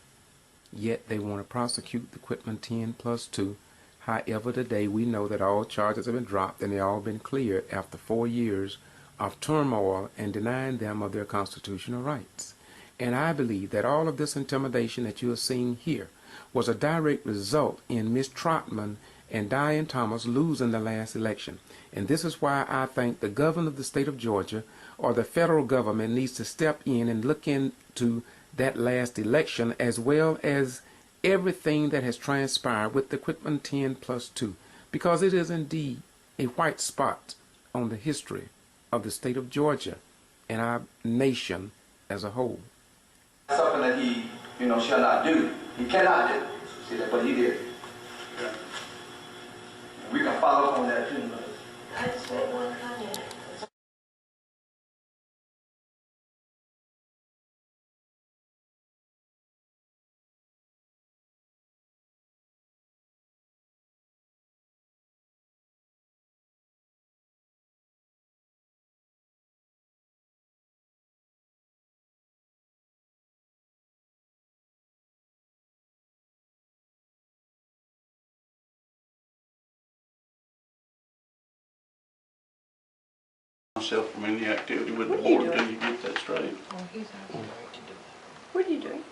Yet they want to prosecute the Quitman 10+2. However, today we know that all charges have been dropped and they've all been cleared after 4 years of turmoil and denying them of their constitutional rights. And I believe that all of this intimidation that you are seeing here was a direct result in Ms. Trotman and Diane Thomas losing the last election. And this is why I think the governor of the state of Georgia or the federal government needs to step in and look into that last election, as well as everything that has transpired with the Quitman 10+2, because it is indeed a white spot on the history of the state of Georgia and our nation as a whole. Something that he, shall not do. He cannot do. See that, but he did. Yeah. We can follow up on that too. I just make one comment. Myself from any activity with the board until you get that straight. What are you doing?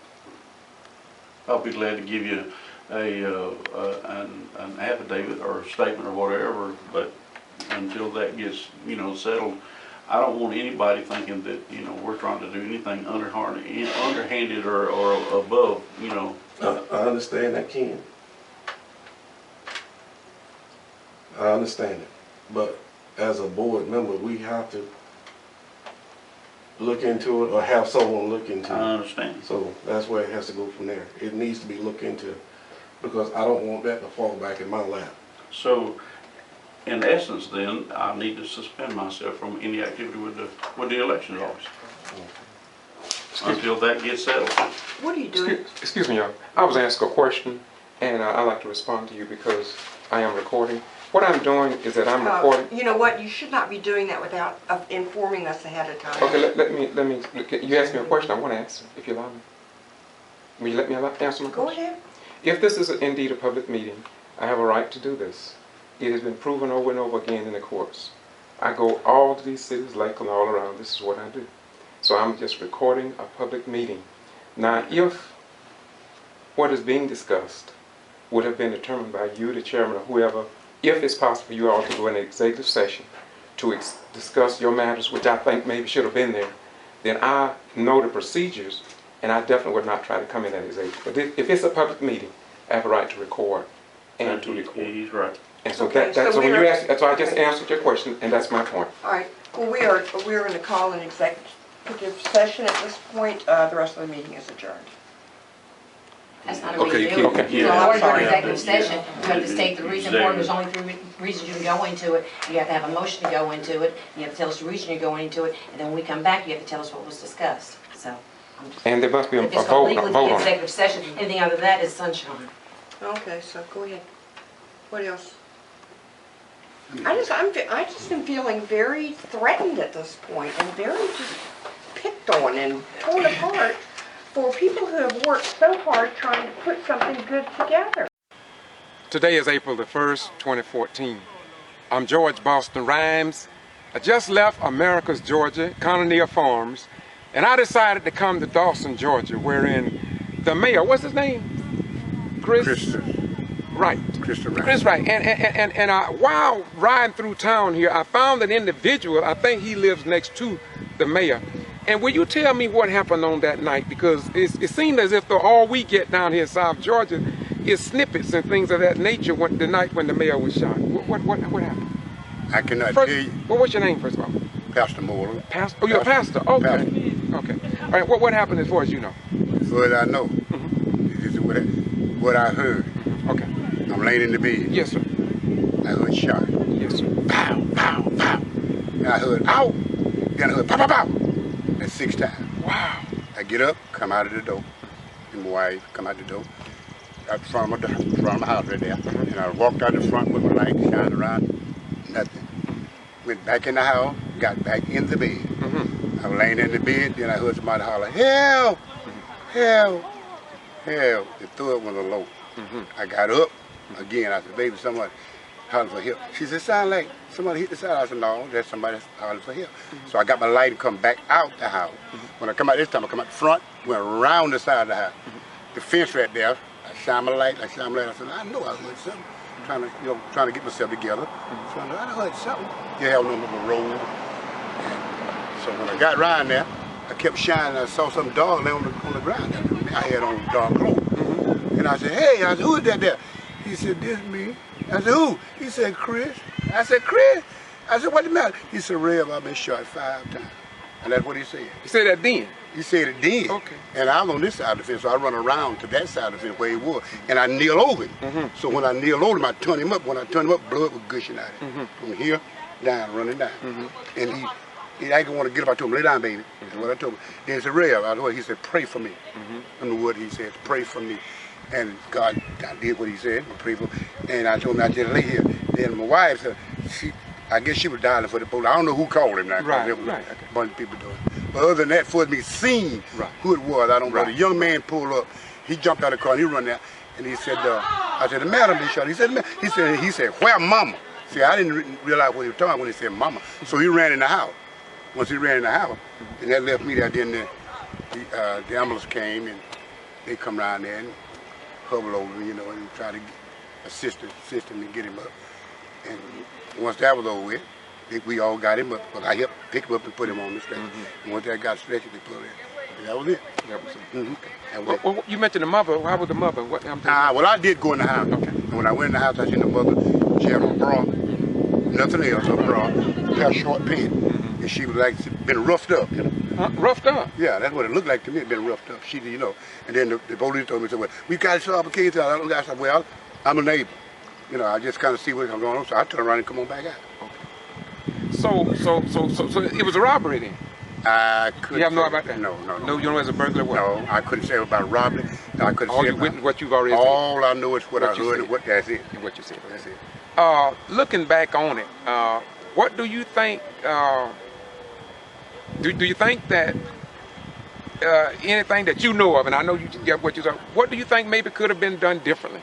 I'll be glad to give you an affidavit or a statement or whatever, but until that gets, settled, I don't want anybody thinking that, we're trying to do anything underhanded or above, I understand that, Ken. I understand it, but as a board member, we have to look into it or have someone look into it. I understand. So that's where it has to go from there. It needs to be looked into because I don't want that to fall back in my lap. So, in essence, then I need to suspend myself from any activity with the elections office until that gets settled. What are you doing? Excuse me, y'all. I was asked a question, and I'd like to respond to you because I am recording. What I'm doing is that I'm recording. You know what? You should not be doing that without informing us ahead of time. Okay, let me. You asked me a question. I want to answer, if you allow me. Will you let me answer my question? Go ahead. If this is indeed a public meeting, I have a right to do this. It has been proven over and over again in the courts. I go all to these cities, Lakeland, all around. This is what I do. So I'm just recording a public meeting. Now, if what is being discussed would have been determined by you, the chairman, or whoever, if it's possible for you all to go in an executive session to discuss your matters, which I think maybe should have been there, then I know the procedures, and I definitely would not try to come in at executive. But if it's a public meeting, I have a right to record and to record. He's right. And so Okay, so when you ask, so I just okay. answered your question, and that's my point. All right. Well, we are going to call an executive session at this point. The rest of the meeting is adjourned. That's not a way Okay, to you do can't- it. yeah. So in order to go Sorry. to executive session, you have to state the reason for it. There's only three reasons you can go into it. You have to have a motion to go into it. You have to tell us the reason you're going into it. And then when we come back, you have to tell us what was discussed. So. And there must be a It's called vote legally on it. executive session. Anything other than that is sunshine. Okay, so go ahead. What else? I just am feeling very threatened at this point and very just picked on and torn apart for people who have worked so hard trying to put something good together. Today is April the 1st, 2014. I'm George Boston Rhymes. I just left America's Georgia, Colonial Farms, and I decided to come to Dawson, Georgia, wherein the mayor, what's his name? Chris Wright. Chris Wright. And while riding through town here, I found an individual, I think he lives next to the mayor. And will you tell me what happened on that night? Because it seemed as if all we get down here in South Georgia is snippets and things of that nature the night when the mayor was shot. What happened? I cannot tell you. What's your name, first of all? Pastor Moore. Pastor? Oh, you're a pastor? Okay. Pastor. Okay. All right, what happened as far as you know? As far as I know. This is what I heard. Okay. I'm laying in the bed. Yes, sir. I heard shot. Yes, sir. Pow, pow, pow. And I heard, ow! Then I heard, pow, pow, pow. That's 6 times. Wow. I get up, come out of the door. And my wife come out the door. Out front of the house right there. And I walked out the front with my light, shined around, nothing. Went back in the house, got back in the bed. I was laying in the bed, then I heard somebody holler, help! Help! Help! The third one was low. I got up, again, I said, baby, somebody hollering for help. She said, sound like somebody hit the side. I said, no, that's somebody hollering for help. So I got my light and come back out the house. When I come out this time, I come out the front, went around the side of the house. The fence right there, I shine my light, I said, I know I heard something. Trying to get myself together. So I heard something. You have no little road. And so when I got around there, I kept shining. I saw some dog laying on the ground. I had on dark clothes. And I said, hey, I said, who is that there? He said, this me. I said, who? He said, Chris. I said, Chris? I said, what the matter? He said, Rev, I've been shot 5 times. And that's what he said. He said that then? He said it then. Okay. And I was on this side of the fence, so I run around to that side of the fence where he was. And I kneel over him. So when I kneel over him, I turn him up. When I turn him up, blood was gushing out of him. From here, down, running down. And he didn't want to get up. I told him, lay down, baby. That's what I told him. Then he said, Rev, he said, pray for me. I don't know what he said, pray for me. And God did what he said, pray for me. And I told him, I just lay here. Then my wife said, I guess she was dialing for the police. I don't know who called him now. There was a bunch of people doing it. But other than that, for me seeing who it was, I don't know. The young man pulled up. He jumped out of the car and he run there. And he said, I said, the madam been shot. He said, where mama? See, I didn't realize what he was talking about when he said mama. So he ran in the house. Once he ran in the house, and that left me there. Then the ambulance came and they come around there and hubble over, and try to assist him and get him up. And once that was over with, we all got him up. But I helped pick him up and put him on the stretcher. And once that got stretched, they put him in. And that was it. That was it. Well, you mentioned the mother. How was the mother? Well, I did go in the house. Okay. And when I went in the house, I seen the mother. She had a bra, nothing else, a bra, a short pants. And she was like, been roughed up. Roughed up? Yeah, that's what it looked like to me. It'd been roughed up. She, and then the police told me, said, well, we got to solve a case. I said, well, I'm a neighbor. I just kind of see what's going on. So I turned around and come on back out. So it was a robbery then? I couldn't. You have no idea about that? No, you know it's a burglar? No, I couldn't say about robbery. I couldn't all say you witnessed what you've already all I know is what I heard and what that's it. What you said. That's it. Looking back on it, what do you think? Do you think that anything that you know of, and I know you get what you said, what do you think maybe could have been done differently?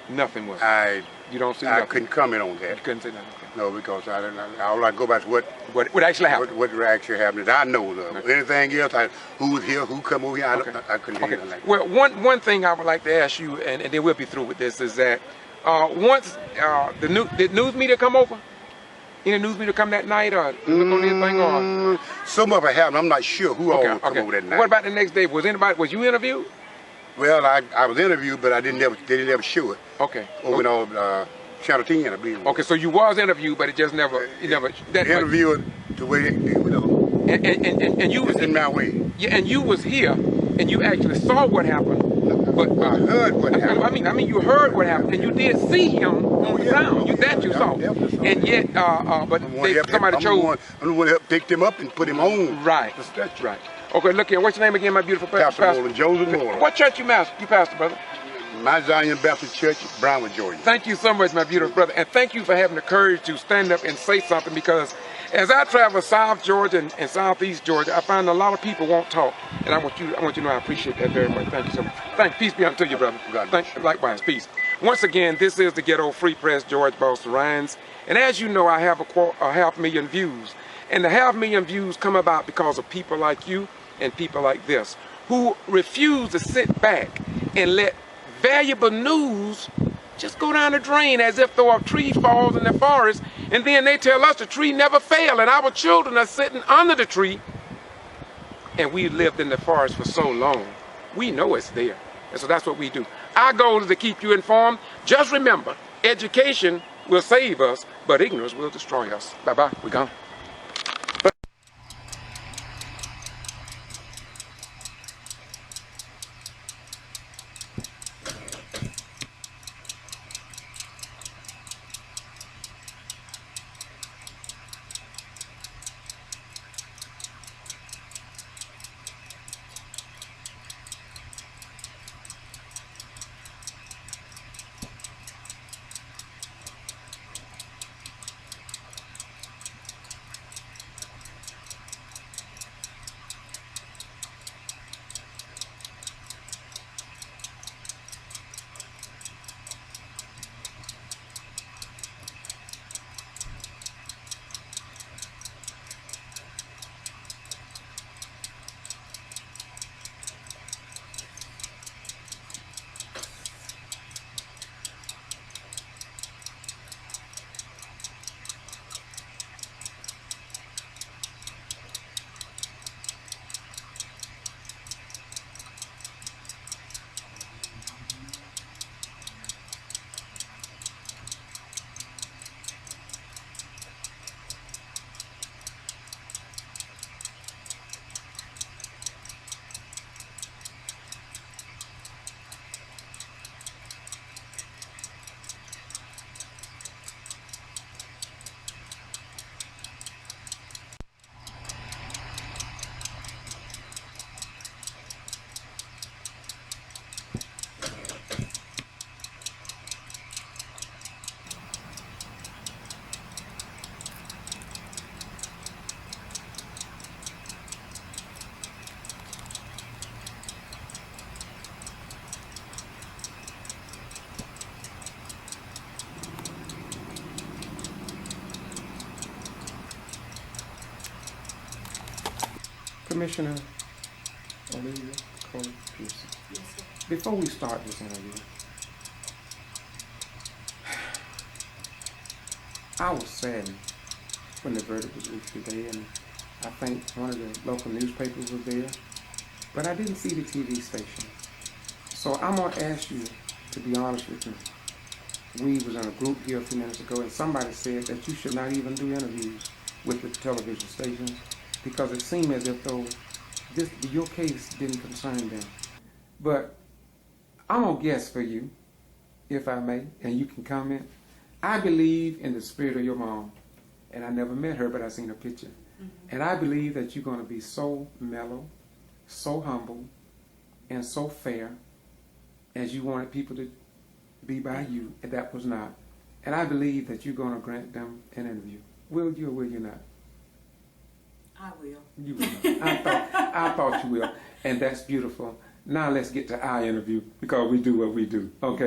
Nothing was. You don't see. I couldn't comment on that. You couldn't say nothing. No, because all I go by is what actually happened. What actually happened. I know of. Anything else, who was here, who come over here, I couldn't hear nothing. Well, one thing I would like to ask you, and then we'll be through with this, is that once did news media come over? Any news media come that night or look on anything or? Some of it happened. I'm not sure who all come over that night. What about the next day? Was you interviewed? Well, I was interviewed, but they didn't ever show it. Okay. Over on Channel 10, I believe. Okay, so you was interviewed, but it just never, interviewed the way and you was in my way. Yeah, and you was here, and you actually saw what happened. but I heard what happened. I mean, you heard what happened, and you did see him on the sound. You saw. And yet, but somebody chose. I'm the one that helped pick him up and put him on. Right. The stretcher. Right. Okay, look here. What's your name again, my beautiful pastor? Pastor Joseph Moore. What church you pastor, brother? Mount Zion Baptist Church, Brownwood, Georgia. Thank you so much, my beautiful brother, and thank you for having the courage to stand up and say something, because as I travel South Georgia and Southeast Georgia, I find a lot of people won't talk, and I want you to know I appreciate that very much. Thank you so much. Peace be unto you, brother. Likewise, peace. Once again, this is the Ghetto Free Press, George Boston Rhines, and as you know, I have a 500,000 views, and the 500,000 views come about because of people like you and people like this, who refuse to sit back and let valuable news just go down the drain as if though a tree falls in the forest, and then they tell us the tree never fell, and our children are sitting under the tree, and we lived in the forest for so long. We know it's there, and so that's what we do. Our goal is to keep you informed. Just remember, education will save us, but ignorance will destroy us. Bye-bye, we're gone. Commissioner Olivia Cole Pearson. Before we start this interview, I was saddened when the verdict was reached today, and I think one of the local newspapers was there, but I didn't see the TV station. So I'm going to ask you to be honest with me. We was in a group here a few minutes ago, and somebody said that you should not even do interviews with the television stations because it seemed as if though your case didn't concern them. But I'm going to guess for you, if I may, and you can comment. I believe in the spirit of your mom, and I never met her, but I seen her picture. Mm-hmm. And I believe that you're going to be so mellow, so humble, and so fair as you wanted people to be by you, and that was not. And I believe that you're going to grant them an interview. Will you or will you not? I will. You will. I thought you will. And that's beautiful. Now let's get to our interview because we do what we do. Okay.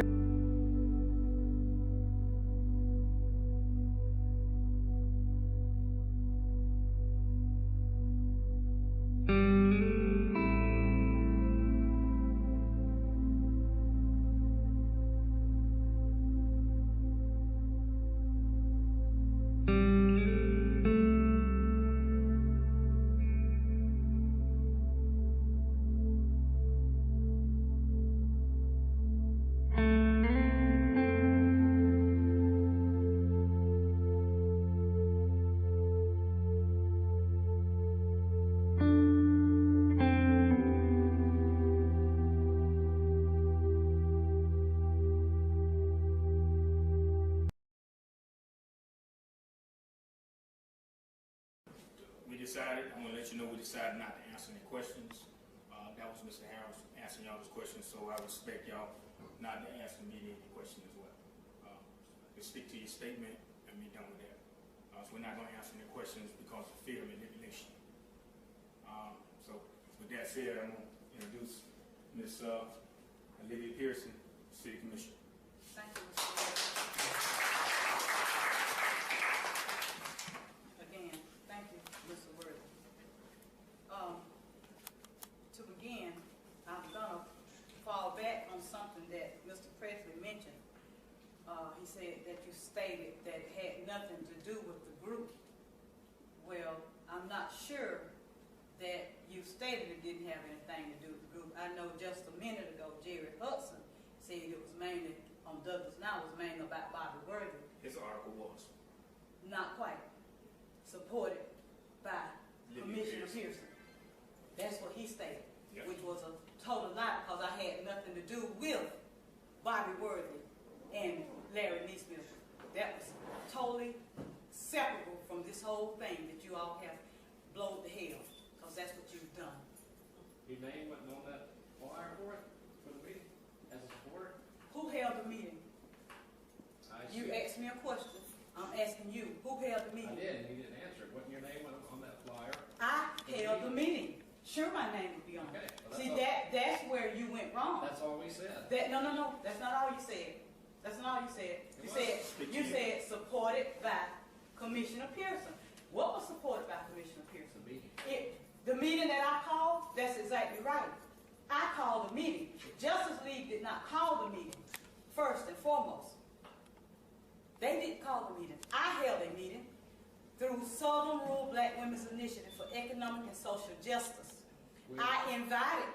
decided, I'm gonna let you know we decided not to answer any questions. That was Mr. Harris answering y'all those questions, so I respect y'all not to answer me any questions as well. Just stick to your statement and be done with that. So we're not gonna answer any questions because of fear of manipulation. So with that said, I'm gonna introduce Ms. Olivia Pearson, City Commissioner. Thank you, Mr. Worthy. Again, thank you, Mr. Worthy. To begin, I'm gonna fall back on something that Mr. Presley mentioned. He said that you stated that it had nothing to do with the group. Well, I'm not sure that you stated it didn't have anything to do with the group. I know just a minute ago, Jerry Hudson said it was mainly on Douglas Now, it was mainly about Bobby Worthy. His article was. Not quite. Supported by Commissioner Pearson. That's what he stated, which was a total lie because I had nothing to do with Bobby Worthy and Larry Neesmith. That was totally separable from this whole thing that you all have blown to hell, because that's what you've done. Your name wasn't on that flyer for the meeting as a supporter? Who held the meeting? You asked me a question. I'm asking you, who held the meeting? I did, and you didn't answer it. Wasn't your name on that flyer? I held the meeting. Sure, my name would be on it. Well, see, that's where you went wrong. That's all we said. No. That's not all you said. That's not all you said. You said supported by Commissioner Pearson. What was supported by Commissioner Pearson? The meeting that I called, that's exactly right. I called the meeting. Justice League did not call the meeting, first and foremost. They didn't call the meeting. I held a meeting through Southern Rural Black Women's Initiative for Economic and Social Justice. I invited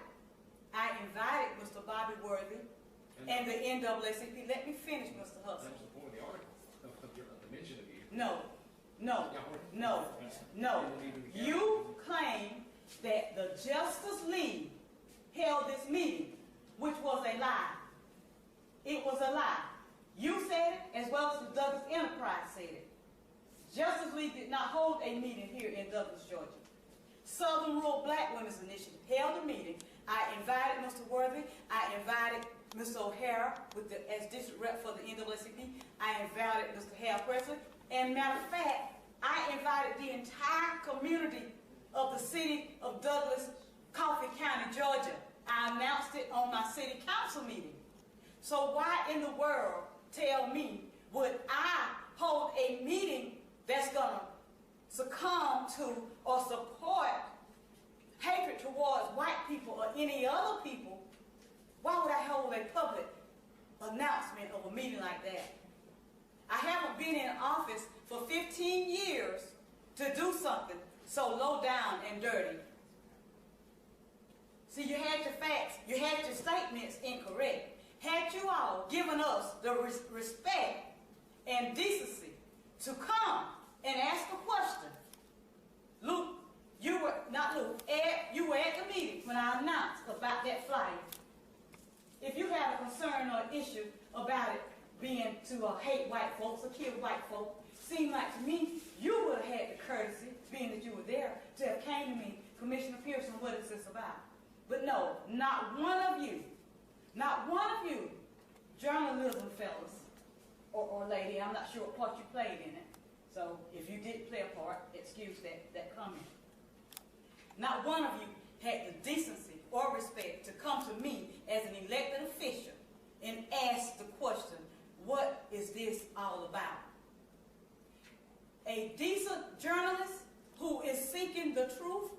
Mr. Bobby Worthy and the NAACP. Let me finish, Mr. Hudson. That was the point of the article, the mention of you. No. You claim that the Justice League held this meeting, which was a lie. It was a lie. You said it, as well as the Douglas Enterprise said it. Justice League did not hold a meeting here in Douglas, Georgia. Southern Rural Black Women's Initiative held a meeting. I invited Mr. Worthy. I invited Mr. O'Hara as district rep for the NAACP. I invited Mr. Hal Presley. And matter of fact, I invited the entire community of the city of Douglas, Coffee County, Georgia. I announced it on my city council meeting. So why in the world tell me would I hold a meeting that's going to succumb to or support hatred towards white people or any other people? Why would I hold a public announcement of a meeting like that? I haven't been in office for 15 years to do something so low down and dirty. See, you had your facts, you had your statements incorrect. Had you all given us the respect and decency to come and ask a question, Luke, Ed, you were at the meeting when I announced about that flyer. If you have a concern or an issue about it being to hate white folks or kill white folks, seemed like to me you would have had the courtesy, being that you were there, to have came to me, Commissioner Pearson, what is this about? But no, not one of you, journalism fellas or lady, I'm not sure what part you played in it. So if you did play a part, excuse that comment. Not one of you had the decency or respect to come to me as an elected official and ask the question, what is this all about? A decent journalist who is seeking the truth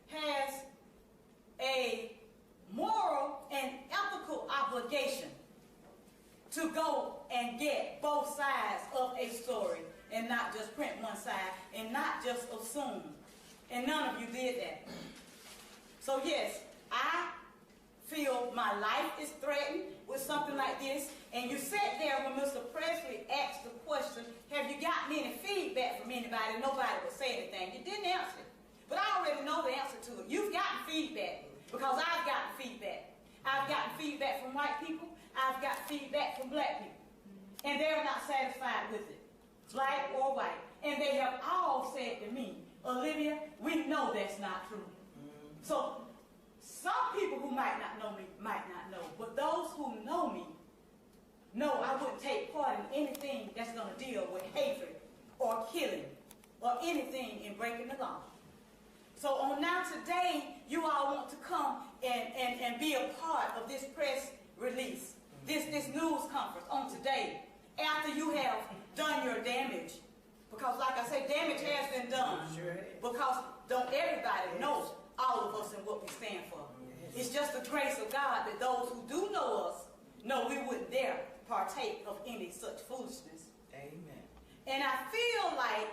has a moral and ethical obligation to go and get both sides of a story and not just print one side and not just assume. And none of you did that. So yes, I feel my life is threatened with something like this. And you sat there when Mr. Presley asked the question, have you gotten any feedback from anybody? Nobody would say anything. You didn't answer it. But I already know the answer to it. You've gotten feedback because I've gotten feedback. I've gotten feedback from white people. I've got feedback from black people. And they're not satisfied with it, black or white. And they have all said to me, Olivia, we know that's not true. So some people who might not know me might not know, but those who know me know I wouldn't take part in anything that's going to deal with hatred or killing or anything in breaking the law. So on now today, you all want to come and be a part of this press release, this news conference on today, after you have done your damage. Because like I say, damage has been done. Because don't everybody know all of us and what we stand for. It's just the grace of God that those who do know us know we wouldn't dare partake of any such foolishness. Amen. And I feel like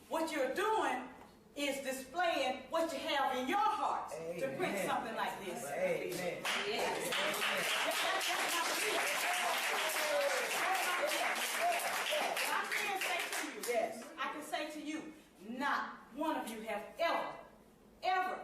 what you're doing is displaying what you have in your heart to print something like this. Amen. Yes. I can say to you, not one of you have ever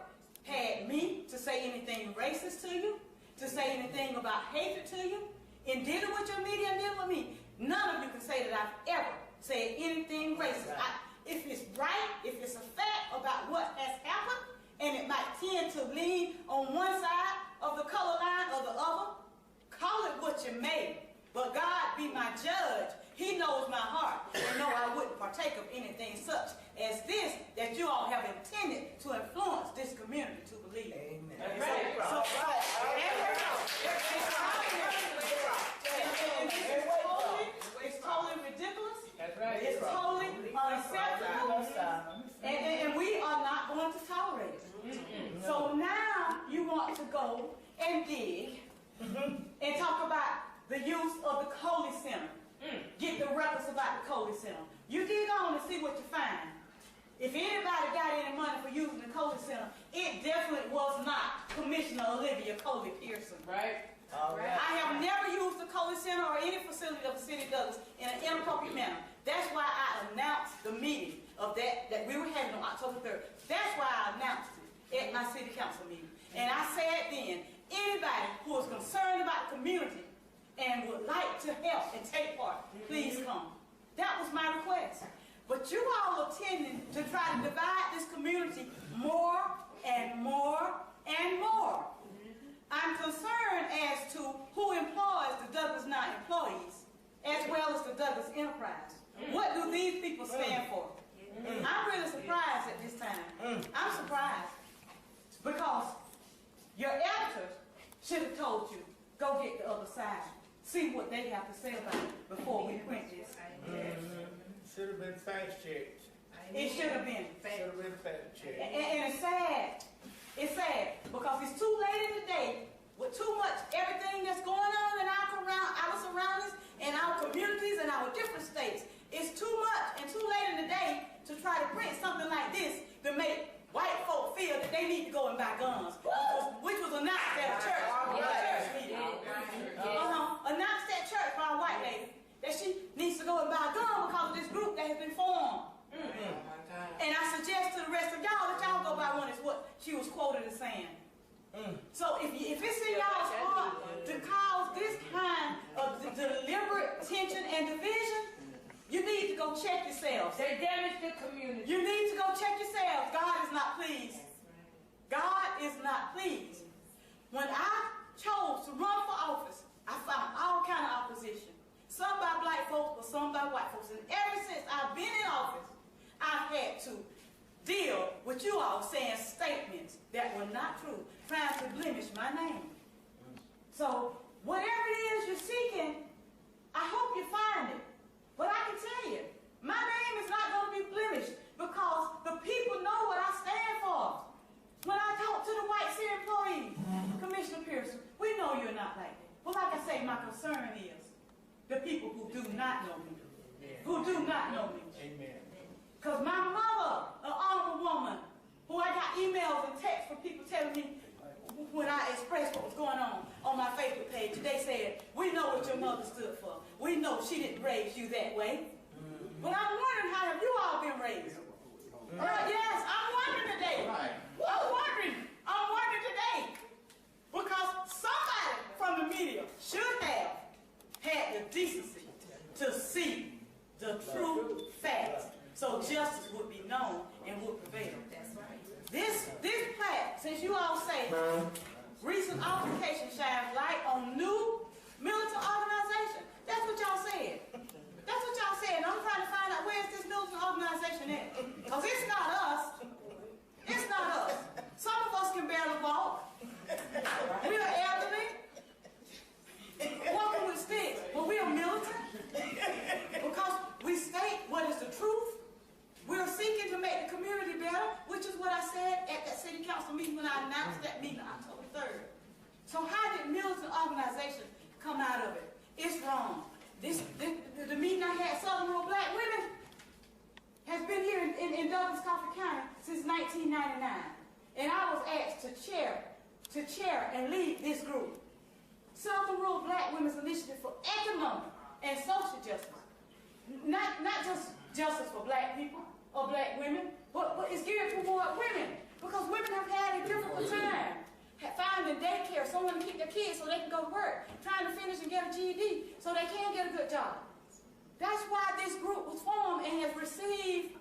had me to say anything racist to you, to say anything about hatred to you. In dealing with your media and dealing with me, none of you can say that I've ever said anything racist. If it's right, if it's a fact about what has happened, and it might tend to lean on one side of the color line or the other, call it what you may. But God be my judge. He knows my heart. And know I wouldn't partake of anything such as this that you all have intended to influence this community to believe. Amen. It's totally ridiculous. That's right. It's totally unacceptable. And we are not going to tolerate it. So now you want to go and dig and talk about the use of the Coley Center. Get the records about the Coley Center. You dig on and see what you find. If anybody got any money for using the Coley Center, it definitely was not Commissioner Olivia Coley Pearson. Right? All right. I have never used the Coley Center or any facility of the city of Douglas in an inappropriate manner. That's why I announced the meeting of that we were having on October 3rd. That's why I announced it at my city council meeting. And I said then, anybody who is concerned about the community and would like to help and take part, please come. That was my request. But you all are tending to try to divide this community more and more and more. I'm concerned as to who employs the Douglas 9 employees, as well as the Douglas Enterprise. What do these people stand for? I'm really surprised at this time. I'm surprised. Because your editors should have told you, go get the other side. See what they have to say about it before we print this. Should have been fact checked. It should have been. Should have been fact checked. And it's sad. It's sad because it's too late in the day with too much everything that's going on in our surroundings and our communities and our different states. It's too much and too late in the day to try to print something like this to make white folk feel that they need to go and buy guns, which was announced at a church meeting. Announced at church by a white lady that she needs to go and buy a gun because of this group that has been formed. And I suggest to the rest of y'all that y'all go by one is what she was quoted as saying. So if it's in y'all's heart to cause this kind of deliberate tension and division, you need to go check yourselves. They damaged the community. You need to go check yourselves. God is not pleased. God is not pleased. When I chose to run for office, I found all kind of opposition. Some by black folks, but some by white folks. And ever since I've been in office, I've had to deal with you all saying statements that were not true, trying to blemish my name. So whatever it is you're seeking, I hope you find it. But I can tell you, my name is not going to be blemished because the people know what I stand for. When I talk to the white city employees, Commissioner Pearson, we know you're not like that. But like I say, my concern is the people who do not know me. Who do not know me. Amen. Because my mother, an honorable woman, who I got emails and texts from people telling me when I expressed what was going on my Facebook page, they said, we know what your mother stood for. We know she didn't raise you that way. But I'm wondering, how have you all been raised? Yes, I'm wondering today. I'm wondering today. Because somebody from the media should have had the decency to see the true facts so justice would be known and would since you all say recent altercation shines light on new militant organization, that's what y'all said. That's what y'all said. And I'm trying to find out where's this militant organization at. Because it's not us. It's not us. Some of us can barely walk. We are elderly. Walking with sticks. But we are militant. Because we state what is the truth. We're seeking to make the community better, which is what I said at that city council meeting when I announced that meeting on October 3rd. So how did militant organization come out of it? It's wrong. The meeting I had, Southern Rural Black Women, has been here in Douglas Coffee County since 1999. And I was asked to chair and lead this group. Southern Rural Black Women's Initiative for Economic and Social Justice. Not just justice for black people or black women, but it's geared toward women. Because women have had a difficult time finding daycare, someone to keep their kids so they can go to work, trying to finish and get a GED so they can get a good job. That's why this group was formed and has received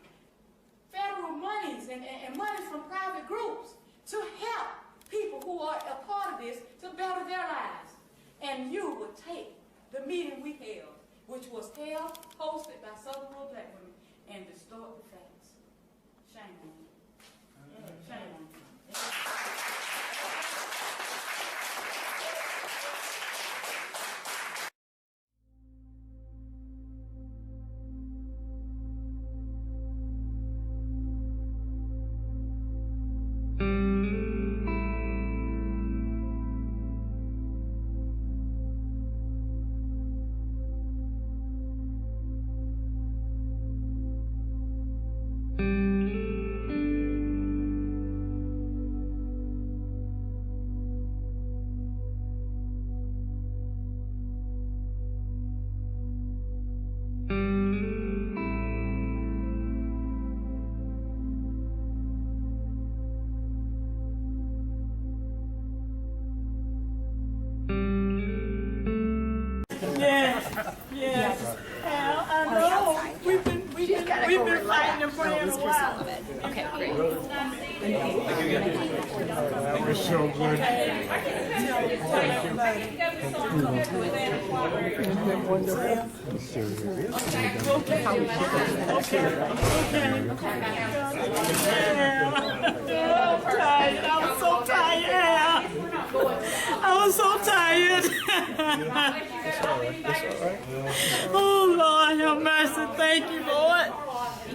federal monies and money from private groups to help people who are a part of this to better their lives. And you would take the meeting we held, which was hosted by Southern Rural Black Women, and distort the facts. Shame on you. Shame on you. Yes. Al, I know. We've been fighting and praying a while. Okay, great. We're so good. I was so tired. I was so tired. Oh, Lord, have mercy. Thank you, Lord.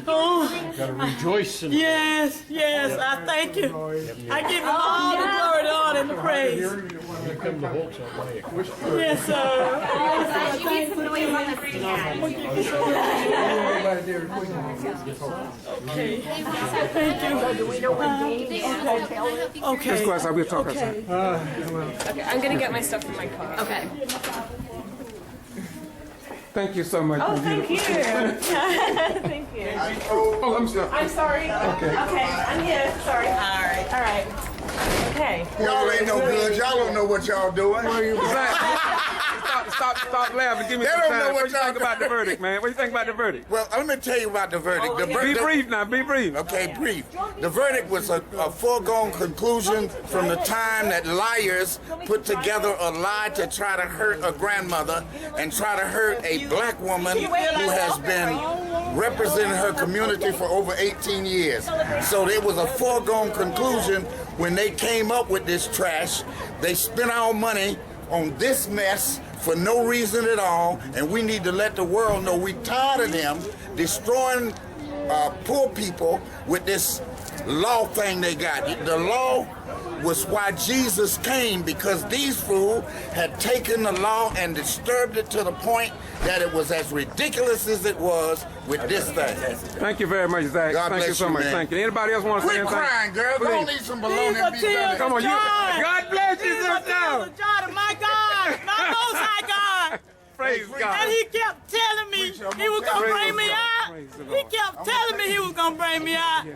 Oh, gotta rejoice in yes, I thank you. I give him all the glory, the honor, and the praise. You come to Holt's on my Yes, sir. Yes, you get some noise on the free Okay. Thank you. Do we know what game? Okay. Let's go outside. We'll talk outside. Okay, I'm gonna get my stuff from my car. Okay. Thank you so much. Oh, my thank you. beautiful. Thank you. Oh, I'm sorry. I'm sorry. Okay. Okay, I'm here. Sorry. All right. Okay. Y'all ain't no good. Y'all don't know what y'all doing. Stop laughing. Give me They some don't time. know What what you y'all think about the verdict, man? What you think about the verdict? Well, let me tell you about the verdict. Be brief now. Be brief. Okay, brief. The verdict was a foregone conclusion from the time that liars put together a lie to try to hurt a grandmother and try to hurt a black woman who has been representing her community for over 18 years. So it was a foregone conclusion when they came up with this trash. They spent our money on this mess for no reason at all, and we need to let the world know we tired of them destroying poor people with this law thing they got. The law was why Jesus came, because these fools had taken the law and disturbed it to the point that it was as ridiculous as it was with this thing. Thank you very much, Zach. God Thank bless you so you, much. man. Thank you. Anybody else want to say Quit anything? crying, girl. Go on, eat some bologna and be better. Come on, you. God bless you, sister. My God, my Most High God. Praise God. And he kept telling me he was going to bring me out. He kept telling me he was going to bring me out.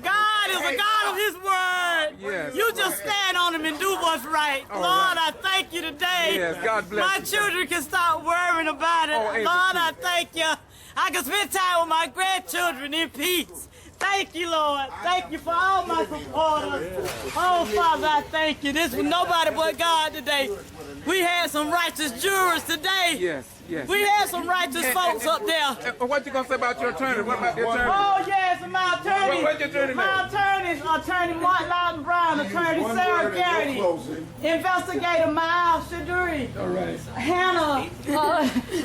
God is a God of his word. Yes. You just stand on him and do what's right. Oh, Lord, right. I thank you today. Yes, God bless my you. children can stop worrying about it. Oh, amen. Lord, I thank you. I can spend time with my grandchildren in peace. Thank you, Lord. Thank you for all my supporters. Oh, Father, I thank you. This was nobody but God today. We had some righteous jurors today. Yes, yes. We had some righteous folks up there. What you gonna say about your attorney? What about your attorney? Oh, yes, and my attorney. What's your attorney name? My attorneys, Attorney Mark Loudon Brown, Attorney Sarah Garrity, Investigator Miles Shaduri, All right. Hannah,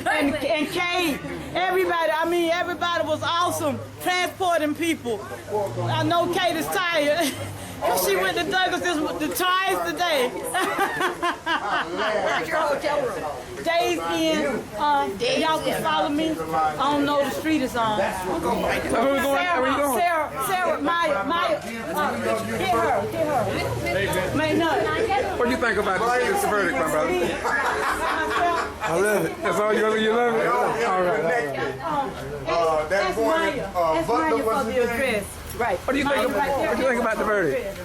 and Kate. Everybody, I mean, everybody was awesome transporting people. I know Kate is tired. She went to Douglas twice today. Where's your hotel room? Days in. Y'all can follow me. I don't know the street is on. Where you going? Sarah, Maya, get her. May not. What do you think about this verdict, my brother? I love it. That's all you love it? All right. That boy, That's Maya for the address. Right. What do you think about the verdict?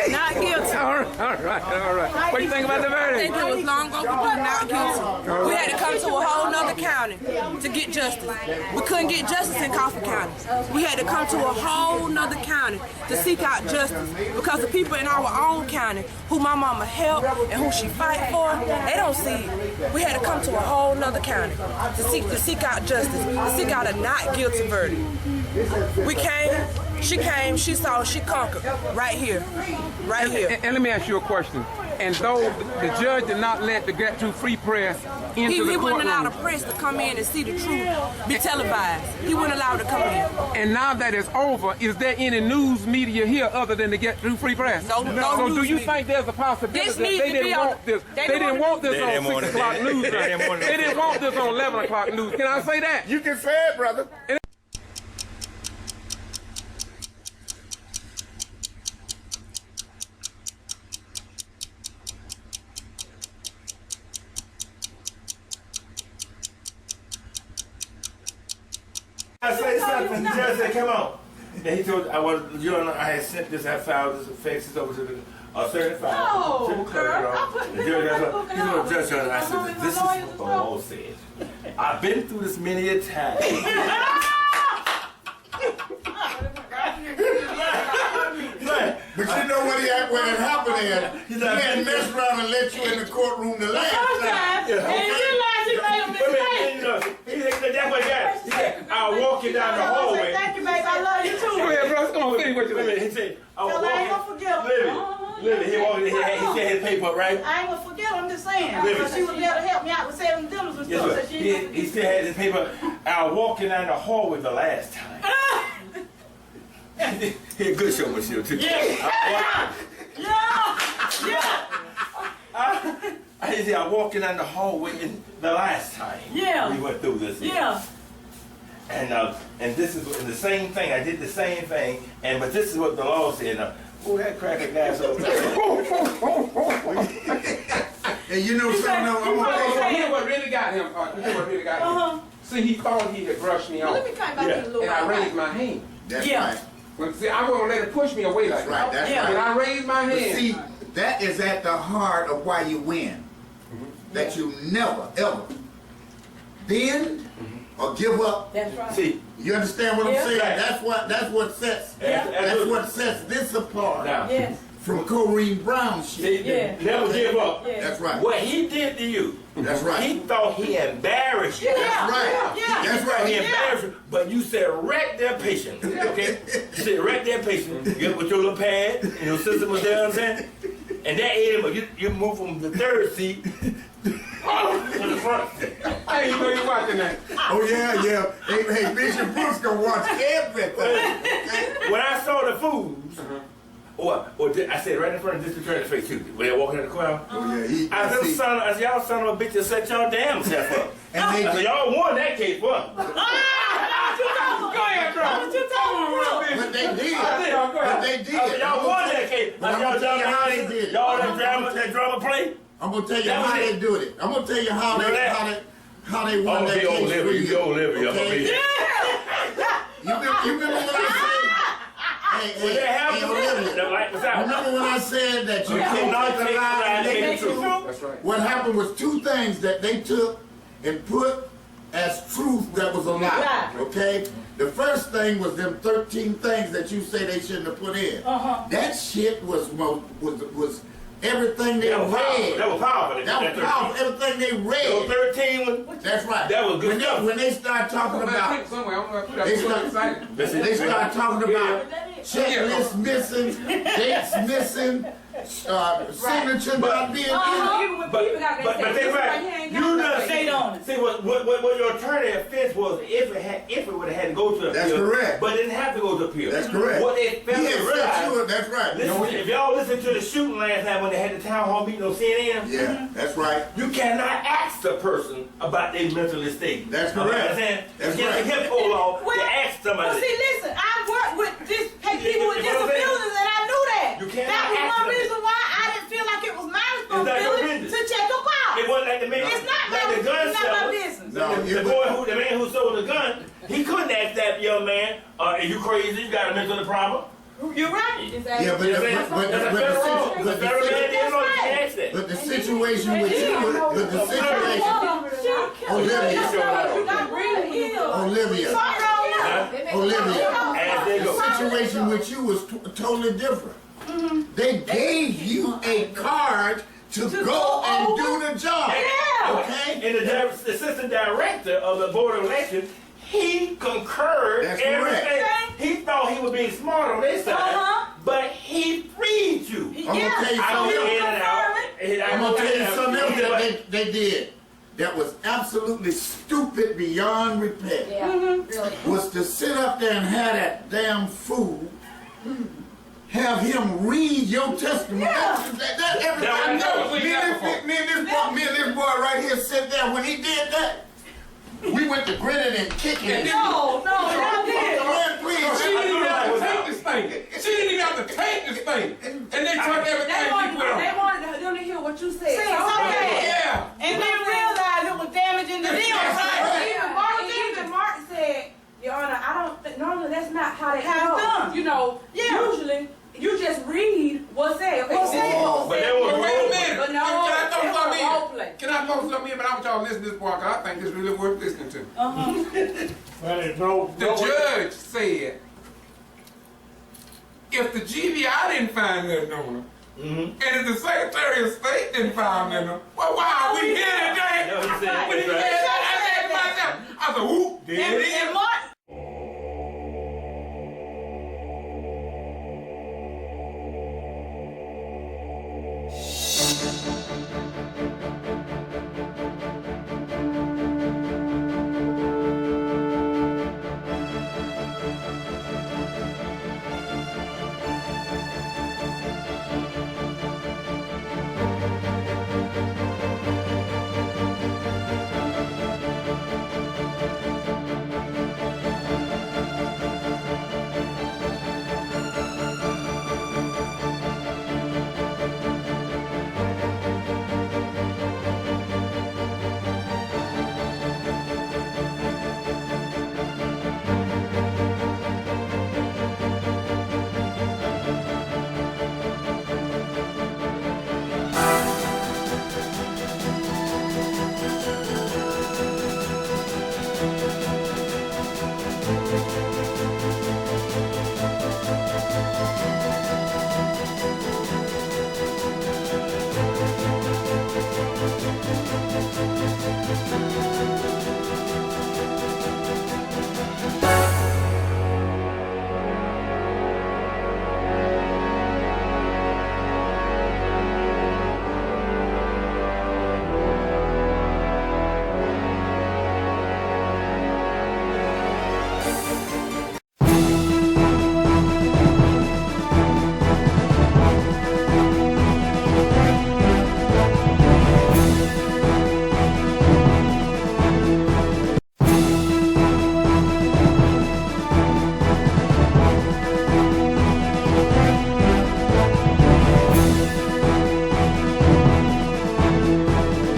Not guilty. All right. What do you think about the verdict? I think it was long overdue, not guilty. We had to come to a whole nother county to get justice. We couldn't get justice in Coffee County. We had to come to a whole nother county to seek out justice because the people in our own county who my mama helped and who she fight for, they don't see it. We had to come to a whole nother county to seek out justice, to seek out a not guilty verdict. We came, she saw, she conquered right here. Right here. And let me ask you a question. And though the judge did not let the Getto free press into the courtroom, he wouldn't allow the press to come in and see the truth, be televised. He wouldn't allow it to come in. And now that it's over, is there any news media here other than the Getto free press? No So news do you media. think there's a possibility that This they didn't want this? They didn't want this on 6 o'clock news. They didn't want this on 11 o'clock news. Can I say that? You can say it, brother. I say something, the judge said, come on. And he told, I had sent this, I filed this, faxes over to the certified. To the clerk, the judge, he told the judge, I said, this is what the law says. I've been through this many a time. But you know what it happened is, he had messed around and let you in the courtroom the last time. And he realized he made a mistake. That's what that. He said, I'll walk you down the hallway. Thank you, babe. I love you too. Go ahead, bro. Come on, finish what you Wait a minute, he said, I was I ain't gonna walking. forget. Living. He walked in, he said his paper, right? I ain't gonna forget, I'm just saying. Really? Because she was there to help me out with saving dinners and Yes, stuff. sir. So she ain't He still had his paper. I was walking down the hallway the last time. He a good showmanship too. Yeah. I said, I was walking down the hallway the last time. Yeah. We went through this. Yeah. And this is the same thing. I did the same thing, but this is what the law said. Oh, that cracker glass over there. And you know something, I'm So here's what really got him. See, he thought he had brushed me off. Let me come back in a little And I while. raised my hand. That's right. Well, see, I wasn't let it push me away like that. That's When right. I raised my But hand. see, that is at the heart of why you win. That you never, ever bend or give up. That's right. See, you understand what I'm saying? Right. That's what sets this apart now, Yes. from Corrine Brown's shit. see, never give up. That's right. What he did to you, That's right. he thought he embarrassed you. That's right. Yeah. That's He right. embarrassed you, but you said wreck their patient, okay? You said wreck their patient. You get with your little pad, and your sister was there, you know what I'm saying? And that ate him, but you move from the third seat to the front. Hey, you know you watching that. Oh yeah. Hey, Bishop Brooks gonna watch everything. When I saw the fools, I said right in front of District Attorney's face too. When they walking in the crowd, Oh yeah. I said, y'all son of a bitch, set y'all damn self up. And they I said, y'all won that case, what? Go ahead, bro. What you talking about? But they did. I said, y'all won that case. But I'm gonna tell you how they did it. Y'all that drama play? I'm gonna tell you how they do it. I'm gonna tell you how they won that case for you. Okay? You remember when I said? When that happened, Olivia, the light was out. remember when I said that you can't take a lie and make it true? That's right. What happened was two things that they took and put as truth that was a lie. Okay? The first thing was them 13 things that you say they shouldn't have put in. That shit was everything they read. That was powerful. That was powerful. Everything they read. Those 13 ones. That's right. That was good stuff. When they start talking about, they start talking about checklists missing, dates missing, signature not being but think about it. You done see what your attorney offense was if it would have had to go to appeal. That's correct. But it didn't have to go to appeal. That's correct. What they failed to realize. That's right. Listen, if y'all listen to the shooting last night when they had the town hall meeting on CNN. Yeah, that's right. You cannot ask the person about their mental state. That's correct. That's right. The hip law to ask somebody. Well, see, listen, I worked with people with disabilities, and I knew that. You cannot that was ask one them. reason why I didn't feel like it was my responsibility to check a car. It wasn't like the man. It's not like the gun it's not my seller. business. The man who sold the gun, he couldn't ask that young man, are you crazy? You got a mental problem? You're right. Yeah, but the situation with you, Olivia, the situation with you was totally different. They gave you a card to go and do the job. Okay? And the assistant director of the board of elections, he concurred. That's everything. correct. He thought he was being smart on this side, but he freed you. I'm gonna tell you something else that they did that was absolutely stupid beyond repair. Was to sit up there and have that damn fool have him read your testimony. Everybody knows. Me and this boy right here sit there. When he did that, we went to grinning and kicking. No, not this. Please. She didn't even have to take this thing. She didn't even have to take this thing. And they took everything she put on. They wanted them to hear what you said. Yeah. And they realized it was damaging the deal. Even Martin said, Your Honor, I don't think, normally that's not how they How it's done. You know, usually you just read what's said. Okay, What's said. But wait a minute. But no, Can I throw something role in? play. Can I throw something in? But I want y'all to listen to this part, because I think this is really worth listening to. The judge said, if the G.B.R. didn't find nothing on her, and if the Secretary of State didn't find nothing on her, well, why are we here today? No, he said When he said that, I said to myself, I said, whoop, there it is.